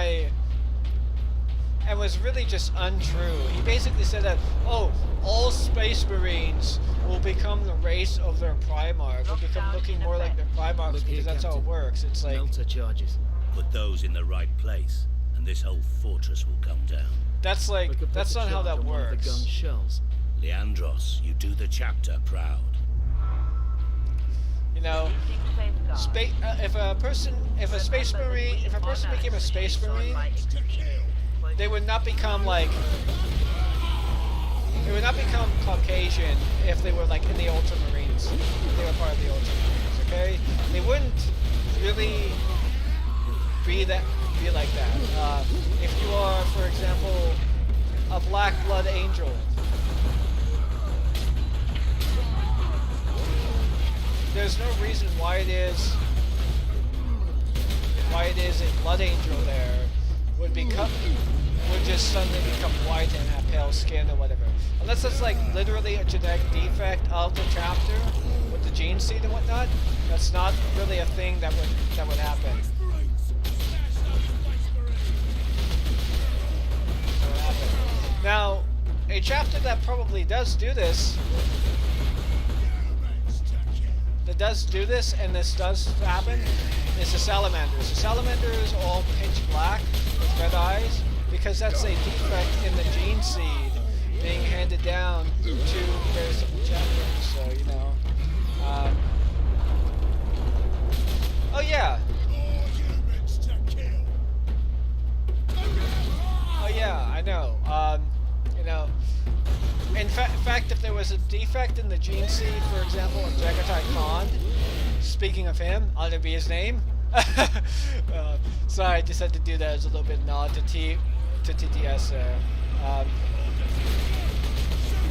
was really just untrue. He basically said that, oh, all Space Marines will become the race of their Primarch, will become looking more like their Primarchs, because that's how it works. It's like Melter charges. Put those in the right place, and this whole fortress will come down. That's like, that's not how that works. The gun shells. Leandros, you do the chapter proud. You know, if a person became a Space Marine, they would not become Caucasian if they were like in the Ultramarines. If they were part of the Ultramarines, okay? They wouldn't really be like that. If you are, for example, a Black Blood Angel, there's no reason why it is a Blood Angel there would just suddenly become white and have pale skin or whatever. Unless it's like literally a genetic defect of the chapter with the gene seed and whatnot. That's not really a thing that would happen. Now, a chapter that probably does do this, and this does happen, is the Salamanders. The Salamanders are all pitch black with red eyes, because that's a defect in the gene seed being handed down to very simple chapters. So, you know. Oh yeah. Oh yeah, I know. You know, in fact, if there was a defect in the gene seed, for example, in Jagatai Khan, speaking of him, ought to be his name. Sorry, I just had to do that as a little bit nod to TTS there.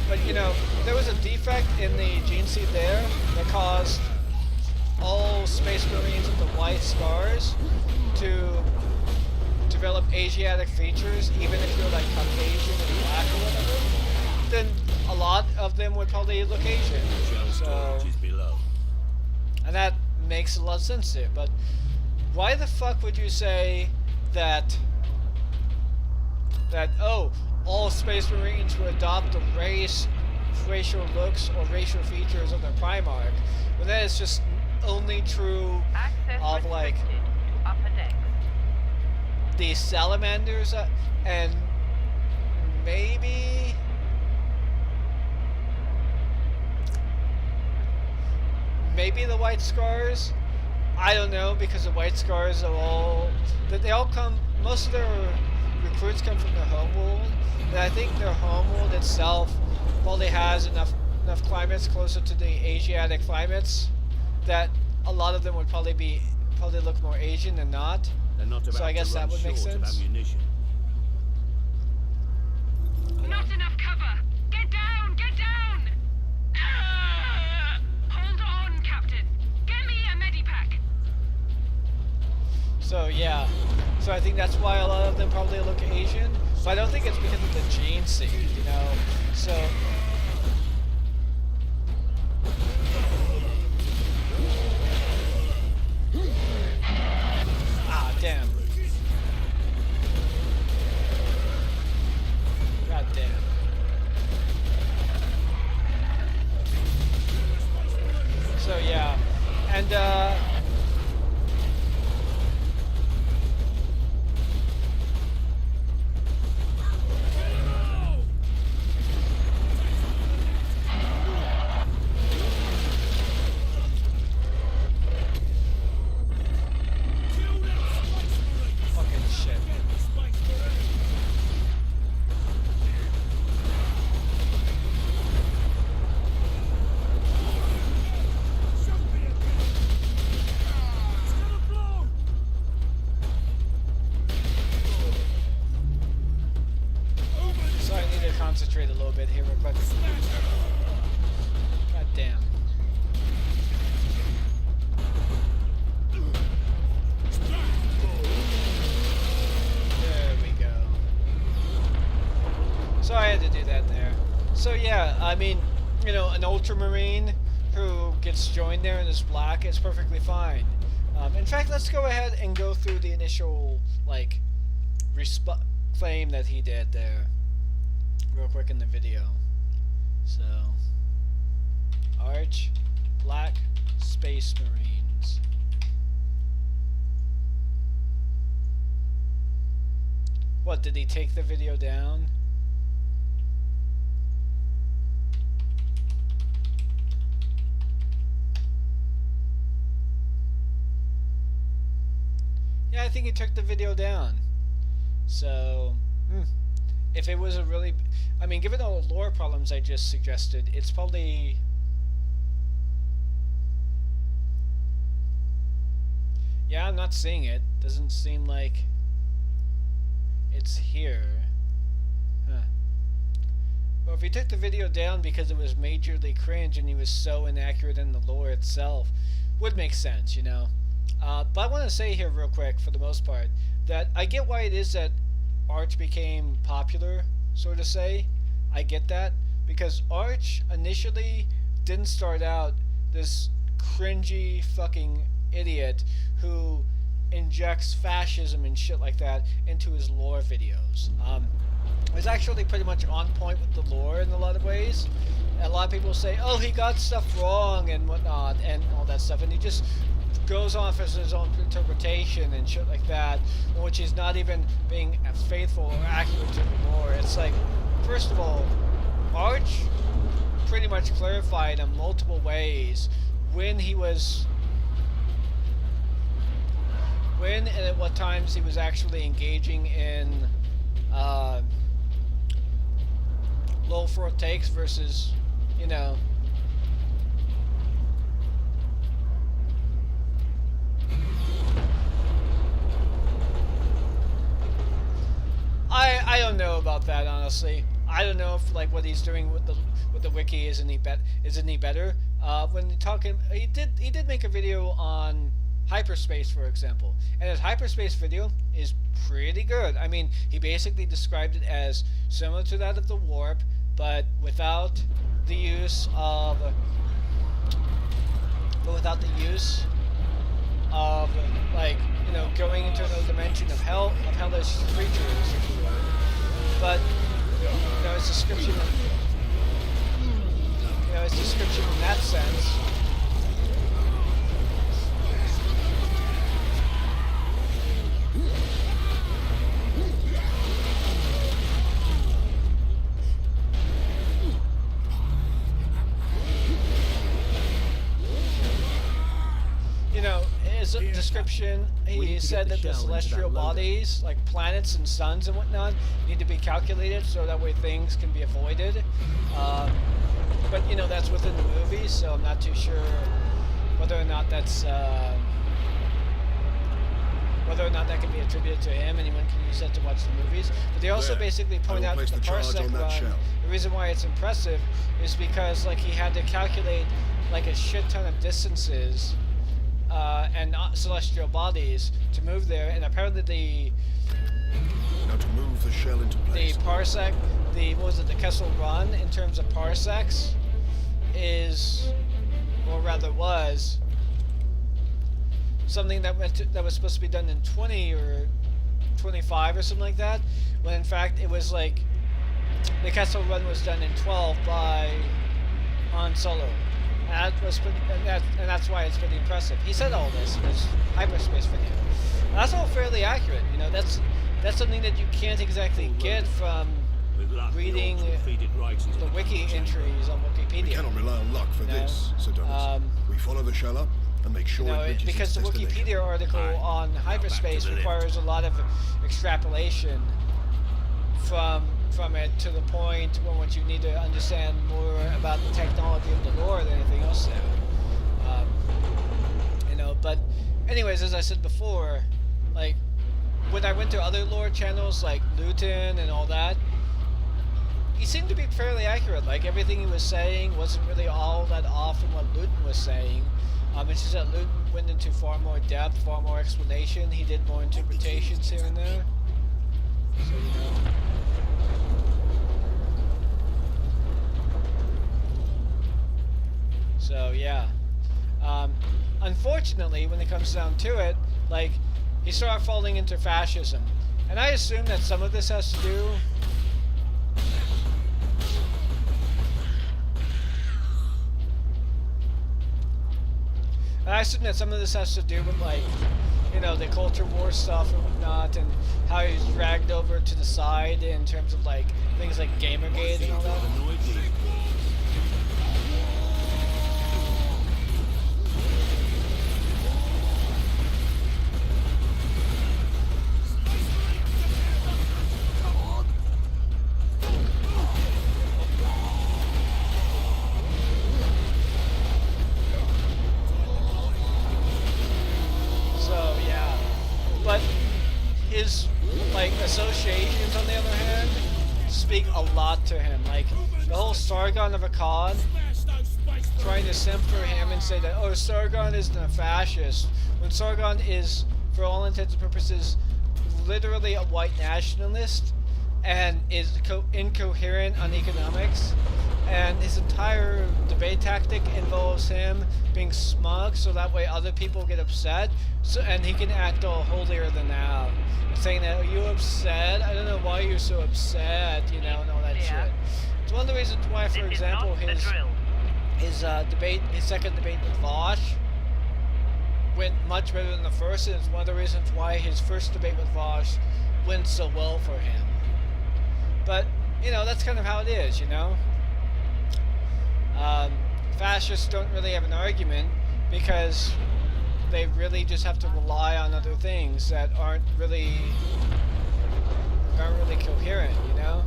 But you know, there was a defect in the gene seed there that caused all Space Marines with the white scars to develop Asiatic features, even if you're like Caucasian or black or whatever, then a lot of them would probably look Asian. So, and that makes a lot of sense there. But why the fuck would you say that oh, all Space Marines would adopt the racial looks or racial features of their Primarch, when that is just only true of like the Salamanders and maybe the White Scars. I don't know, because the White Scars are all most of their recruits come from their homeworld, and I think their homeworld itself probably has enough climates closer to the Asiatic climates that a lot of them would probably look more Asian than not. So I guess that would make sense. Not enough cover! Get down! Get down! Hold on, Captain. Get me a medipack. So yeah. So I think that's why a lot of them probably look Asian. But I don't think it's because of the gene seed, you know. So damn. God damn. So yeah. And concentrate a little bit here real quick. God damn. There we go. So I had to do that there. So yeah, I mean, you know, an Ultramarine who gets joined there and is black is perfectly fine. In fact, let's go ahead and go through the initial, like, claim that he did there real quick in the video. So, Arch, Black, Space Marines. What, did he take the video down? Yeah, I think he took the video down. So, if it was a really... I mean, given all the lore problems I just suggested, it's probably... Yeah, I'm not seeing it. Doesn't seem like it's here. Huh. Well, if he took the video down because it was majorly cringe and he was so inaccurate in the lore itself, would make sense, you know? But I want to say here real quick, for the most part, that I get why it is that Arch became popular, so to say. I get that, because Arch initially didn't start out this cringy fucking idiot who injects fascism and shit like that into his lore videos. It was actually pretty much on point with the lore in a lot of ways. And a lot of people say, oh, he got stuff wrong and whatnot and all that stuff, and he just goes on for his own interpretation and shit like that, in which he's not even being faithful or accurate to the lore. It's like, first of all, Arch pretty much clarified in multiple ways when and at what times he was actually engaging in low floor takes versus, you know, I don't know about that, honestly. I don't know if like what he's doing with the wiki is any better. When talking, he did make a video on hyperspace, for example, and his hyperspace video is pretty good. I mean, he basically described it as similar to that of the warp, but without the use of like, you know, going into another dimension of hellish creatures. But you know, his description in that sense. You know, his description, he said that the celestial bodies, like planets and suns and whatnot, need to be calculated so that way things can be avoided. But, you know, that's within the movie, so I'm not too sure whether or not that's, whether or not that can be attributed to him. Anyone can use that to watch the movies. But they also basically point out the parsec run. The reason why it's impressive is because, like, he had to calculate, like, a shit ton of distances and celestial bodies to move there, and apparently Now to move the shell into place. the parsec, the Kessel Run in terms of parsecs is, or rather was, something that was supposed to be done in 20 or 25 or something like that, when in fact it was like the Kessel Run was done in 12 by Han Solo. And that's why it's pretty impressive. He said all this in his hyperspace video. And that's all fairly accurate. You know, that's something that you can't exactly get from reading the wiki entries on Wikipedia. We cannot rely on luck for this, Sir Donis. We follow the shell up and make sure it reaches because the its destination. Wikipedia article on hyperspace requires a lot of extrapolation from it to the point when you need to understand more about the technology of the lore than anything else there. You know, but anyways, as I said before, like when I went to other lore channels like Luton and all that, he seemed to be fairly accurate. Like everything he was saying wasn't really all that off from what Luton was saying. It's just that Luton went into far more depth, far more explanation. He did more interpretations here and there. So, you know. So, yeah. Unfortunately, when it comes down to it, like, he started falling into fascism. And I assume that some of this has to do... And I assume that some of this has to do with, like, you know, the culture war stuff and whatnot, and how he was dragged over to the side in terms of, like, things like Gamergate and all that. Associations, on the other hand, speak a lot to him. Like, the whole Sargon of Akkad, trying to simp for him and say that, oh, Sargon isn't a fascist, when Sargon is, for all intents and purposes, literally a white nationalist, and is incoherent on economics, and his entire debate tactic involves him being smug so that way other people get upset, and he can act all holier than thou. Saying that, are you upset? I don't know why you're so upset, you know, and all that shit. It's one of the reasons why, for example, his second debate with Vosh went much better than the first, and it's one of the reasons why his first debate with Vosh went so well for him. But, you know, that's kind of how it is, you know? Fascists don't really have an argument because they really just have to rely on other things that aren't really coherent, you know?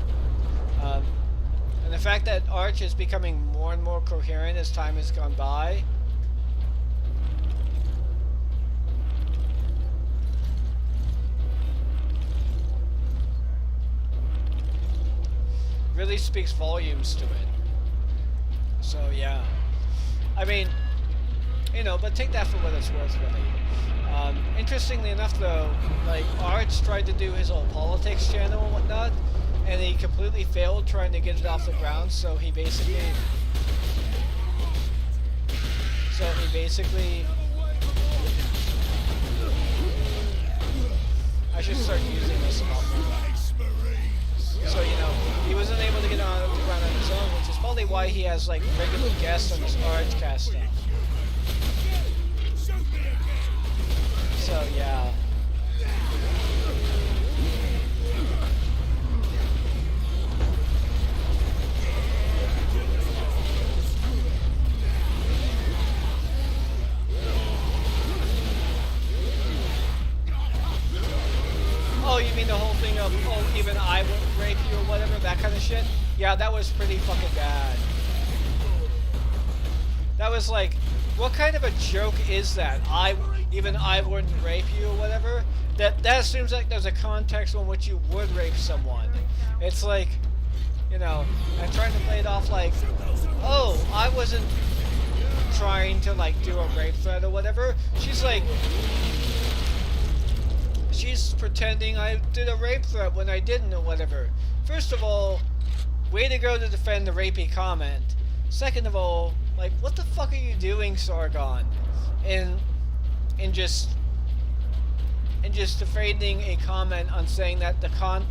And the fact that Arch is becoming more and more coherent as time has gone by really speaks volumes to it. So yeah, I mean, you know, but take that for what it's worth, really. Interestingly enough, though, like Arch tried to do his whole politics channel and whatnot, and he completely failed trying to get it off the ground. So he basically, I should start using this a lot more. So, you know, he wasn't able to get on the ground on his own, which is probably why he has, like, regular guests on his Archcast stuff. So, yeah. Oh, you mean the whole thing of, oh, even I won't rape you or whatever, that kind of shit? Yeah, that was pretty fucking bad. That was like, what kind of a joke is that? Even I wouldn't rape you or whatever? That assumes like there's a context in which you would rape someone. It's like, you know, I'm trying to play it off like, oh, I wasn't trying to like do a rape threat or whatever. She's like, she's pretending I did a rape threat when I didn't or whatever. First of all, way to go to defend the rapey comment. Second of all, like, what the fuck are you doing, Sargon? In just defending a comment on saying that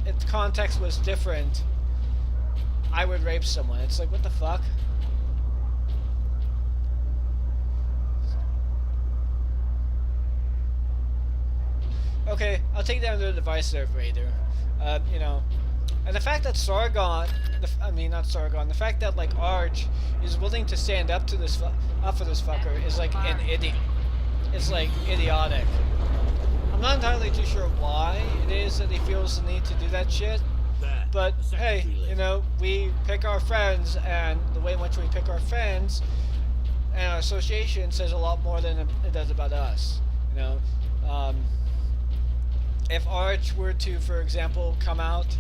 if the context was different, I would rape someone. It's like, what the fuck? Okay, I'll take down the device there, Raider. You know, and the fact that Sargon, the fact that like Arch is willing to stand up to this, up for this fucker is like an idiot. It's like idiotic. I'm not entirely too sure why it is that he feels the need to do that shit. But hey, you know, we pick our friends, and the way in which we pick our friends and our association says a lot more than it does about us. You know. If Arch were to, for example, come out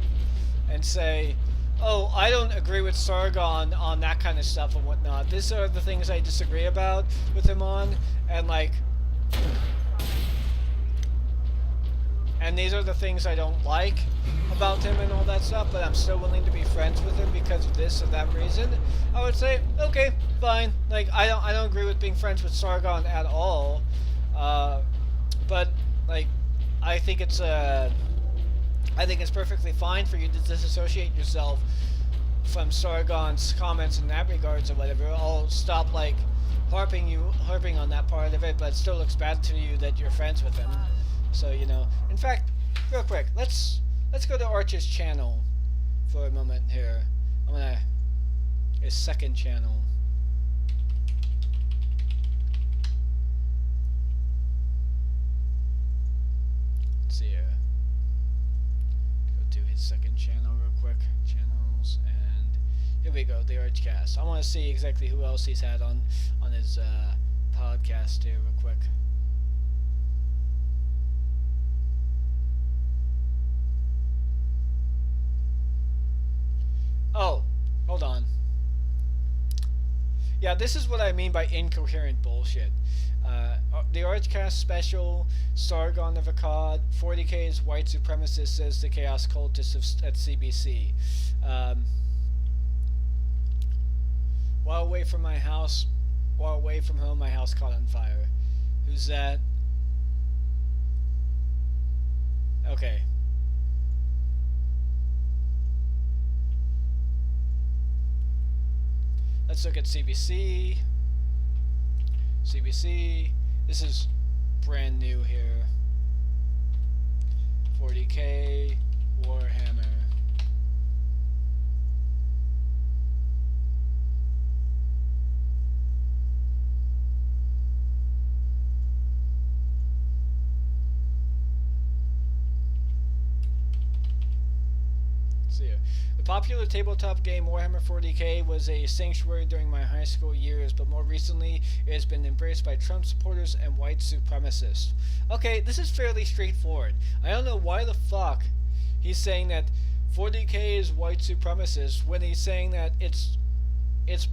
and say, oh, I don't agree with Sargon on that kind of stuff and whatnot. These are the things I disagree about with him on, and like, and these are the things I don't like about him and all that stuff, but I'm still willing to be friends with him because of this or that reason. I would say, okay, fine. Like, I don't agree with being friends with Sargon at all, but like, I think it's perfectly fine for you to disassociate yourself from Sargon's comments in that regards or whatever. I'll stop like harping on that part of it, but it still looks bad to you that you're friends with him. So, you know. In fact, real quick, let's go to Arch's channel for a moment here. His second channel. Let's see here. Go to his second channel real quick. Channels, and here we go, the Archcast. I want to see exactly who else he's had on his podcast here real quick. Oh, hold on. Yeah, this is what I mean by incoherent bullshit. The Archcast special, Sargon of Akkad, 40K's white supremacist says the Chaos Cultist at CBC. While away from home, my house caught on fire. Who's that? Okay. Let's look at CBC. CBC. This is brand new here. 40K Warhammer. See ya. The popular tabletop game Warhammer 40k was a sanctuary during my high school years, but more recently it has been embraced by Trump supporters and white supremacists. Okay, this is fairly straightforward. I don't know why the fuck he's saying that 40k is white supremacist when he's saying that it's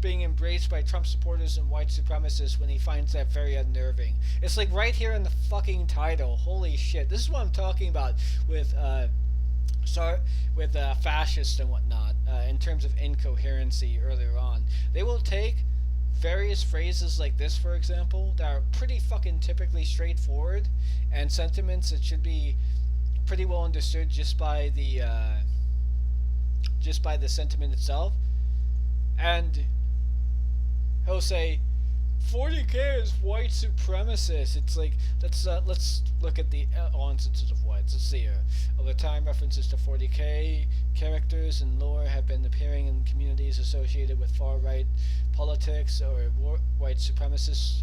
being embraced by Trump supporters and white supremacists when he finds that very unnerving. It's like right here in the fucking title. Holy shit. This is what I'm talking about with fascists and whatnot, in terms of incoherency earlier on. They will take various phrases like this, for example, that are pretty fucking typically straightforward, and sentiments that should be pretty well understood just by the sentiment itself, and he'll say 40k is white supremacist. It's like, let's look at the instances of whites. Let's see here. Over time, references to 40k characters and lore have been appearing in communities associated with far-right politics or white supremacists.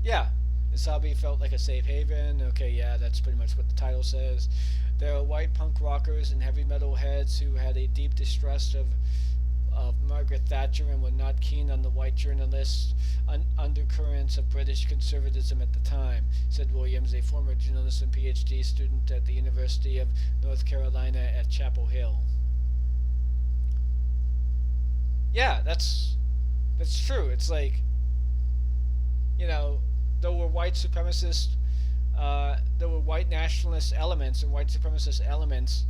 Yeah, this hobby felt like a safe haven. Okay, yeah, that's pretty much what the title says. There are white punk rockers and heavy metal heads who had a deep distrust of Margaret Thatcher and were not keen on the white journalists' undercurrents of British conservatism at the time, said Williams, a former journalist and PhD student at the University of North Carolina at Chapel Hill. Yeah, that's true. It's like, you know, there were white supremacist, there were white nationalist elements and white supremacist elements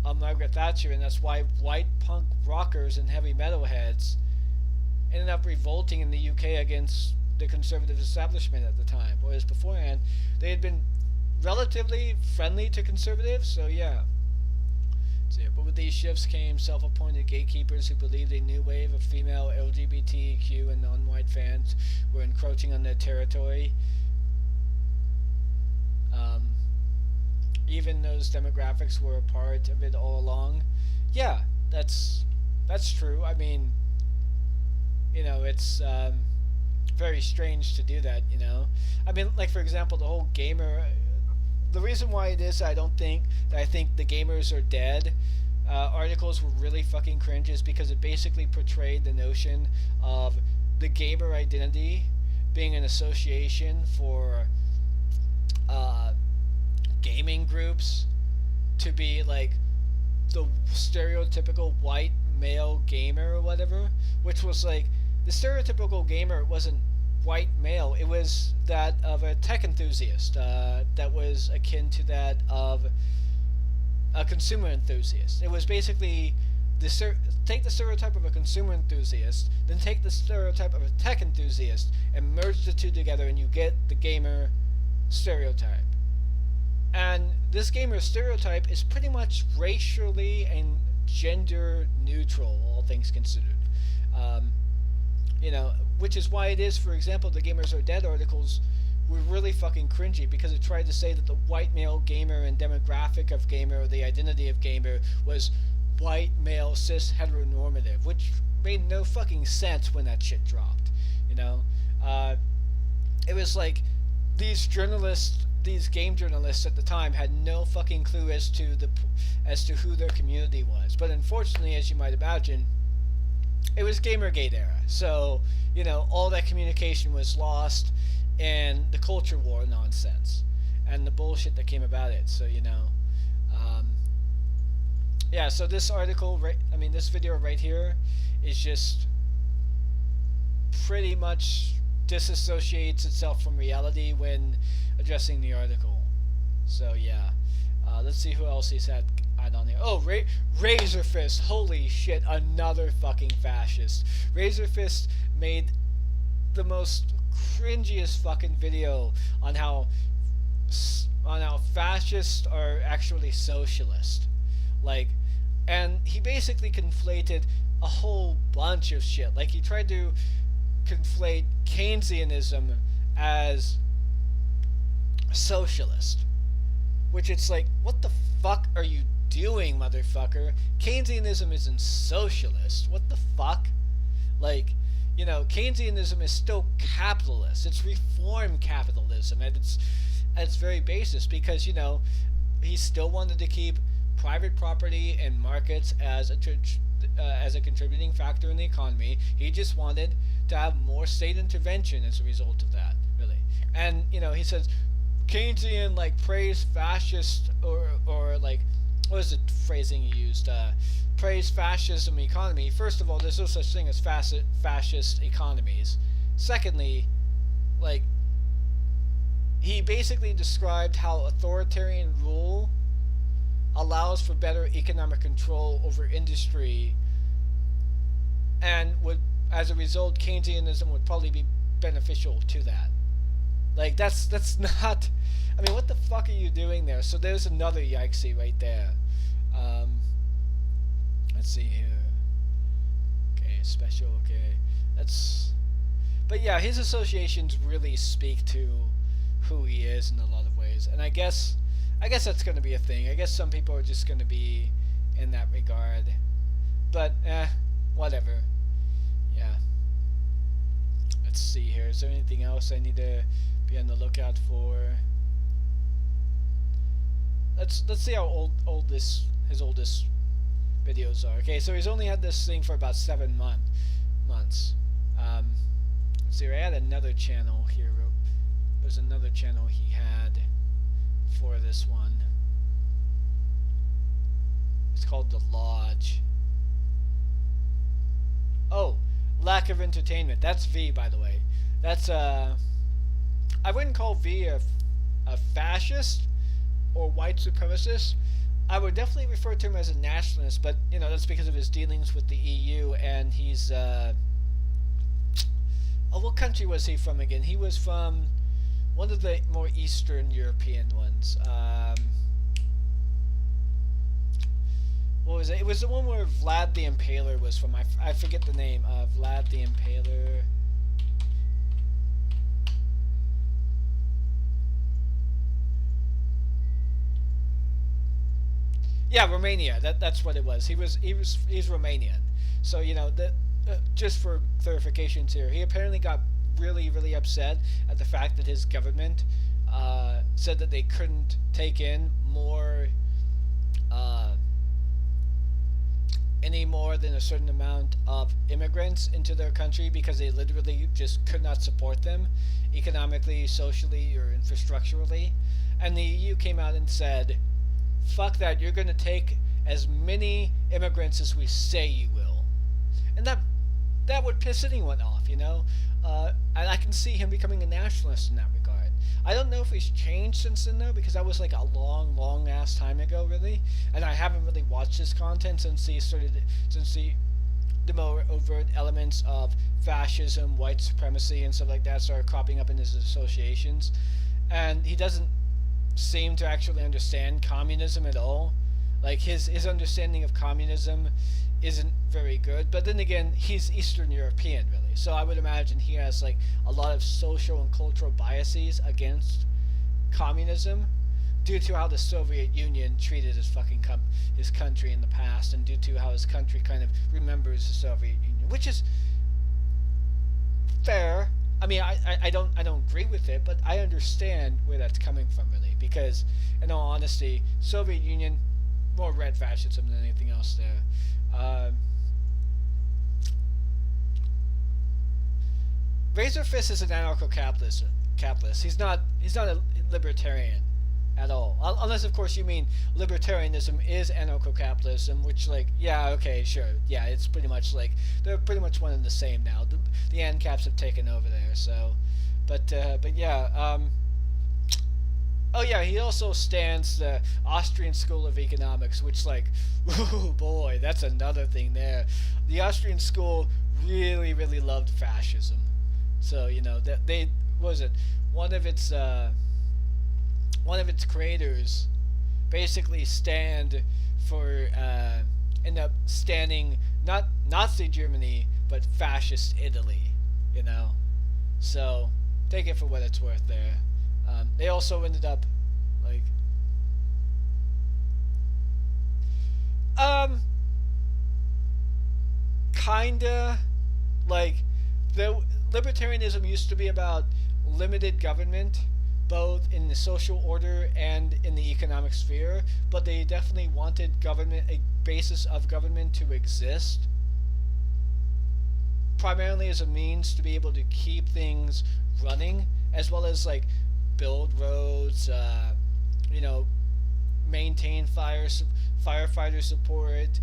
of Margaret Thatcher, and that's why white punk rockers and heavy metalheads ended up revolting in the UK against the conservative establishment at the time, whereas beforehand they had been relatively friendly to conservatives. So yeah. But with these shifts came self-appointed gatekeepers who believed a new wave of female LGBTQ and non-white fans were encroaching on their territory. Even those demographics were a part of it all along. Yeah, that's true. I mean, you know, it's very strange to do that, you know. I mean, like, for example, the whole gamer... The reason why it is I think the gamers are dead articles were really fucking cringe is because it basically portrayed the notion of the gamer identity being an association for gaming groups to be like the stereotypical white male gamer or whatever, which was like, the stereotypical gamer wasn't white male, it was that of a tech enthusiast, that was akin to that of a consumer enthusiast. It was basically take the stereotype of a consumer enthusiast, then take the stereotype of a tech enthusiast and merge the two together and you get the gamer stereotype. And this gamer stereotype is pretty much racially and gender neutral, all things considered. You know, which is why it is, for example, the Gamers Are Dead articles were really fucking cringy, because it tried to say that the white male gamer and demographic of gamer, or the identity of gamer, was white male cis heteronormative, which made no fucking sense when that shit dropped, you know. It was like these game journalists at the time had no fucking clue as to who their community was. But unfortunately, as you might imagine, it was Gamergate era, so, you know, all that communication was lost in the culture war nonsense and the bullshit that came about it. So, you know, yeah, so this article, this video right here is just pretty much disassociates itself from reality when addressing the article. So yeah, let's see who else he's had on here. Oh, Razor Fist, holy shit, another fucking fascist. Razor Fist made the most cringiest fucking video on how fascists are actually socialist. Like, and he basically conflated a whole bunch of shit. Like, he tried to conflate Keynesianism as socialist, which it's like, what the fuck are you doing, motherfucker? Keynesianism isn't socialist. What the fuck? Like, you know, Keynesianism is still capitalist. It's reform capitalism at its very basis, because, you know, he still wanted to keep private property and markets as a contributing factor in the economy. He just wanted to have more state intervention as a result of that, really. And he says Keynesian praise fascist or like, what is the phrasing he used? Praise fascism economy. First of all, there's no such thing as fascist economies. Secondly, he basically described how authoritarian rule allows for better economic control over industry, and would, as a result, Keynesianism would probably be beneficial to that. That's not. I mean, what the fuck are you doing there? So there's another yikesy right there. Let's see here. Okay, special. Okay, but yeah, his associations really speak to who he is in a lot of ways, and I guess that's going to be a thing. I guess some people are just going to be in that regard, but whatever. Yeah. Let's see here. Is there anything else I need to be on the lookout for? Let's see how old his oldest videos are. Okay, so he's only had this thing for about 7 months. Let's see. I had another channel here. There's another channel he had for this one. It's called The Lodge. Oh, lack of entertainment. That's V, by the way. That's I wouldn't call V a fascist or white supremacist. I would definitely refer to him as a nationalist, but that's because of his dealings with the EU, and he's what country was he from again? He was from one of the more Eastern European ones. What was it? It was the one where Vlad the Impaler was from. I forget the name. Vlad the Impaler. Yeah, Romania. That's what it was. He's Romanian. So just for clarifications here, he apparently got really, really upset at the fact that his government said that they couldn't take in any more than a certain amount of immigrants into their country because they literally just could not support them economically, socially, or infrastructurally. And the EU came out and said, fuck that, you're going to take as many immigrants as we say you will. And that would piss anyone off, and I can see him becoming a nationalist in that regard. I don't know if he's changed since then, though, because that was like a long, long ass time ago, really, and I haven't really watched his content since the more overt elements of fascism, white supremacy, and stuff like that started cropping up in his associations, and he doesn't seem to actually understand communism at all. Like, his understanding of communism isn't very good, but then again, he's Eastern European, really, so I would imagine he has like a lot of social and cultural biases against communism due to how the Soviet Union treated his country in the past, and due to how his country kind of remembers the Soviet Union, which is fair. I mean, I don't agree with it, but I understand where that's coming from, really, because in all honesty, Soviet Union, more red fascism than anything else there. Razorfist is an anarcho-capitalist. He's not a libertarian at all, unless of course you mean libertarianism is anarcho-capitalism, which, like, yeah, okay, sure, yeah, it's pretty much like they're pretty much one and the same now. The ANCAPs have taken over there, so, but yeah, oh yeah, he also stands the Austrian School of Economics, which, like, oh boy, that's another thing there. The Austrian school really, really loved fascism. So, that they, what was it, one of its creators basically end up standing not Nazi Germany, but fascist Italy, So, take it for what it's worth there. They also ended up, like, kinda, like, the libertarianism used to be about limited government, both in the social order and in the economic sphere, but they definitely wanted government, a basis of government to exist, primarily as a means to be able to keep things running, as well as like build roads, you know, maintain firefighter support,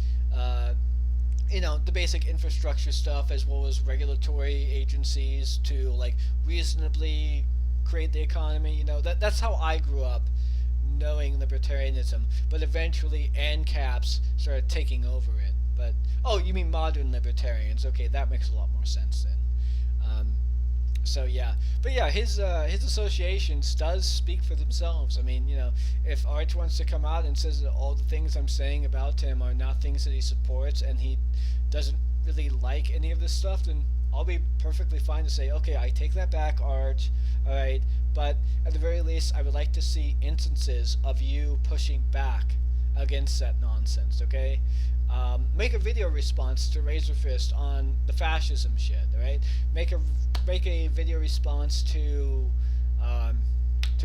you know, the basic infrastructure stuff, as well as regulatory agencies to like reasonably create the economy. You know, that's how I grew up knowing libertarianism, but eventually ANCAPs started taking over it. But oh, you mean modern libertarians? Okay, that makes a lot more sense then. So yeah, but yeah, his associations does speak for themselves. I mean, you know, if Arch wants to come out and says that all the things I'm saying about him are not things that he supports, and he doesn't really like any of this stuff, then I'll be perfectly fine to say, okay, I take that back, Arch. All right, but at the very least, I would like to see instances of you pushing back against that nonsense. Okay. Make a video response to Razorfist on the fascism shit, right? Make a video response to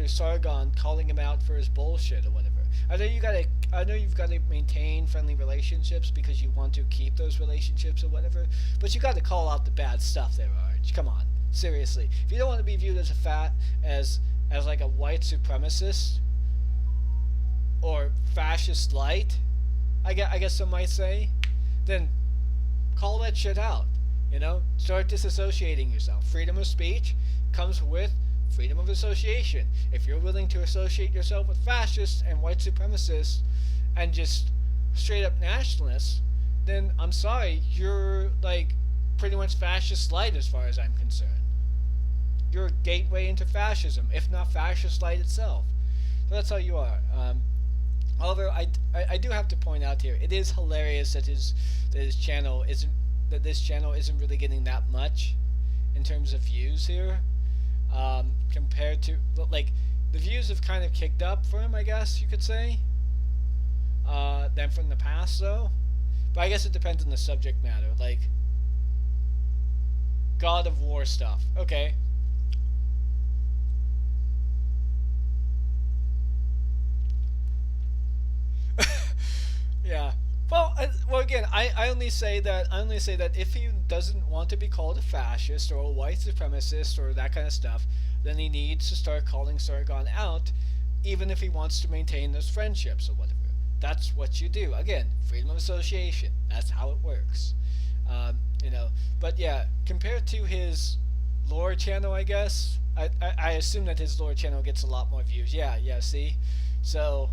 Sargon, calling him out for his bullshit or whatever. I know you've got to maintain friendly relationships because you want to keep those relationships or whatever, but you got to call out the bad stuff there, Arch. Come on, seriously. If you don't want to be viewed as like a white supremacist or fascist light, I guess some might say, then call that shit out. You know, start disassociating yourself. Freedom of speech comes with freedom of association. If you're willing to associate yourself with fascists and white supremacists and just straight up nationalists, then I'm sorry, you're like pretty much fascist light as far as I'm concerned. You're a gateway into fascism, if not fascist light itself. So that's how you are. However, I do have to point out here, it is hilarious that this channel isn't really getting that much in terms of views here, compared to, like, the views have kind of kicked up for him, I guess you could say, than from the past though. But I guess it depends on the subject matter, like God of War stuff. Okay. Yeah. Well, again, I only say that if he doesn't want to be called a fascist or a white supremacist or that kind of stuff, then he needs to start calling Sargon out, even if he wants to maintain those friendships or whatever. That's what you do. Again, freedom of association. That's how it works. You know. But yeah, compared to his lore channel, I guess, I assume that his lore channel gets a lot more views. Yeah. See. So,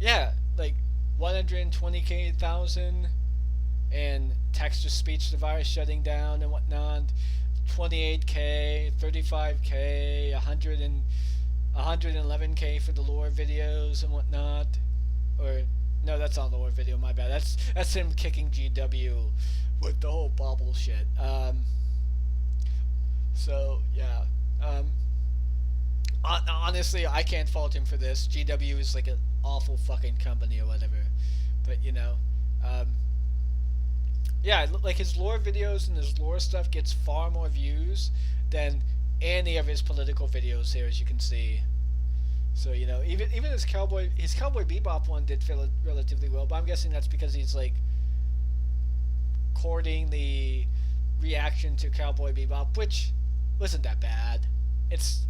yeah, like 120,000 and text-to-speech device shutting down and whatnot, 28K, 35K, 111K for the lore videos and whatnot. Or no, that's not lore video, my bad. That's him kicking GW with the whole bobble shit. So yeah. Honestly, I can't fault him for this. GW is like an awful fucking company or whatever. But, you know, yeah, like his lore videos and his lore stuff gets far more views than any of his political videos here, as you can see. So, you know, even his Cowboy Bebop one did relatively well, but I'm guessing that's because he's, like, courting the reaction to Cowboy Bebop, which wasn't that bad. It's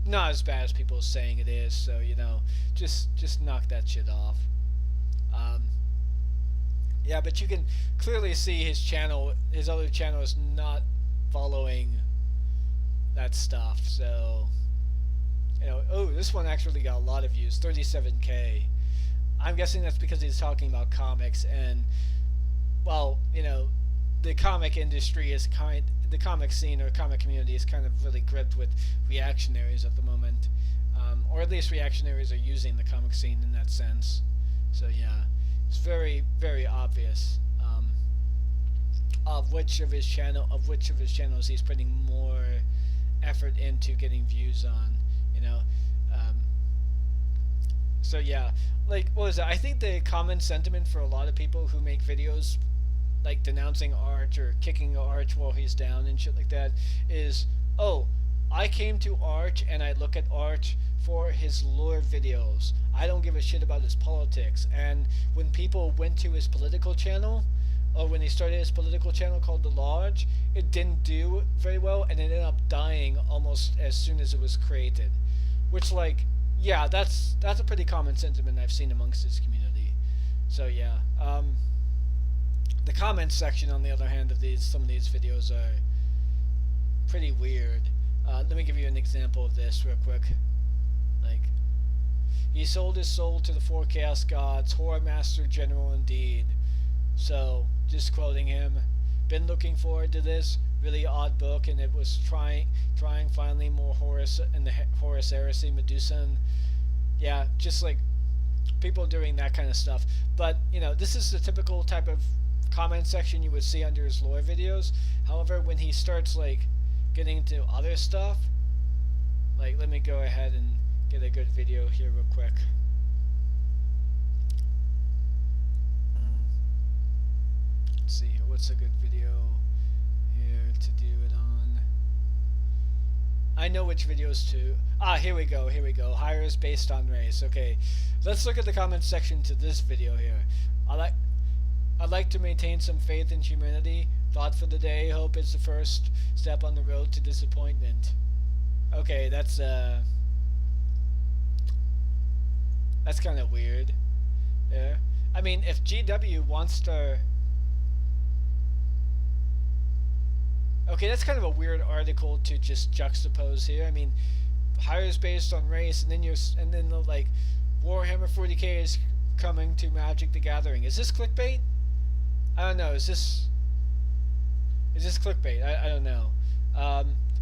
not as bad as people are saying it is, so, you know, just knock that shit off. Yeah, but you can clearly see his other channel is not following that stuff, so, you know, oh, this one actually got a lot of views, 37K. I'm guessing that's because he's talking about comics, and, well, you know, the comic industry is the comic scene or comic community is kind of really gripped with reactionaries at the moment, or at least reactionaries are using the comic scene in that sense. So yeah, it's very, very obvious of which of his channels he's putting more effort into getting views on, you know. So yeah, like, what was it? I think the common sentiment for a lot of people who make videos like denouncing Arch or kicking Arch while he's down and shit like that is, oh, I came to Arch and I look at Arch for his lore videos. I don't give a shit about his politics. And when people went to his political channel, or when he started his political channel called The Lodge, it didn't do very well, and it ended up dying almost as soon as it was created. Which, like, yeah, that's a pretty common sentiment I've seen amongst his community. So yeah, the comments section, on the other hand, of some of these videos are pretty weird. Let me give you an example of this real quick. Like, he sold his soul to the four chaos gods, Horror Master General indeed. So, just quoting him, been looking forward to this really odd book, and it was trying finally more Horus and the Horus Heresy, Medusa, and yeah, just like people doing that kind of stuff. But you know, this is the typical type of comment section you would see under his lore videos. However, when he starts like getting into other stuff, like, let me go ahead and get a good video here real quick. Let's see, what's a good video here to do it on? I know which videos to... here we go. Hires based on race. Okay, let's look at the comments section to this video here. I'd like to maintain some faith in humanity. Thought for the day. Hope it's the first step on the road to disappointment. Okay, that's kind of weird. There. I mean, if GW wants to... Okay, that's kind of a weird article to just juxtapose here. I mean, hires based on race, and then like Warhammer 40k is coming to Magic the Gathering. Is this clickbait? I don't know. Is this clickbait? I don't know.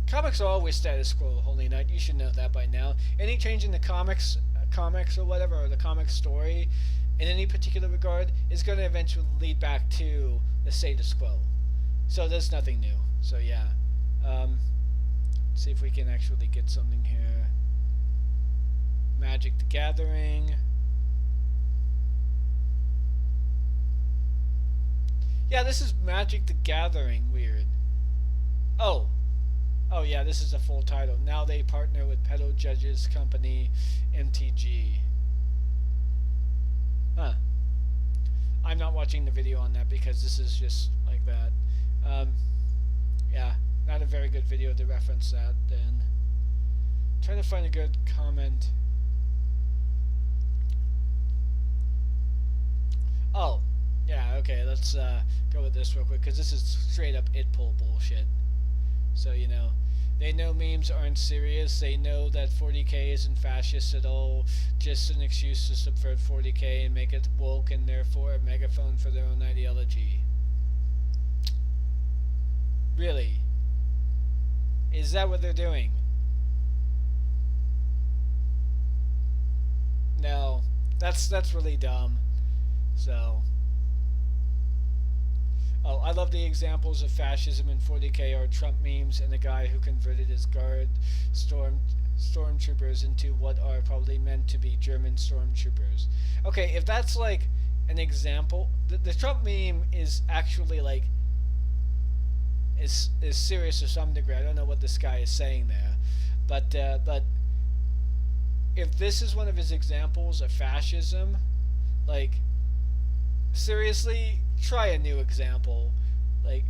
Comics are always status quo, Holy Knight. You should know that by now. Any change in the comics or whatever, or the comic story, in any particular regard, is going to eventually lead back to the status quo. So there's nothing new. So yeah, let's see if we can actually get something here. Magic the Gathering. Yeah, this is Magic the Gathering. Weird. Oh yeah, this is a full title. Now they partner with Pedo Judges Company, MTG. Huh. I'm not watching the video on that because this is just like that. Yeah, not a very good video to reference that then. Trying to find a good comment. Oh, yeah, okay, let's go with this real quick, because this is straight up it-pull bullshit. So, you know, they know memes aren't serious. They know that 40k isn't fascist at all, just an excuse to subvert 40k and make it woke and therefore a megaphone for their own ideology. Really? Is that what they're doing? No, that's really dumb. So, oh, I love the examples of fascism in 40k are Trump memes and the guy who converted his guard stormtroopers into what are probably meant to be German stormtroopers. Okay, if that's like an example, the Trump meme is actually like is serious to some degree. I don't know what this guy is saying there, but if this is one of his examples of fascism, like, seriously, try a new example. Like,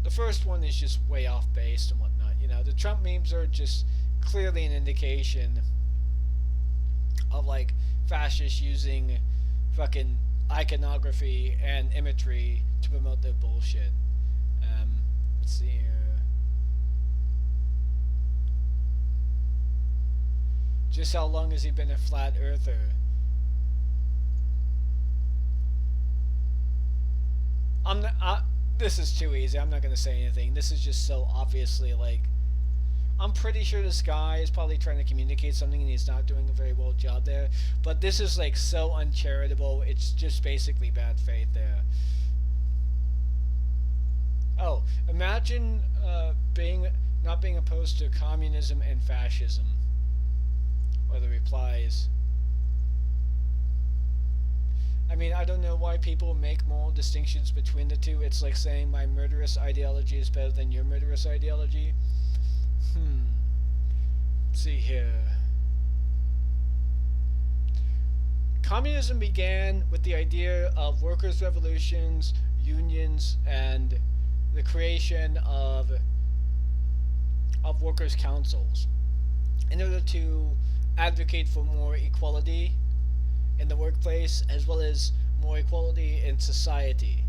the first one is just way off base and whatnot. You know, the Trump memes are just clearly an indication of like fascists using fucking iconography and imagery to promote their bullshit. Let's see here. Just how long has he been a flat earther? This is too easy. I'm not going to say anything. This is just so obviously like... I'm pretty sure this guy is probably trying to communicate something and he's not doing a very well job there. But this is like so uncharitable. It's just basically bad faith there. Oh, imagine not being opposed to communism and fascism. Or the replies. I mean, I don't know why people make moral distinctions between the two. It's like saying my murderous ideology is better than your murderous ideology. see here. Communism began with the idea of workers' revolutions, unions, and the creation of workers' councils in order to advocate for more equality in the workplace as well as more equality in society.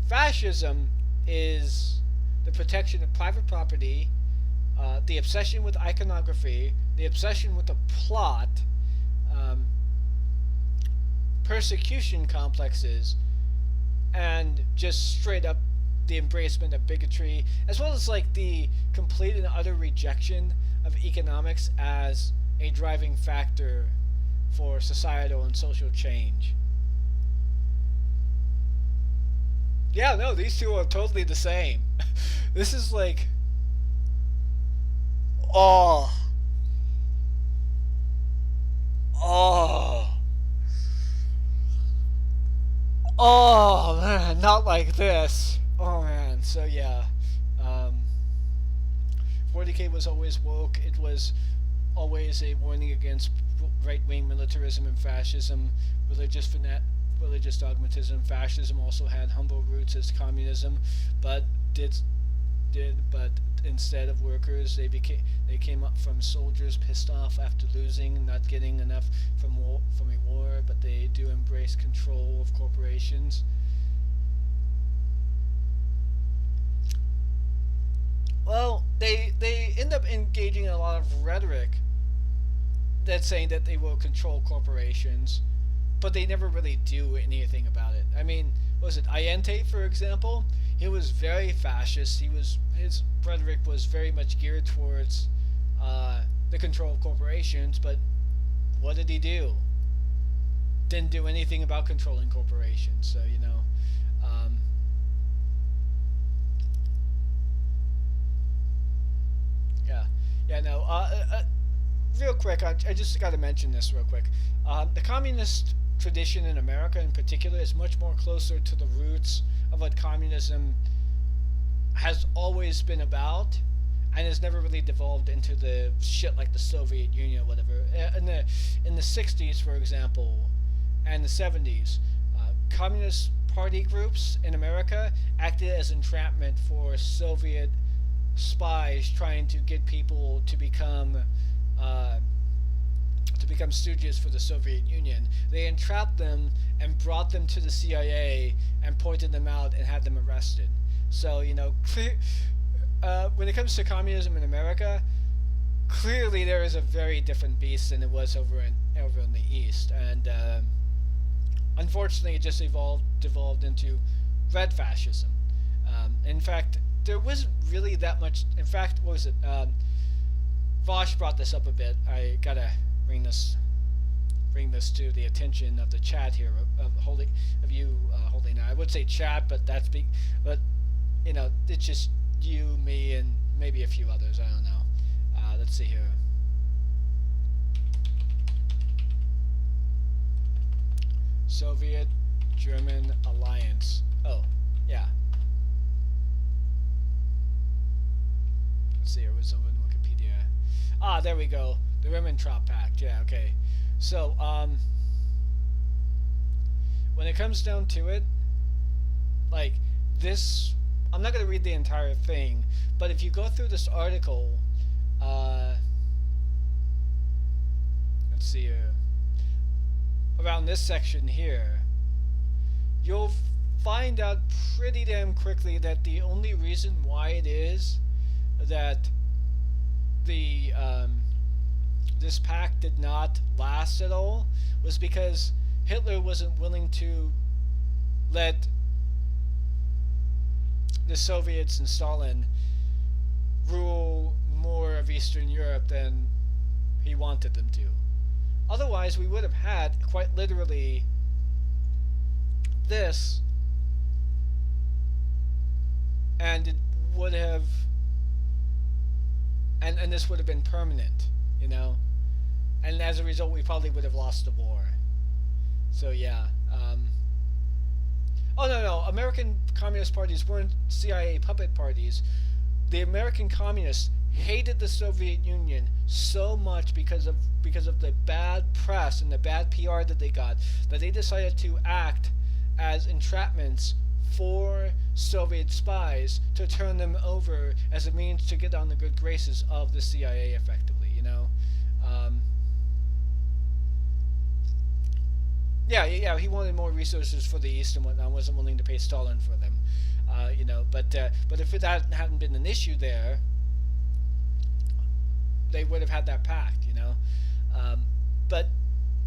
Fascism is the protection of private property, the obsession with iconography, the obsession with the plot, persecution complexes, and just straight up the embracement of bigotry, as well as like the complete and utter rejection of economics as a driving factor for societal and social change. Yeah, no, these two are totally the same. This is like, oh, man, not like this. Oh man, so yeah, 40K was always woke. It was always a warning against right-wing militarism and fascism, religious dogmatism. Fascism also had humble roots as communism, but but instead of workers, they came up from soldiers pissed off after losing, not getting enough from a war, but they do embrace control of corporations. Well, they end up engaging in a lot of rhetoric that's saying that they will control corporations, but they never really do anything about it. I mean, was it Allende, for example? He was very fascist. His rhetoric was very much geared towards the control of corporations, but what did he do? Didn't do anything about controlling corporations. So, you know, real quick, I just got to mention this real quick. The communist tradition in America in particular is much more closer to the roots of what communism has always been about, and has never really devolved into the shit like the Soviet Union or whatever. In the 60s, for example, and the 70s, communist party groups in America acted as entrapment for Soviet spies trying to get people to become stooges for the Soviet Union. They entrapped them and brought them to the CIA and pointed them out and had them arrested. So, you know, when it comes to communism in America, clearly there is a very different beast than it was over in the East, and unfortunately it just devolved into red fascism. In fact, there wasn't really that much. In fact, what was it? Vosh brought this up a bit. I gotta bring this to the attention of the chat here, of you holding now. I would say chat, but but you know, it's just you, me, and maybe a few others. I don't know. Let's see here. Soviet-German alliance. Oh, yeah. Let's see here. What's over in Wikipedia? Ah, there we go. The Ribbentrop Pact. Yeah, okay. So, when it comes down to it, like this, I'm not going to read the entire thing, but if you go through this article, let's see here, around this section here, you'll find out pretty damn quickly that the only reason why it is that the this pact did not last at all was because Hitler wasn't willing to let the Soviets and Stalin rule more of Eastern Europe than he wanted them to. Otherwise, we would have had, quite literally, this, and it would have, and this would have been permanent, you know, and as a result, we probably would have lost the war. So yeah. Oh no, American communist parties weren't CIA puppet parties. The American communists hated the Soviet Union so much because of the bad press and the bad PR that they got, that they decided to act as entrapments for Soviet spies to turn them over as a means to get on the good graces of the CIA effectively, you know. Yeah, he wanted more resources for the East and whatnot, wasn't willing to pay Stalin for them, you know, but if that hadn't been an issue there, they would have had that pact, you know. But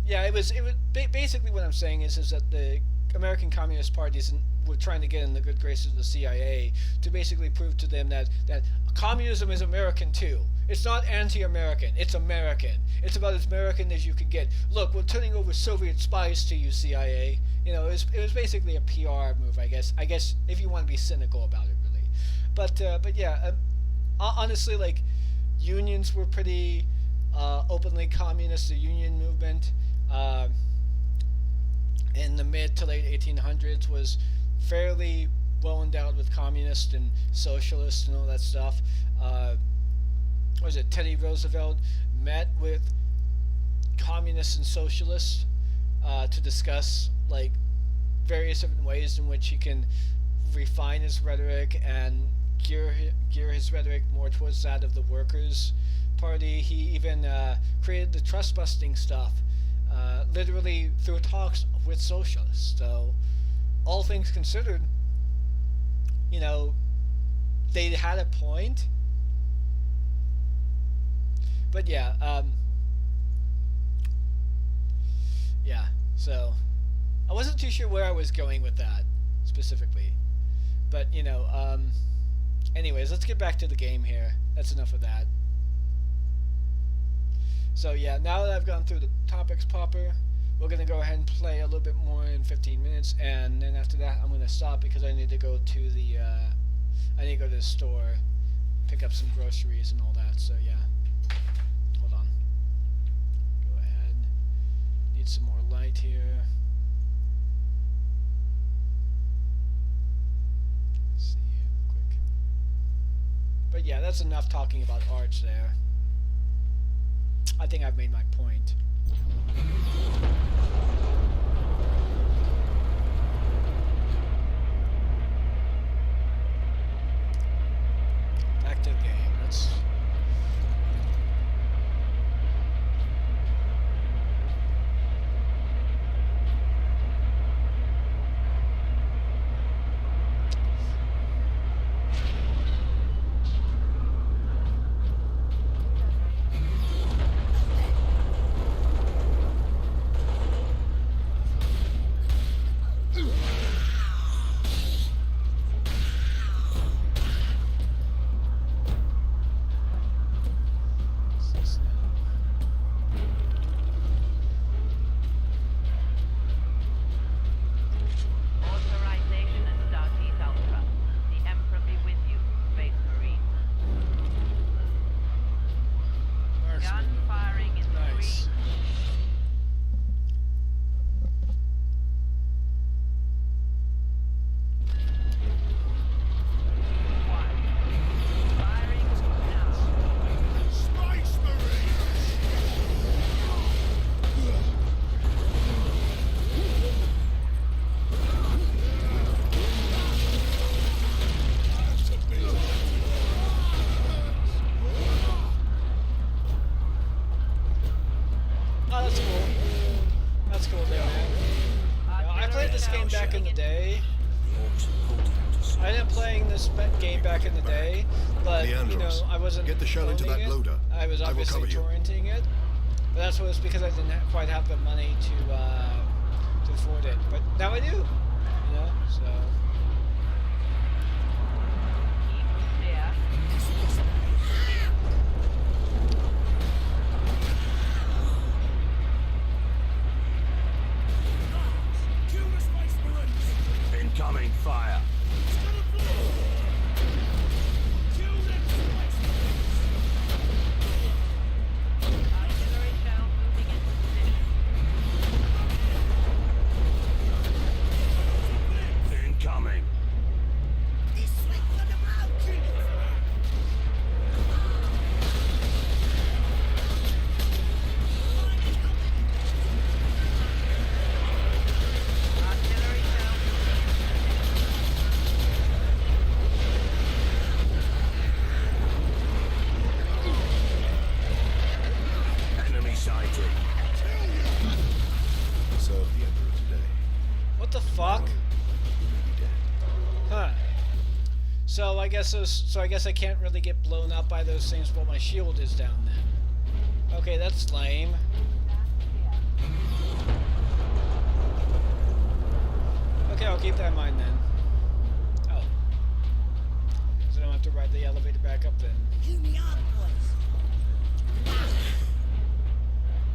yeah, it was basically what I'm saying is that the American Communist parties were trying to get in the good graces of the CIA to basically prove to them that communism is American too. It's not anti-American. It's American. It's about as American as you can get. Look, we're turning over Soviet spies to you, CIA. You know, it was basically a PR move, I guess. I guess if you want to be cynical about it, really. But yeah, honestly, like, unions were pretty openly communist. The union movement in the mid to late 1800s was fairly well endowed with communists and socialists and all that stuff. Was it Teddy Roosevelt met with communists and socialists to discuss like various different ways in which he can refine his rhetoric and gear his rhetoric more towards that of the Workers' Party. He even created the trust busting stuff literally through talks with socialists. So all things considered, you know, they had a point. But yeah, yeah, so I wasn't too sure where I was going with that specifically. But, you know, anyways, let's get back to the game here. That's enough of that. So yeah, now that I've gone through the topics proper, we're going to go ahead and play a little bit more in 15 minutes, and then after that I'm going to stop because I need to go to the store, pick up some groceries and all that. So yeah. Hold on. Go ahead. Need some more light here. Let's see here real quick. But yeah, that's enough talking about arts there. I think I've made my point. Back to the game. Let's... back in the day. I ended up playing this game back in the day, but you know, I wasn't get the shell into that loader. I was obviously torrenting it, but that's what it's because I didn't quite have the money to afford it. But now I do, you know. So. Incoming fire. Incoming. So I guess I can't really get blown up by those things while my shield is down then. Okay, that's lame. Okay, I'll keep that in mind then. Oh. So I don't have to ride the elevator back up then.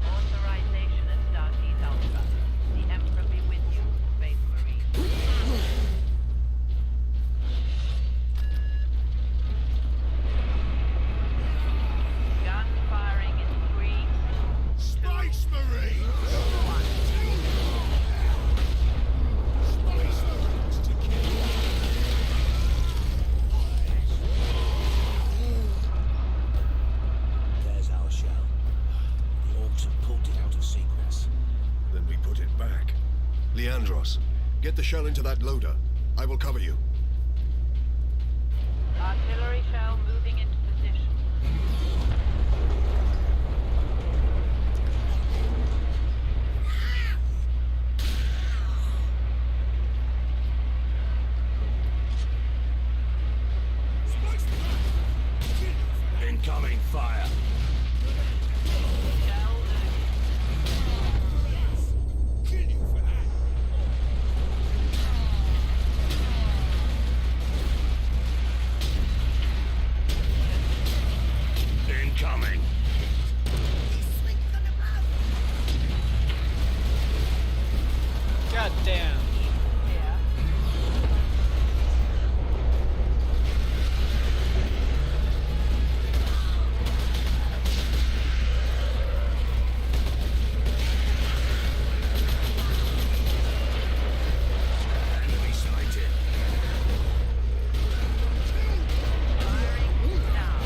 Authorization at Starseed Alpha. The Emperor be with you, Space Marine. Gun firing in 3, Space Marine! There's our shell. The orcs have pulled it out of sequence. Then we put it back. Leandros, get the shell into that loader. I will cover you. Artillery shell moving into position. Incoming fire. Shell Incoming. God damn. Enemy sighted. firing now.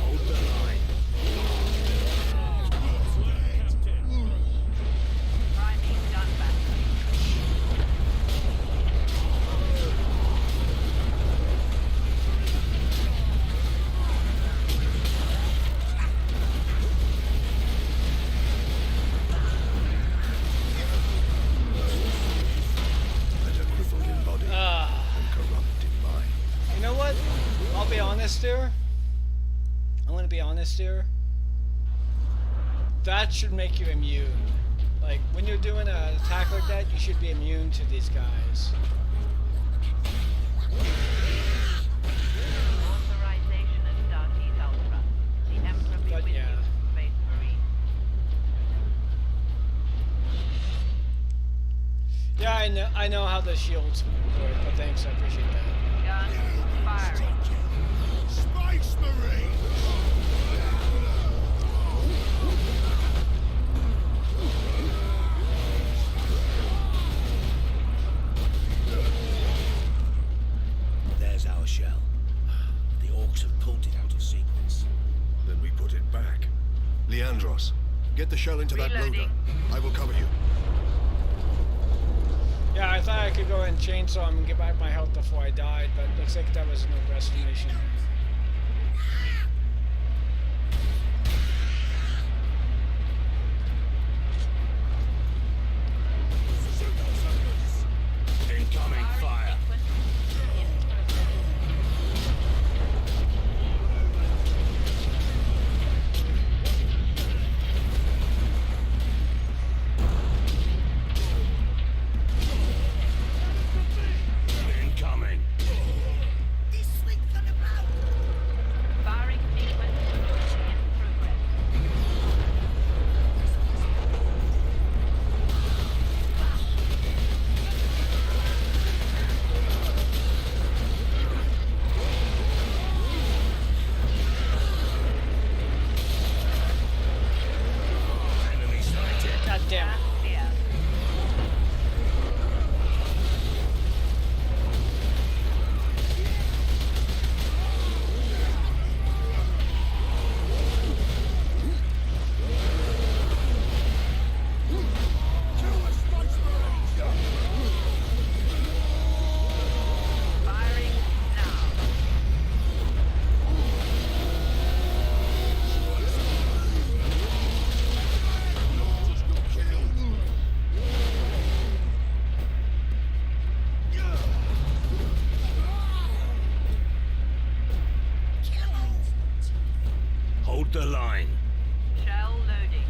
Hold the line. Priming gun battery. Let a crippled in body and corrupt in mind. You know what? I'll be honest here. I'm gonna be honest here. That should make you immune. Like, when you're doing an attack like that, you should be immune to these guys. Authorization at Starseed Alpha. The Emperor be But with yeah. you, Space Marine. Yeah, I know how the shields work, but thanks, I appreciate that. Gun firing. Space Marine! There's our shell. The orcs have pulled it out of sequence. Then we put it back. Leandros, get the shell into that loader. Reloading. I will cover you. Yeah, I thought I could go ahead and chainsaw him and get back my health before I died, but looks like that was an overestimation. Incoming fire. Incoming. This swing's gonna blow. the line. Shell loading.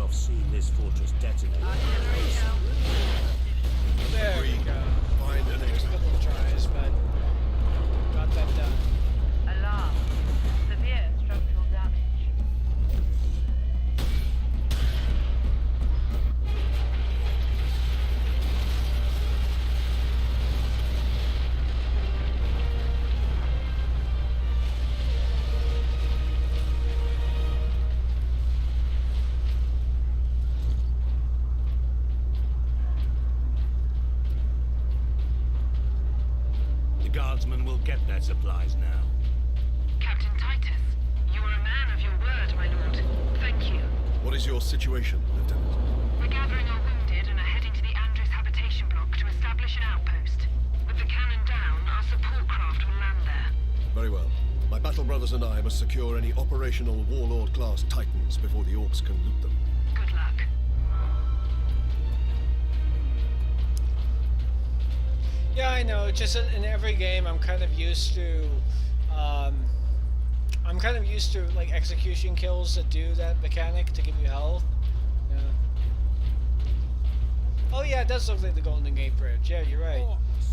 Seeing this fortress detonate. There we go. Find an Took a couple of tries, but got that done. Alarm. Severe structural damage. The Guardsmen will get their supplies now. Captain Titus, you are a man of your word, my lord. Thank you. What is your situation, Lieutenant? We're gathering our wounded and are heading to the Andres habitation block to establish an outpost. With the cannon down, our support craft will land there. Very well. My battle brothers and I must secure any operational Warlord-class Titans before the Orcs can loot them. Good luck. Yeah, I know. Just in every game, I'm kind of used to, like execution kills that do that mechanic to give you health. Yeah. Oh yeah, it does look like the Golden Gate Bridge. Yeah, you're right.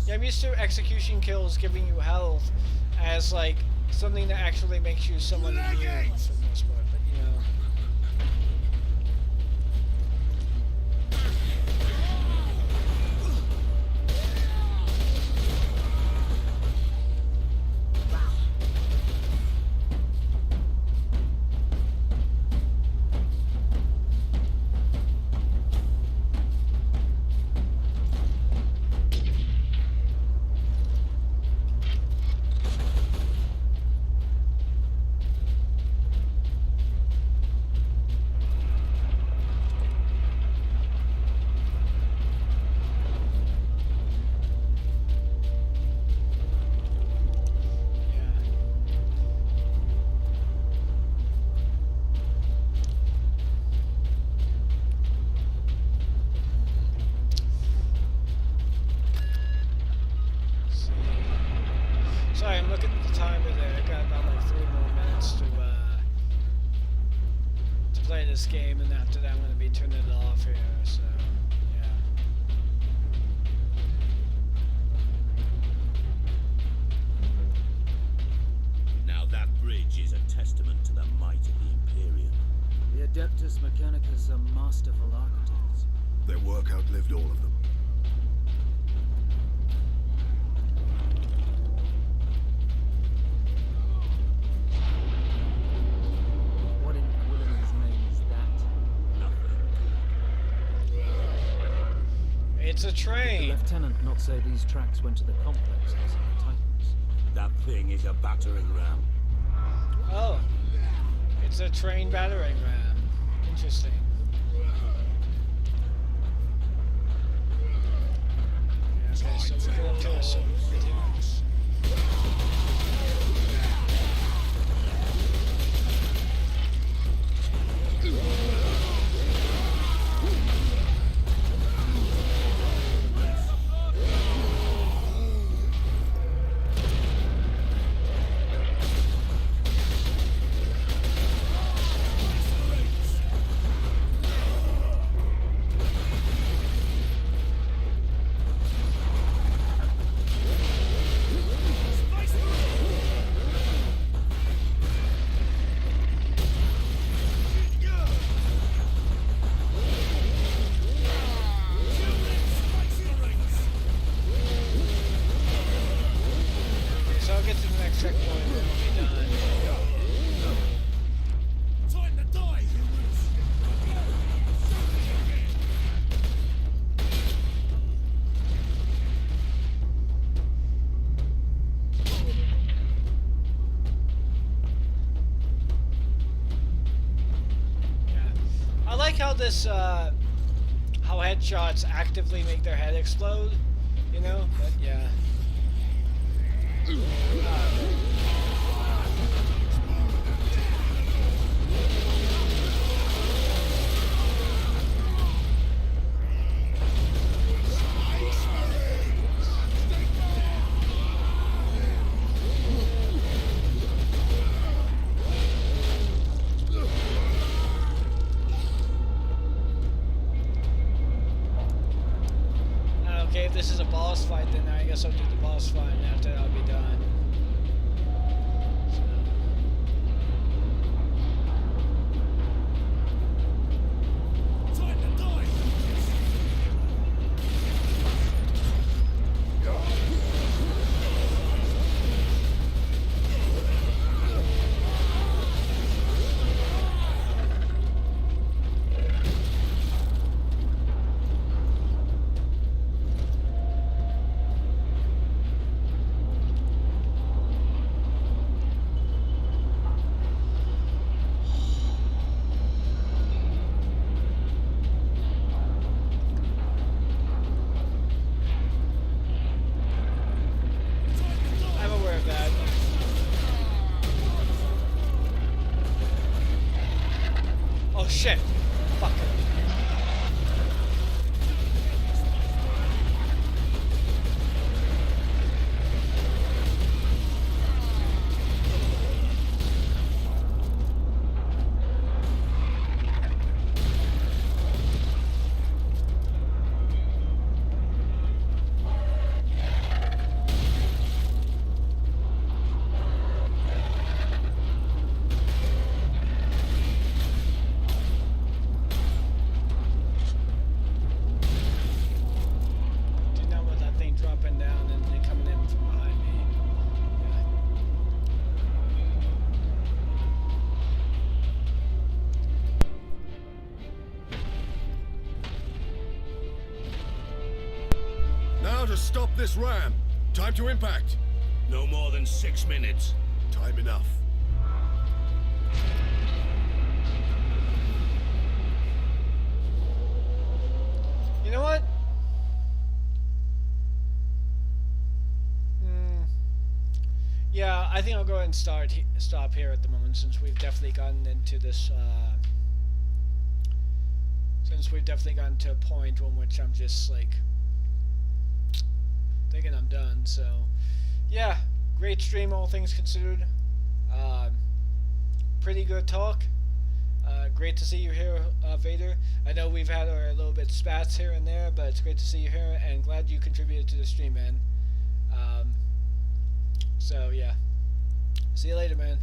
Yeah, I'm used to execution kills giving you health as like something that actually makes you someone immune for the most part. But you know. Sorry, I'm looking at the timer there. I got about like 3 more minutes to play this game, and after that I'm going to be turning it off here, so yeah. Now that bridge is a testament to the might of the Imperium. The Adeptus Mechanicus are masterful architects. Their work outlived all of them. What in Gwilliman's name is that? It's a train. Did the Lieutenant not say these tracks went to the complex housing the Titans? That thing is a battering ram. Oh, it's a train battering ram. Interesting. Yeah, okay, so we're going to do some videos. like how this, how headshots actively make their head explode, you know? But yeah. Okay, if this is a boss fight, then I guess I'll do the boss fight, and after that I'll be done. Oh shit! Fuck. Now to stop this ram. Time to impact. No more than 6 minutes. Time enough. You know what? Yeah, I think I'll go ahead and stop here at the moment, since we've definitely gotten into this. Since we've definitely gotten to a point in which I'm just like thinking I'm done. So, yeah, great stream, all things considered. Pretty good talk. Great to see you here, Vader. I know we've had our little bit spats here and there, but it's great to see you here, and glad you contributed to the stream, man. So, yeah. See you later, man.